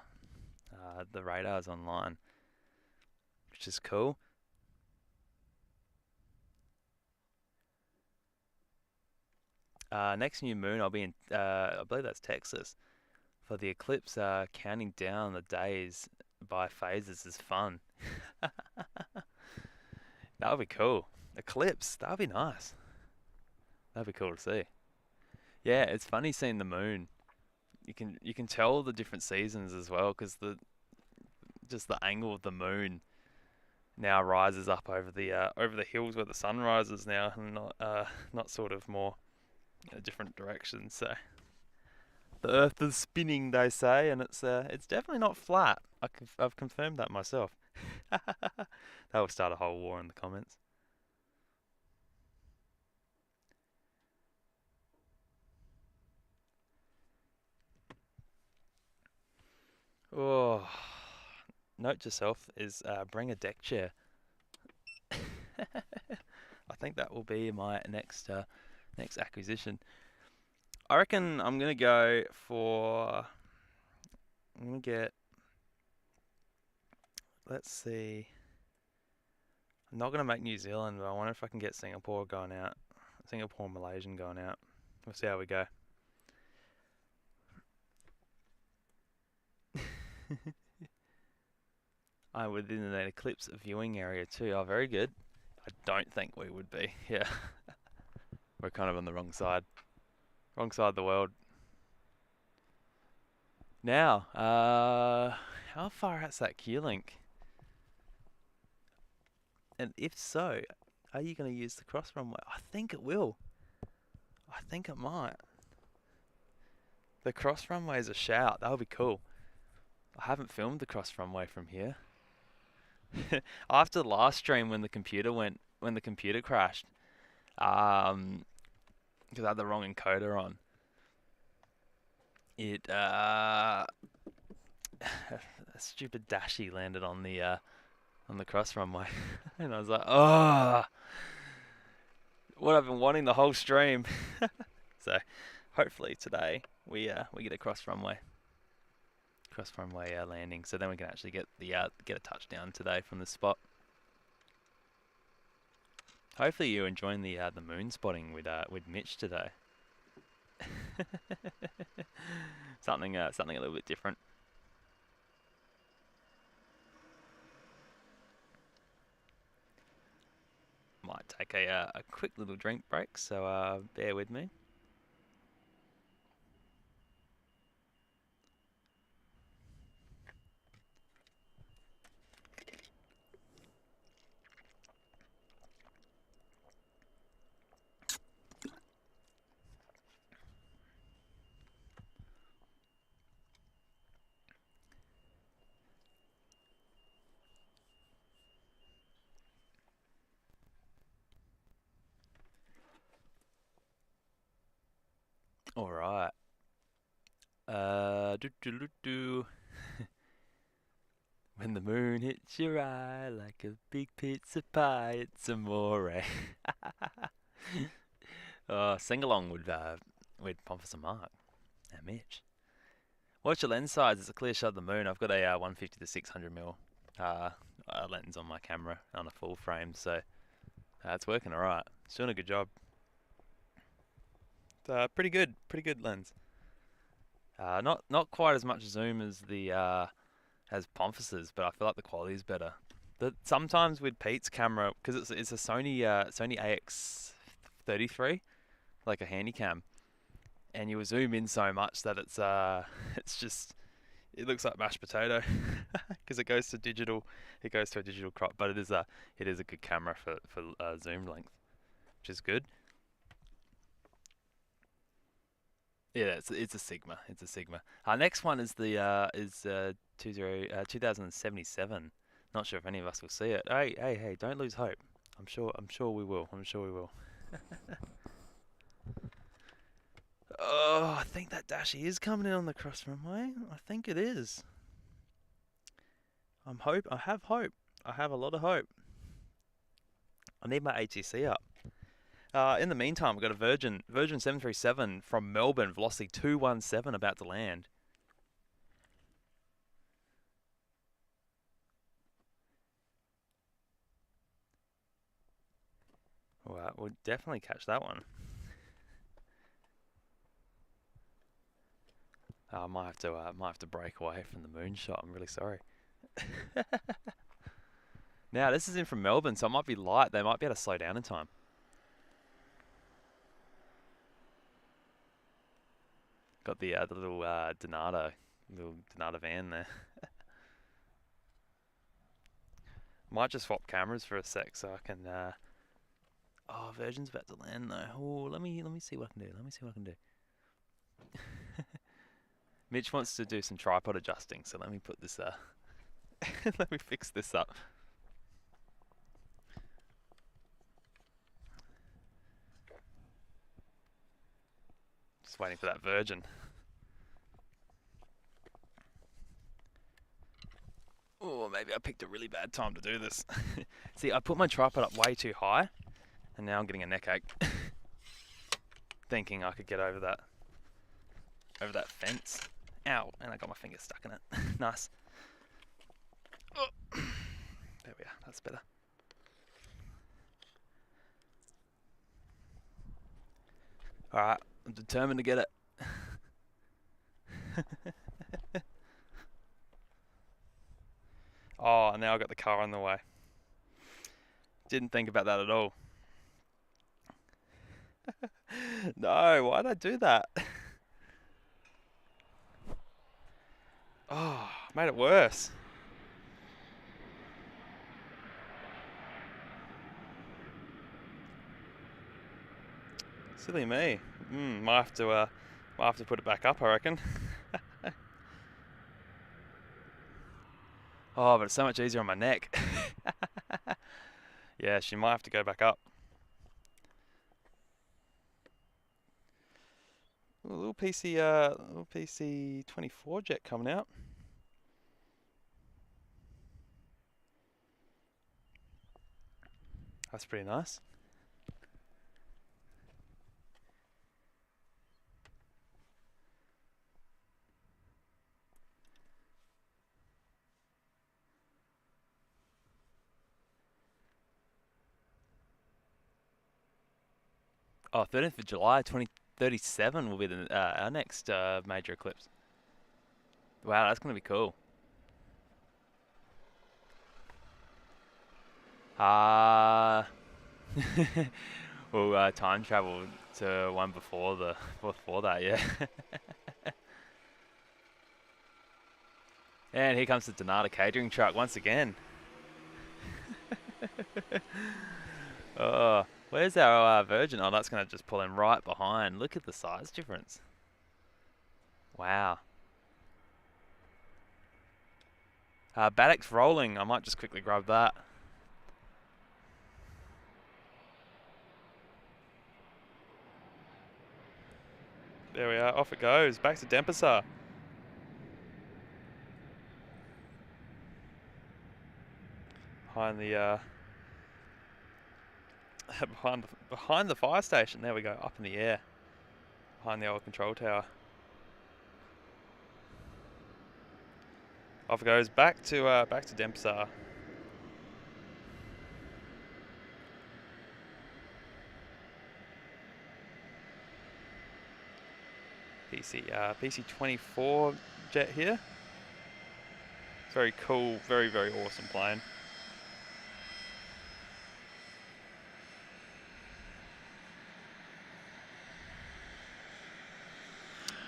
The radar's online, which is cool. Next new moon, I'll be in, I believe that's Texas, for the eclipse. Counting down the days by phases is fun. That would be cool. Eclipse, that would be nice. That'd be cool to see. Yeah, it's funny seeing the moon. You can tell the different seasons as well because the angle of the moon now rises up over the hills where the sun rises now, and not sort of more different directions. So the Earth is spinning, they say, and it's definitely not flat. I've confirmed that myself. That will start a whole war in the comments. Oh, note to self is bring a deck chair. I think that will be my next acquisition. I reckon I'm gonna go for. I'm gonna get. Let's see. I'm not gonna make New Zealand, but I wonder if I can get Singapore going out. Singapore and Malaysian going out. We'll see how we go. I'm within an eclipse viewing area too. Oh, very good. I don't think we would be. Yeah. We're kind of on the wrong side. Wrong side of the world. Now, how far out's that Q-Link? And if so, are you going to use the cross runway? I think it will. I think it might. The cross runway is a shout. That would be cool. I haven't filmed the cross runway from here. After the last stream when the computer crashed, because I had the wrong encoder on. A stupid dashy landed on the cross runway, and I was like, oh, what I've been wanting the whole stream. So hopefully today we get a cross runway landing, so then we can actually get a touchdown today from the spot. Hopefully you're enjoying the moon spotting with Mitch today. something a little bit different. Might take a quick little drink break, so bear with me. All right. When the moon hits your eye like a big pizza pie, it's amore. Sing along with Pomfus Mark and Mitch. What's your lens size? It's a clear shot of the moon. I've got a 150 to 600 mil lens on my camera on a full frame, so it's working alright. It's doing a good job. Pretty good lens. Not quite as much zoom as the as Pomfus's, but I feel like the quality is better. Sometimes with Pete's camera, because it's a Sony AX33, like a handy cam, and you zoom in so much that it looks like mashed potato because it goes to digital. It goes to a digital crop, but it is a good camera for zoom length, which is good. Yeah, it's a Sigma. It's a Sigma. Our next one is the 2077. Not sure if any of us will see it. Hey! Don't lose hope. I'm sure we will. Oh, I think that Dashi is coming in on the cross runway. I think it is. I have hope. I have a lot of hope. I need my ATC up. In the meantime, we've got a Virgin 737 from Melbourne, velocity 217, about to land. Well, we'll definitely catch that one. I might have to break away from the moon shot. I'm really sorry. Now this is in from Melbourne, so it might be light. They might be able to slow down in time. Got the little Donata van there. Might just swap cameras for a sec so I can. Oh, Virgin's about to land though. Oh, let me see what I can do. Mitch wants to do some tripod adjusting, so let me put this. Let me fix this up. Just waiting for that Virgin. Oh, maybe I picked a really bad time to do this. See, I put my tripod up way too high, and now I'm getting a neck ache. Thinking I could get over that fence. Ow, and I got my finger stuck in it. Nice. Oh. There we are, that's better. Alright, I'm determined to get it. Oh, now I've got the car on the way. Didn't think about that at all. No, why'd I do that? Oh, made it worse. Silly me. Might have to put it back up, I reckon. Oh, but it's so much easier on my neck. Yeah, she might have to go back up. A little PC 24 jet coming out. That's pretty nice. Oh, 13th of July 2037 will be our next major eclipse. Wow, that's going to be cool. Ah, we'll time travel to one before that, yeah. And here comes the Donata catering truck once again. Oh, where's our Virgin? Oh, that's going to just pull in right behind. Look at the size difference. Wow. Baddock's rolling. I might just quickly grab that. There we are. Off it goes. Back to Denpasar. Behind the behind the fire station. There we go. Up in the air. Behind the old control tower. Off it goes. Back to Denpasar. PC 24 jet here. It's very cool. Very awesome plane.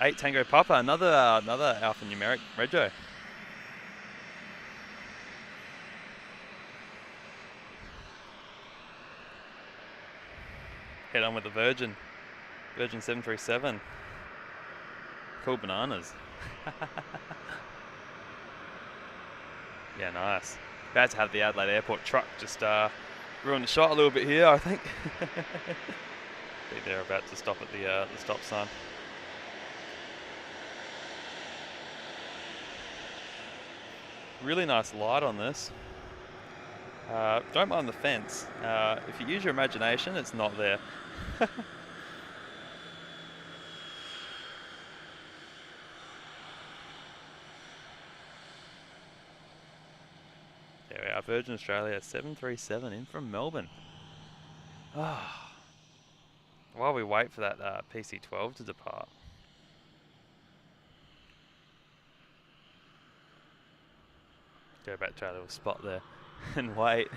Eight Tango Papa, another alphanumeric rego. Head on with the Virgin 737. Cool bananas. Yeah, nice. About to have the Adelaide Airport truck just ruin the shot a little bit here, I think. They're about to stop at the stop sign. Really nice light on this. Don't mind the fence. If you use your imagination, it's not there. There we are, Virgin Australia 737 in from Melbourne. While we wait for that PC-12 to depart. Go back to our little spot there and wait.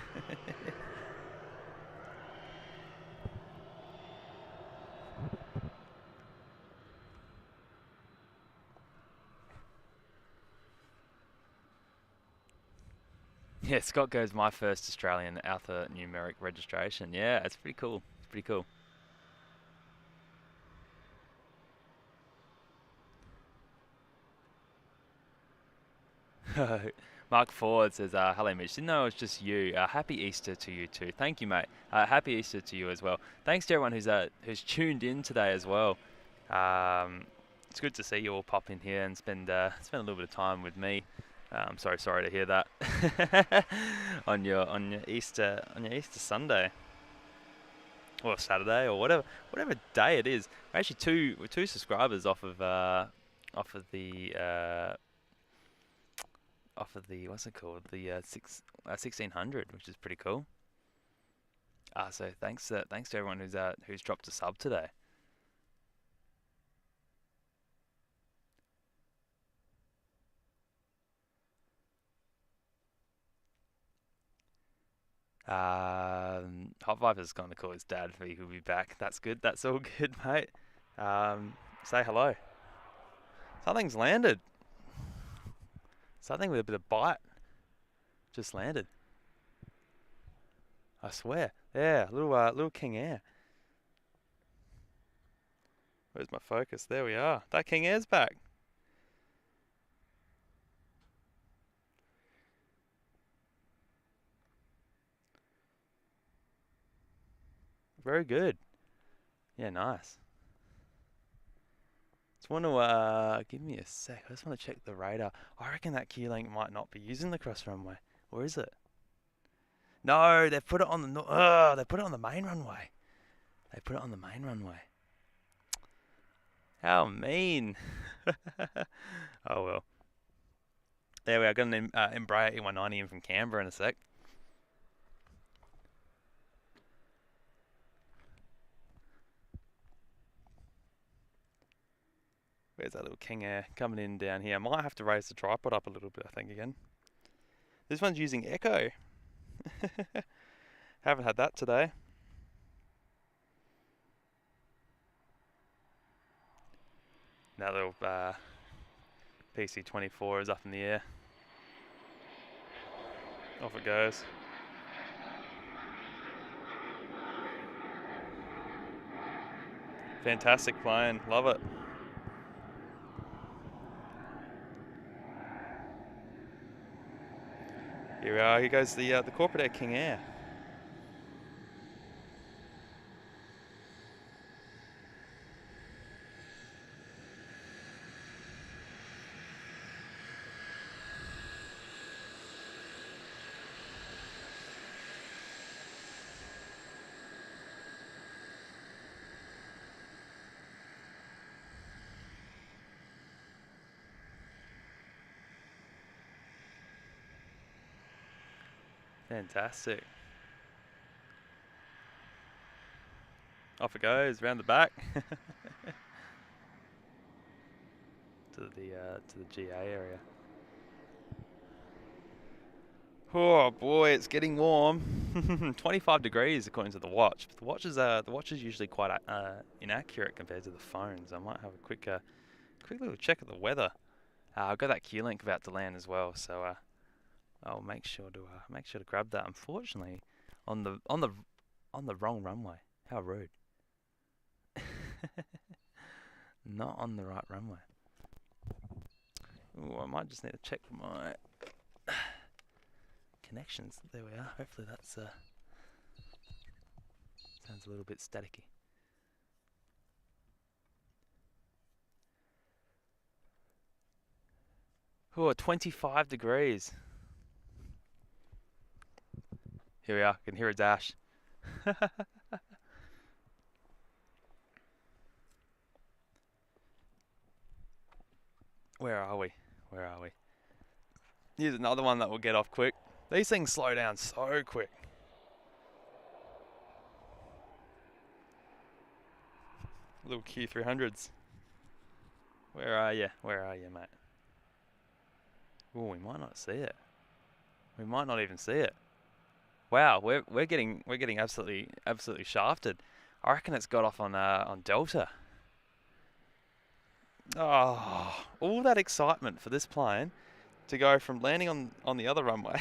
Yeah, Scott goes my first Australian alphanumeric registration. Yeah, it's pretty cool. It's pretty cool. Mark Ford says, hello Mitch, didn't know it was just you. Happy Easter to you too. Thank you, mate. Happy Easter to you as well. Thanks to everyone who's tuned in today as well. It's good to see you all pop in here and spend a little bit of time with me. I'm sorry to hear that on your Easter Sunday or Saturday or whatever day it is. We're actually two subscribers off of the what's it called, the 1600, which is pretty cool. So thanks to everyone who's dropped a sub today. Hot Viper's going to call his dad for he'll be back. That's good. That's all good, mate. Say hello. Something's landed. Something with a bit of bite just landed. I swear. Yeah, little King Air. Where's my focus? There we are. That King Air's back. Very good. Yeah, nice. want to give me a sec. I just want to check the radar. I reckon that Keylink might not be using the cross runway. Or is it? No, they put it on the they put it on the main runway. They put it on the main runway. How mean. Oh well. There we are. Got an Embraer E190 in from Canberra in a sec. Where's that little King Air coming in down here? I might have to raise the tripod up a little bit, I think, again. This one's using Echo. Haven't had that today. That little PC-24 is up in the air. Off it goes. Fantastic plane, love it. Here we are. Here goes the Corporate Air King Air. Fantastic. Off it goes, round the back. to the GA area. Oh boy, it's getting warm. 25 degrees according to the watch. But the watch is usually quite inaccurate compared to the phones. I might have a quick little check of the weather. I've got that Q-Link about to land as well, so I'll make sure to grab that. Unfortunately, on the wrong runway. How rude. Not on the right runway. Ooh, I might just need to check my connections. There we are. Hopefully that's sounds a little bit staticky. Oh, 25 degrees. Here we are. I can hear a dash. Where are we? Where are we? Here's another one that will get off quick. These things slow down so quick. Little Q300s. Where are you? Where are you, mate? Oh, we might not see it. We might not even see it. Wow, we're getting absolutely shafted. I reckon it's got off on Delta. Oh, all that excitement for this plane to go from landing on the other runway.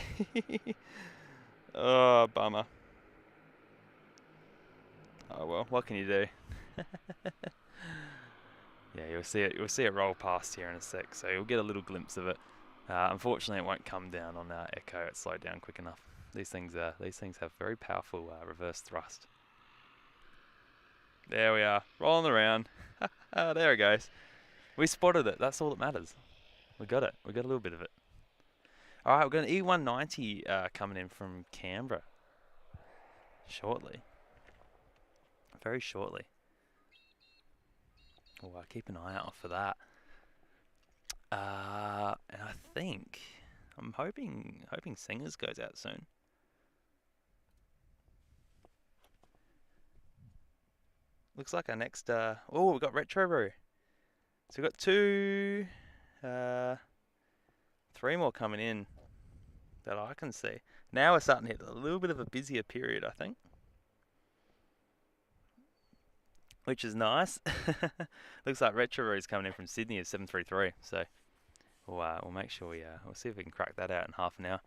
Oh, bummer. Oh well, what can you do? Yeah, you'll see it roll past here in a sec, so you'll get a little glimpse of it. Unfortunately, it won't come down on Echo. It slowed down quick enough. These things have very powerful reverse thrust. There we are, rolling around. There it goes. We spotted it. That's all that matters. We got it. We got a little bit of it. All right, we've got an E190 coming in from Canberra shortly. Very shortly. Oh, keep an eye out for that. And I'm hoping Singers goes out soon. Looks like our next. Oh, we've got Retro Brew. So we've got three more coming in that I can see. Now we're starting to hit a little bit of a busier period, I think, which is nice. Looks like Retro Brew is coming in from Sydney at 733. So we'll make sure we'll see if we can crack that out in half an hour.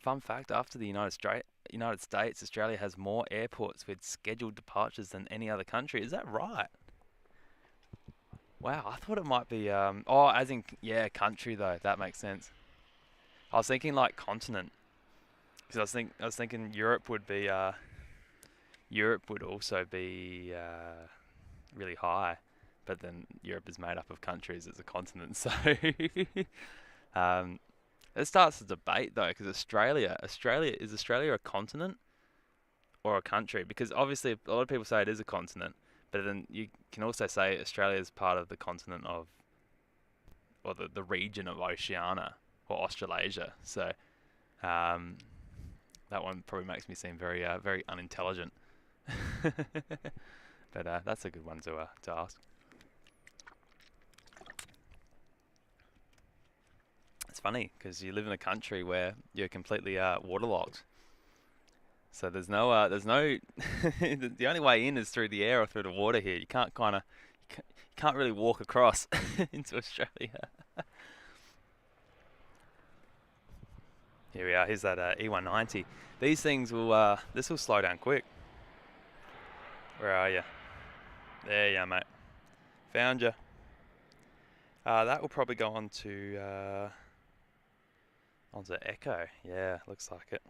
Fun fact, after the United States, Australia has more airports with scheduled departures than any other country. Is that right? Wow, I thought it might be, as in, yeah, country though. That makes sense. I was thinking like continent. Because I was thinking Europe would be Europe would also be really high, but then Europe is made up of countries as a continent, so um, it starts a debate though, because Australia is Australia a continent or a country? Because obviously a lot of people say it is a continent, but then you can also say Australia is part of the continent of, or the region of Oceania or Australasia. So um, that one probably makes me seem very unintelligent. But that's a good one to ask. It's funny because you live in a country where you're completely waterlogged. So there's no the only way in is through the air or through the water here. You can't really walk across into Australia. Here we are. Here's that E190. These things will this will slow down quick. Where are you? There you are, mate. Found you. That will probably go on to onto Echo. Yeah, looks like it.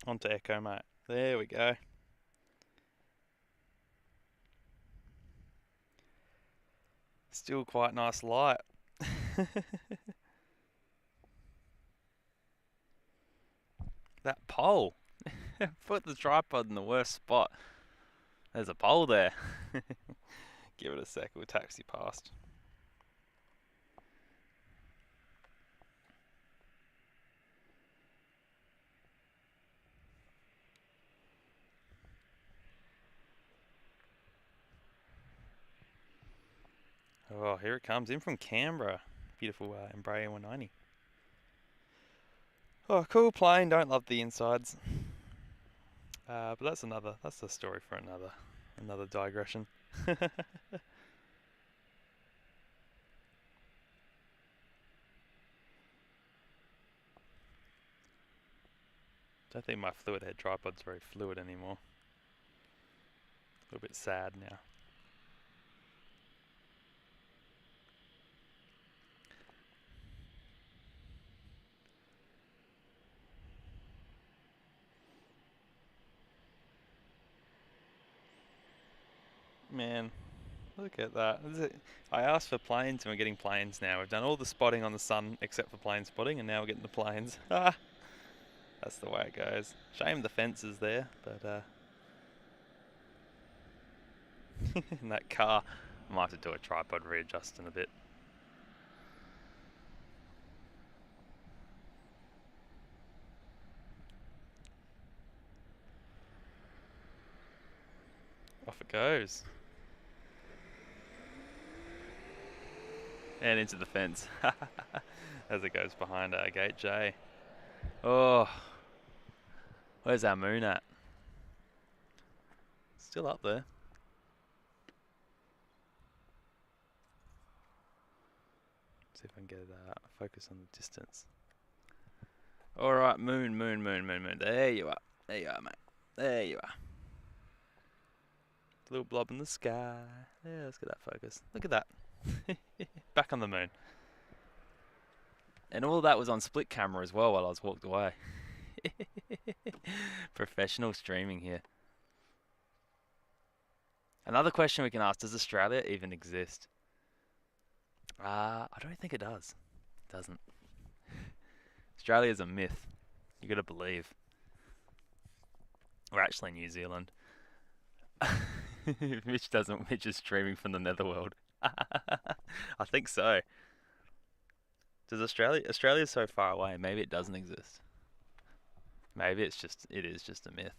Onto Echo, mate. There we go. Still quite nice light. That pole. Put the tripod in the worst spot. There's a pole there. Give it a sec, we'll taxi past. Oh, here it comes, in from Canberra. Beautiful Embraer 190. Oh, cool plane, don't love the insides. But that's a story for another digression. Don't think my fluid head tripod's very fluid anymore. A little bit sad now. Man, look at that. I asked for planes and we're getting planes now. We've done all the spotting on the sun except for plane spotting, and now we're getting the planes. Ah, that's the way it goes. Shame the fence is there, but in that car, I might have to do a tripod readjust in a bit. Off it goes. And into the fence. As it goes behind gate J. Oh, where's our moon at? Still up there. See if I can get focus on the distance. Alright, moon. There you are. There you are, mate. There you are. Little blob in the sky. Yeah, let's get that focus. Look at that. Back on the moon. And all that was on split camera as well while I was walked away. Professional streaming here. Another question we can ask, does Australia even exist? I don't think it does. It doesn't. Australia's a myth. You gotta believe. We're actually New Zealand. Mitch is streaming from the netherworld. I think so. Does Australia's so far away, maybe it doesn't exist. Maybe it is just a myth.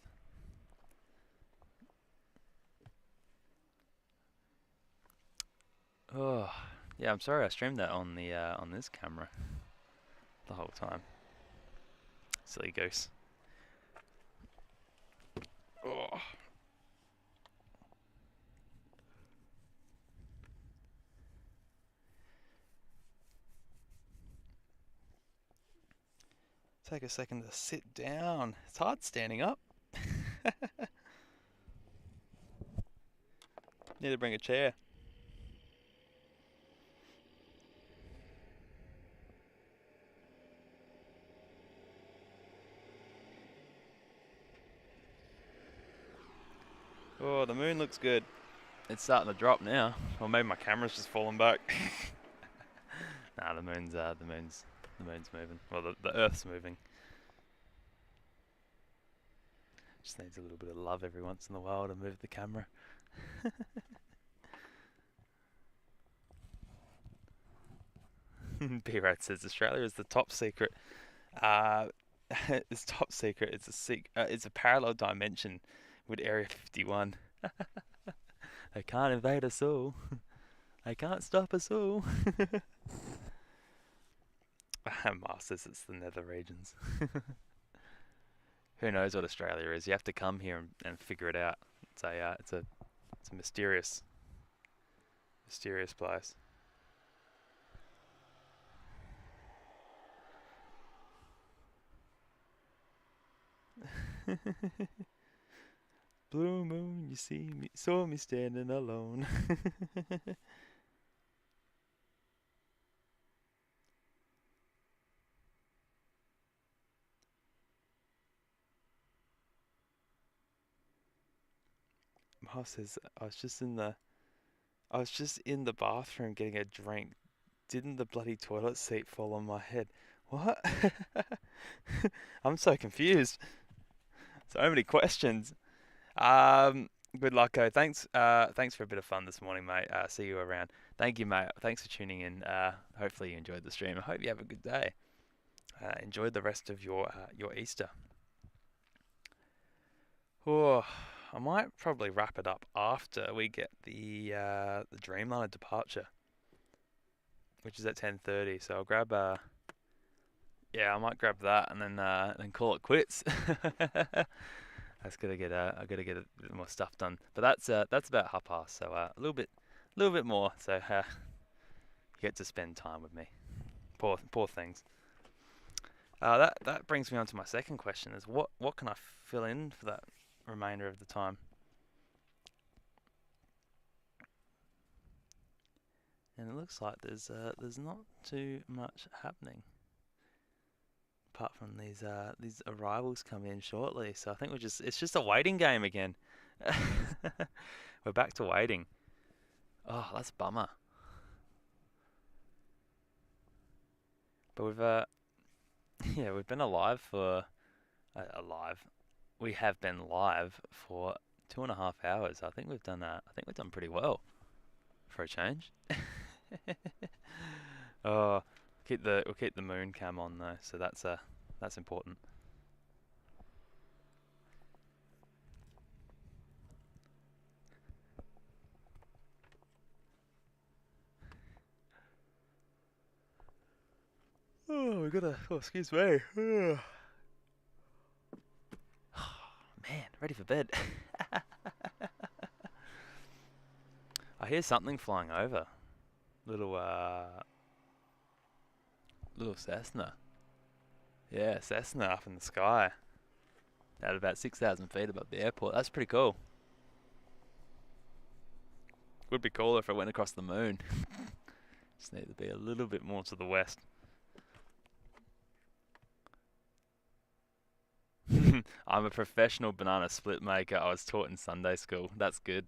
Oh, yeah, I'm sorry I streamed that on the on this camera the whole time. Silly goose. Oh. Take a second to sit down. It's hard standing up. Need to bring a chair. Oh, the moon looks good. It's starting to drop now. Or maybe my camera's just fallen back. Nah, the moon's moving. Well, the Earth's moving. Just needs a little bit of love every once in a while to move the camera. B-Rat says Australia is the top secret. It's top secret. It's a parallel dimension with Area 51. They can't invade us all. They can't stop us all. Mars says it's the nether regions. Who knows what Australia is? You have to come here and figure it out. It's a mysterious place. Blue moon, you saw me standing alone. Mars says I was just in the bathroom getting a drink. Didn't the bloody toilet seat fall on my head? What? I'm so confused. So many questions. Good luck, thanks for a bit of fun this morning, mate. See you around. Thank you, mate. Thanks for tuning in. Hopefully you enjoyed the stream. I hope you have a good day. Enjoy the rest of your Easter. Oh, I might probably wrap it up after we get the Dreamliner departure, which is at 10:30. So I'll grab I might grab that and then call it quits. I gotta get a bit more stuff done. But that's about 1:30. So a little bit more. So you get to spend time with me. Poor things. That brings me on to my second question: is what can I fill in for that remainder of the time? And it looks like there's not too much happening, apart from these arrivals coming in shortly. So I think it's just a waiting game again. We're back to waiting. Oh, that's a bummer. But we've been alive for We have been live for 2.5 hours. I think we've done pretty well for a change. Oh, we'll keep the moon cam on though, so that's important. Oh, excuse me. Man, ready for bed. I hear something flying over. Little Cessna. Yeah, Cessna up in the sky. At about 6,000 feet above the airport. That's pretty cool. Would be cooler if it went across the moon. Just need to be a little bit more to the west. I'm a professional banana split maker. I was taught in Sunday school. That's good.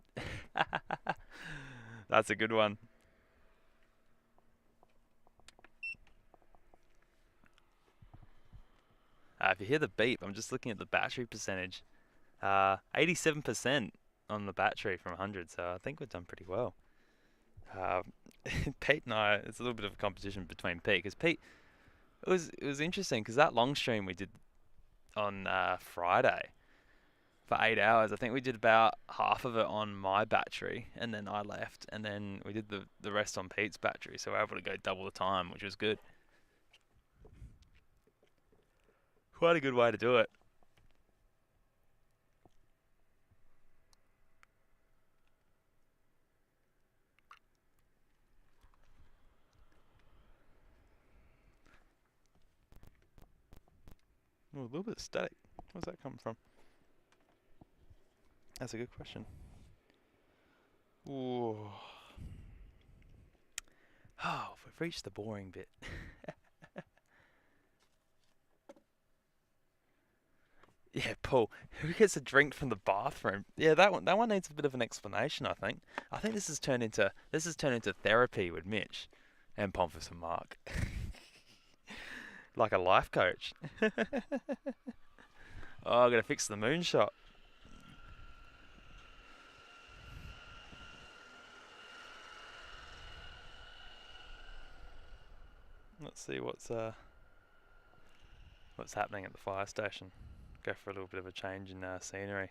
That's a good one. If you hear the beep, I'm just looking at the battery percentage. 87% on the battery from 100, so I think we've done pretty well. Pete and I, it's a little bit of a competition between Pete, because Pete, it was interesting, because that long stream we did on Friday for 8 hours, I think we did about half of it on my battery, and then I left, and then we did the rest on Pete's battery, so we were able to go double the time, which was good. Quite a good way to do it. Oh, a little bit of static. Where's that coming from? That's a good question. Ooh. Oh, we've reached the boring bit. Yeah, Paul. Who gets a drink from the bathroom? Yeah, that one needs a bit of an explanation, I think. I think this has turned into therapy with Mitch and Pomfus and Mark. Like a life coach. Oh, I gotta fix the moonshot. Let's see what's happening at the fire station. Go for a little bit of a change in scenery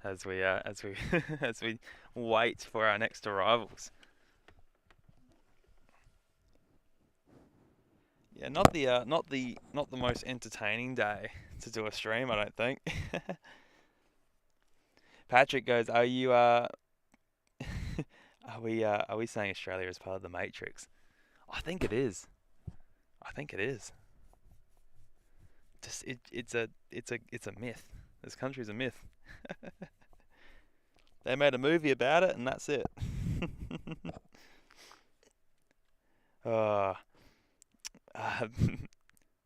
as we as we wait for our next arrivals. Yeah, not the most entertaining day to do a stream, I don't think. Patrick goes, "Are you are we saying Australia is part of the Matrix?" I think it is. I think it is. Just it's a myth. This country's a myth. They made a movie about it, and that's it. uh, uh,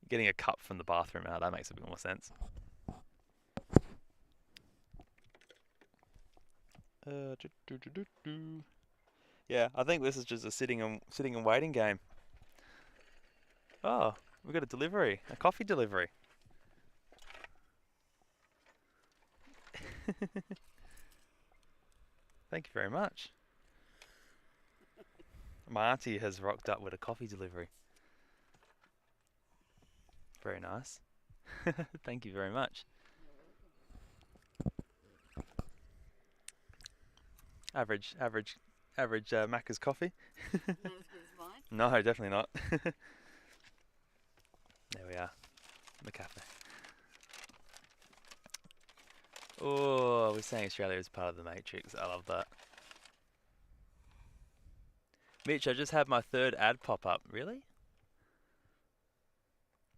Getting a cup from the bathroom out, that makes a bit more sense. Yeah, I think this is just a sitting and waiting game. Oh, we got a delivery, a coffee delivery. Thank you very much. Marty has rocked up with a coffee delivery. Very nice. Thank you very much. Average Macca's coffee. Not as good as mine. No, definitely not. There we are, the cafe. Oh, we're saying Australia is part of the Matrix. I love that. Mitch, I just had my third ad pop up. Really?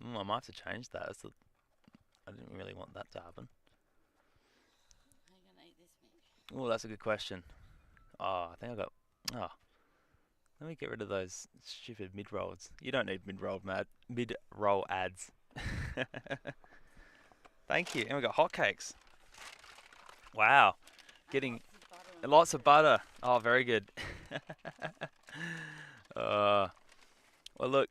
I might have to change that. I didn't really want that to happen. How are you going to eat this, Mitch? Oh, that's a good question. Oh, I think I got. Oh, let me get rid of those stupid mid-rolls. You don't need mid-roll ads. Thank you. And we got hotcakes. Wow. Getting lots of butter. Oh, very good. Well, look.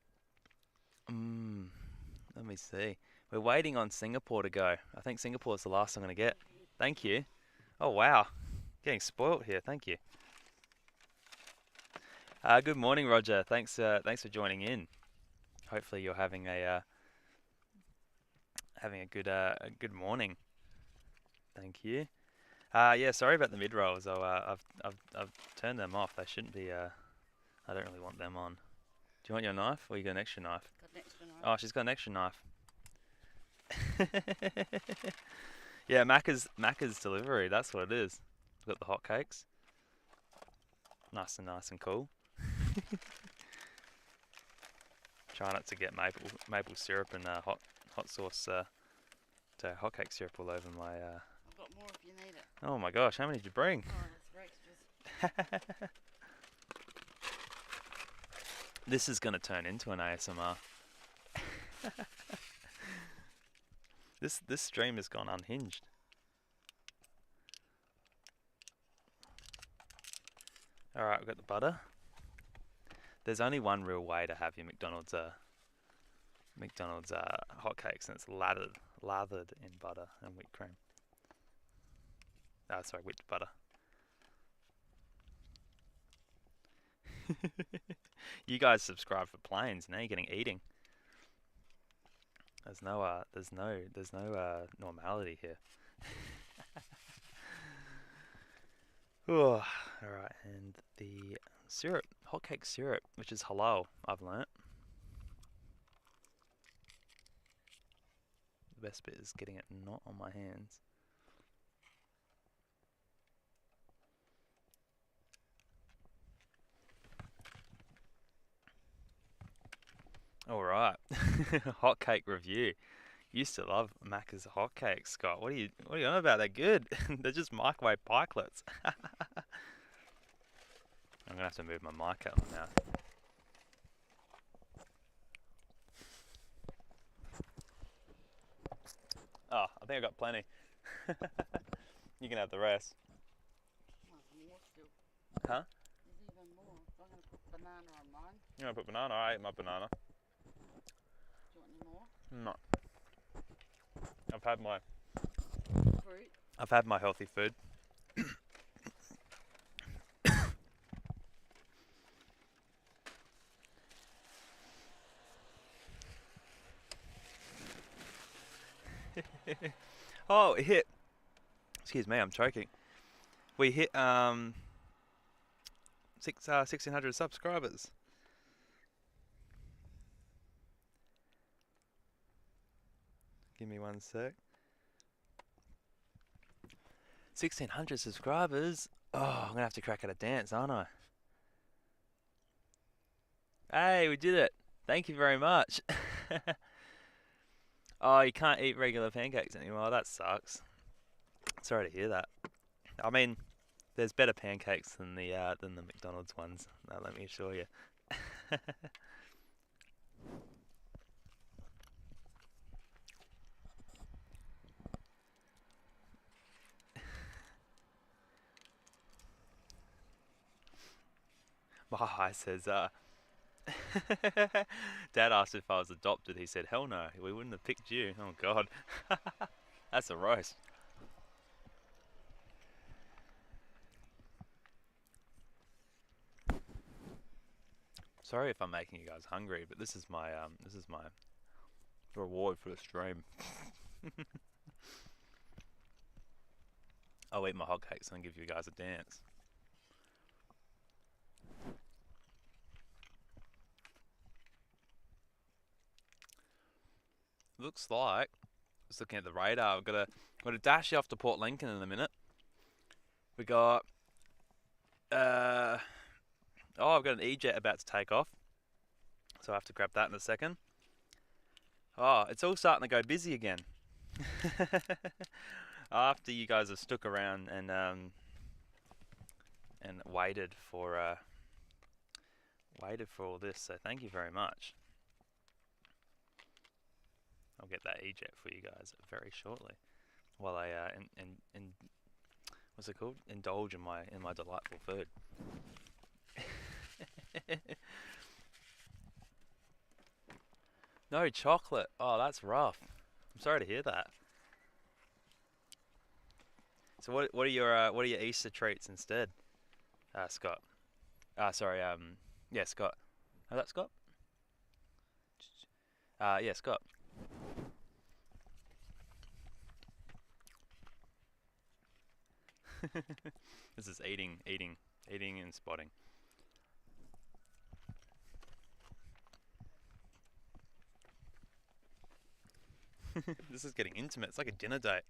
Let me see. We're waiting on Singapore to go. I think Singapore's the last I'm going to get. Thank you. Oh, wow. Getting spoilt here. Thank you. Good morning, Roger. Thanks for joining in. Hopefully you're having a good morning. Thank you. Yeah, sorry about the mid rolls. I've turned them off. They shouldn't be. I don't really want them on. Do you want your knife, or you got an extra knife? Got an extra knife. Oh, she's got an extra knife. Yeah, Macca's delivery. That's what it is. We've got the hotcakes. Nice and cool. Try not to get maple syrup and hot sauce, hotcake syrup all over my. I've got more if you need it. Oh my gosh, how many did you bring? Oh, that's for extras. This is going to turn into an ASMR. This stream has gone unhinged. All right, we've got the butter. There's only one real way to have your McDonald's hotcakes, and it's lathered in butter and whipped cream. Oh, sorry, whipped butter. You guys subscribe for planes. Now you're getting eating. There's no normality here. Oh, all right, and the syrup, hotcake syrup, which is halal, I've learnt. The best bit is getting it not on my hands. All right, hotcake review. Used to love Macca's hotcakes, Scott. What are you on about? They're good. They're just microwave pikelets. I'm gonna have to move my mic out of my mouth. Oh, I think I got plenty. You can have the rest. Oh, there's more still. Huh? There's even more. I'm going to put banana on mine. You want to put banana? I ate my banana. Do you want any more? No. I've had my Fruit. healthy food. Oh, it hit. Excuse me, I'm choking. We hit 1,600 subscribers. Give me one sec. 1,600 subscribers. Oh, I'm gonna have to crack out a dance, aren't I? Hey, we did it. Thank you very much. Oh, you can't eat regular pancakes anymore. That sucks. Sorry to hear that. I mean, there's better pancakes than the McDonald's ones. Now, let me assure you. Mahai says, Dad asked if I was adopted. He said, hell no, we wouldn't have picked you. Oh, God. That's a roast. Sorry if I'm making you guys hungry, but this is my reward for the stream. I'll eat my hotcakes and give you guys a dance. Looks like, just looking at the radar, I've got to dash you off to Port Lincoln in a minute. We got I've got an E-jet about to take off, so I have to grab that in a second. Oh, it's all starting to go busy again. After you guys have stuck around and waited for all this, so thank you very much. I'll get that E-jet for you guys very shortly, while I what's it called? Indulge in my delightful food. No chocolate. Oh, that's rough. I'm sorry to hear that. So what are your Easter treats instead, Scott? Sorry. Yeah, Scott. Oh, that Scott? Yeah, Scott. This is eating and spotting. This is getting intimate. It's like a dinner date.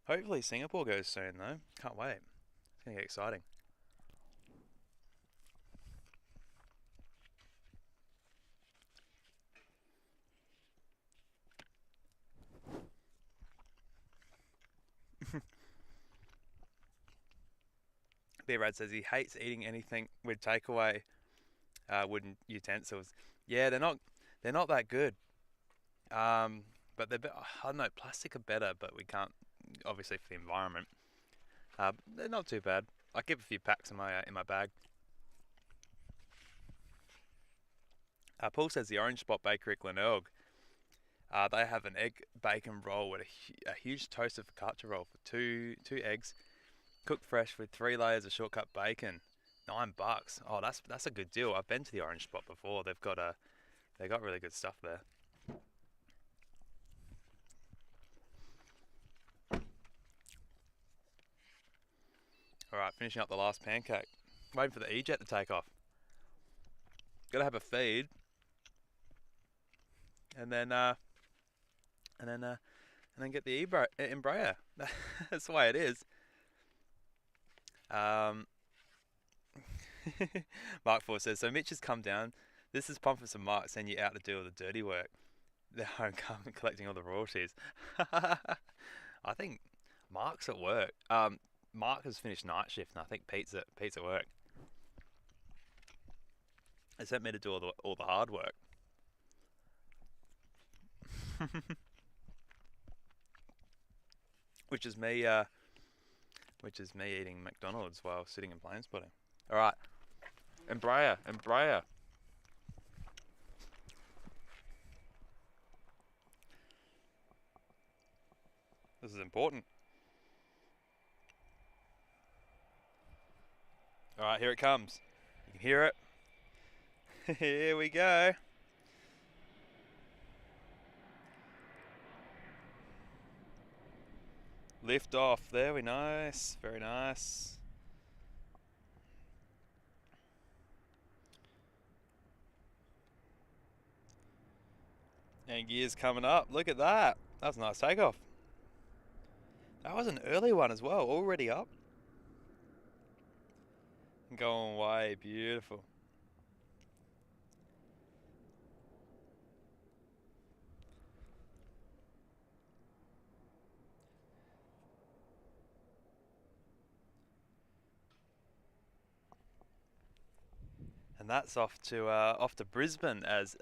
Hopefully Singapore goes soon though. Can't wait. It's gonna get exciting. Beer Rad says he hates eating anything with takeaway wooden utensils. Yeah, they're not that good. But they're I don't know, plastic are better, but we can't, obviously, for the environment. They're not too bad. I keep a few packs in my bag. Paul says the Orange Spot Bakery at Glenelg. They have an egg bacon roll with a huge toasted focaccia roll for two eggs, cooked fresh with 3 layers of shortcut bacon. $9. Oh, that's a good deal. I've been to the Orange Spot before. They got really good stuff there. All right, finishing up the last pancake. Waiting for the E-jet to take off. Gotta have a feed, and then get the Embraer. That's the way it is. Mark 4 says, so Mitch has come down. This is Pomfus Mark send you out to do all the dirty work. They're home collecting all the royalties. I think Mark's at work. Mark has finished night shift, and I think Pete's at work. They sent me to do all the hard work. Which is me. Which is me eating McDonald's while sitting in plane spotting. All right, Embraer, Embraer. This is important. All right, here it comes. You can hear it. Here we go. Lift off. Very nice. Very nice. And gears coming up. Look at that. That was a nice takeoff. That was an early one as well. Already up. Going way. Beautiful. And that's off to Brisbane as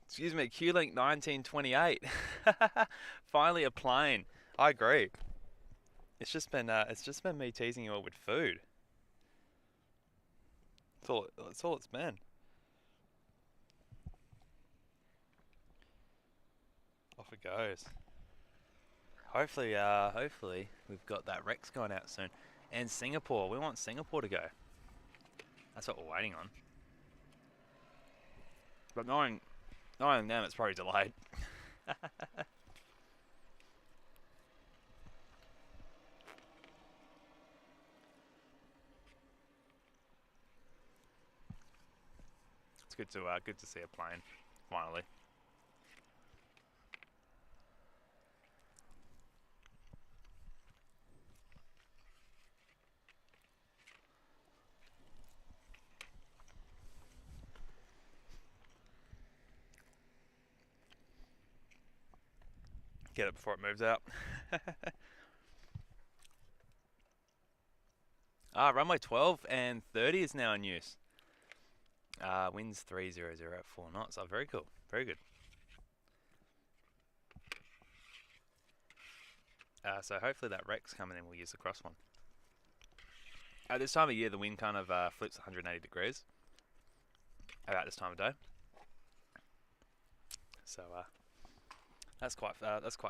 excuse me, Q-Link 1928. Finally a plane. I agree. It's just been me teasing you all with food. That's all it's been. Off it goes. Hopefully we've got that Rex going out soon. And Singapore. We want Singapore to go. That's what we're waiting on. But knowing them, it's probably delayed. It's good to see a plane finally. Get it before it moves out. Runway 12 and 30 is now in use. Winds 300 at 4 knots. Oh, very cool. Very good. So hopefully that Rex coming in will use the cross one. At this time of year, the wind kind of flips 180 degrees. About this time of day. So that's quite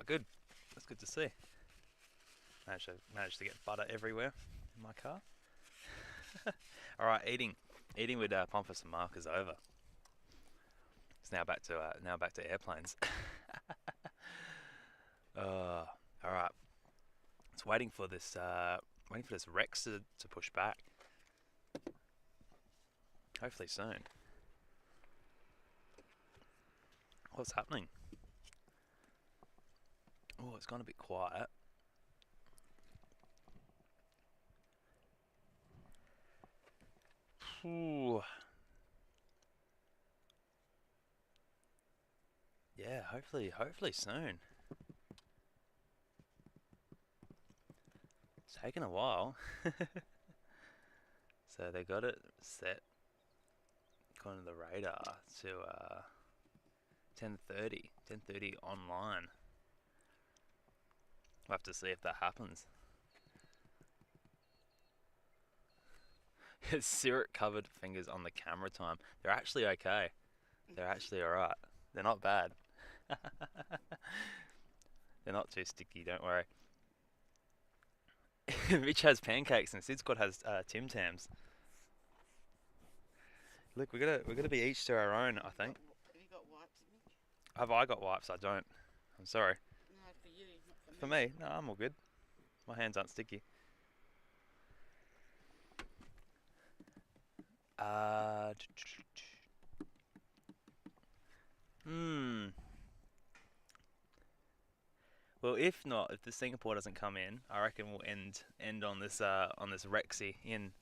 good. That's good to see. Managed to get butter everywhere in my car. All right, eating with Pomfus Mark is over. It's now back to airplanes. All right, it's waiting for this Rex to push back. Hopefully soon. What's happening? Oh, it's gone a bit quiet. Ooh. Yeah, hopefully soon. It's taken a while. So they got it set according to the radar to 10:30 online. We'll have to see if that happens. Syrup covered fingers on the camera time. They're actually okay. They're actually alright. They're not bad. They're not too sticky, don't worry. Mitch has pancakes and Sid Squad has Tim Tams. Look, we're gonna be each to our own, I think. Have you got wipes, Mitch? Have I got wipes? I don't. I'm sorry. No, for you, not For me? No, I'm all good. My hands aren't sticky. Well, if not, if the Singapore doesn't come in, I reckon we'll end on this Rexy in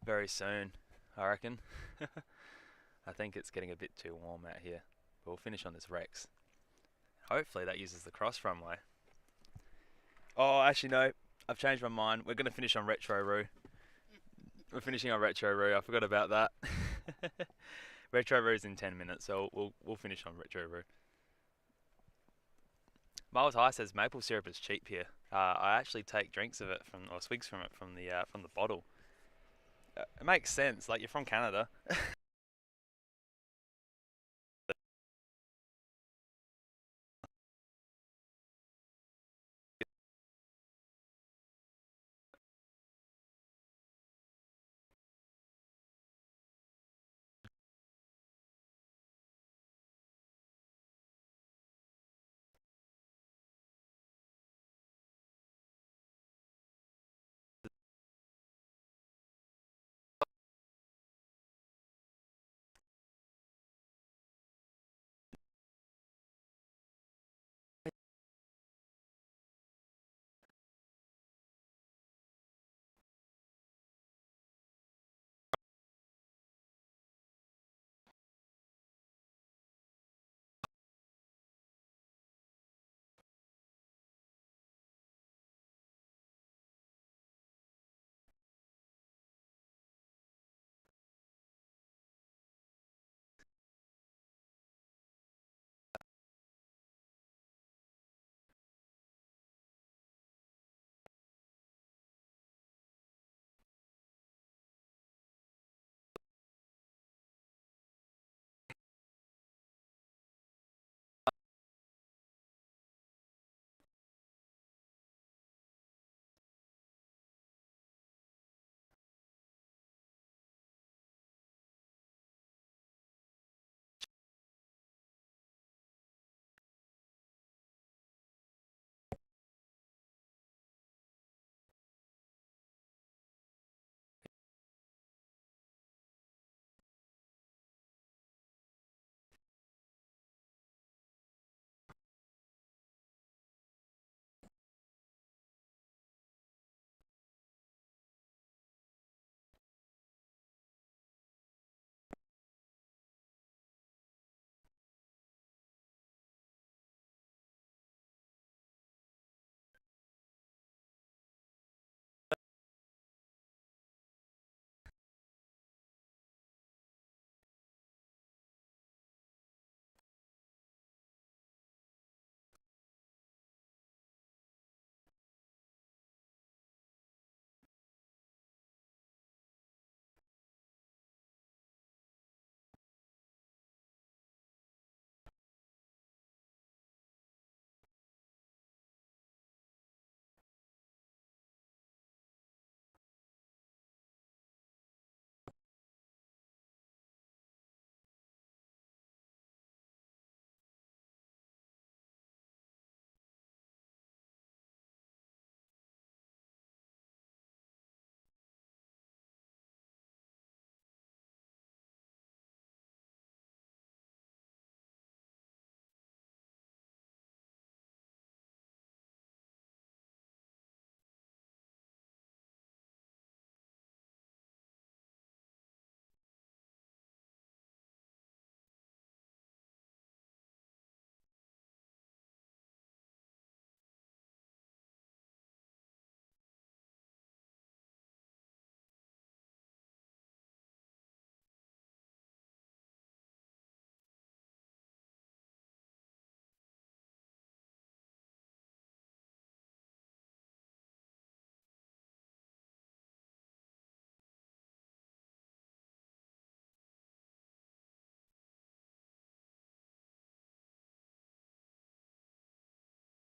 very soon. I reckon. I think it's getting a bit too warm out here. But we'll finish on this Rex. Hopefully that uses the cross runway. Oh, actually no. I've changed my mind. We're going to finish on Retro Roo. We're finishing on Retro Roo. I forgot about that. Retro Roo's in 10 minutes, so we'll finish on Retro Roo. Miles High says maple syrup is cheap here. I actually take drinks of it or swigs from it from the bottle. It makes sense. Like, you're from Canada.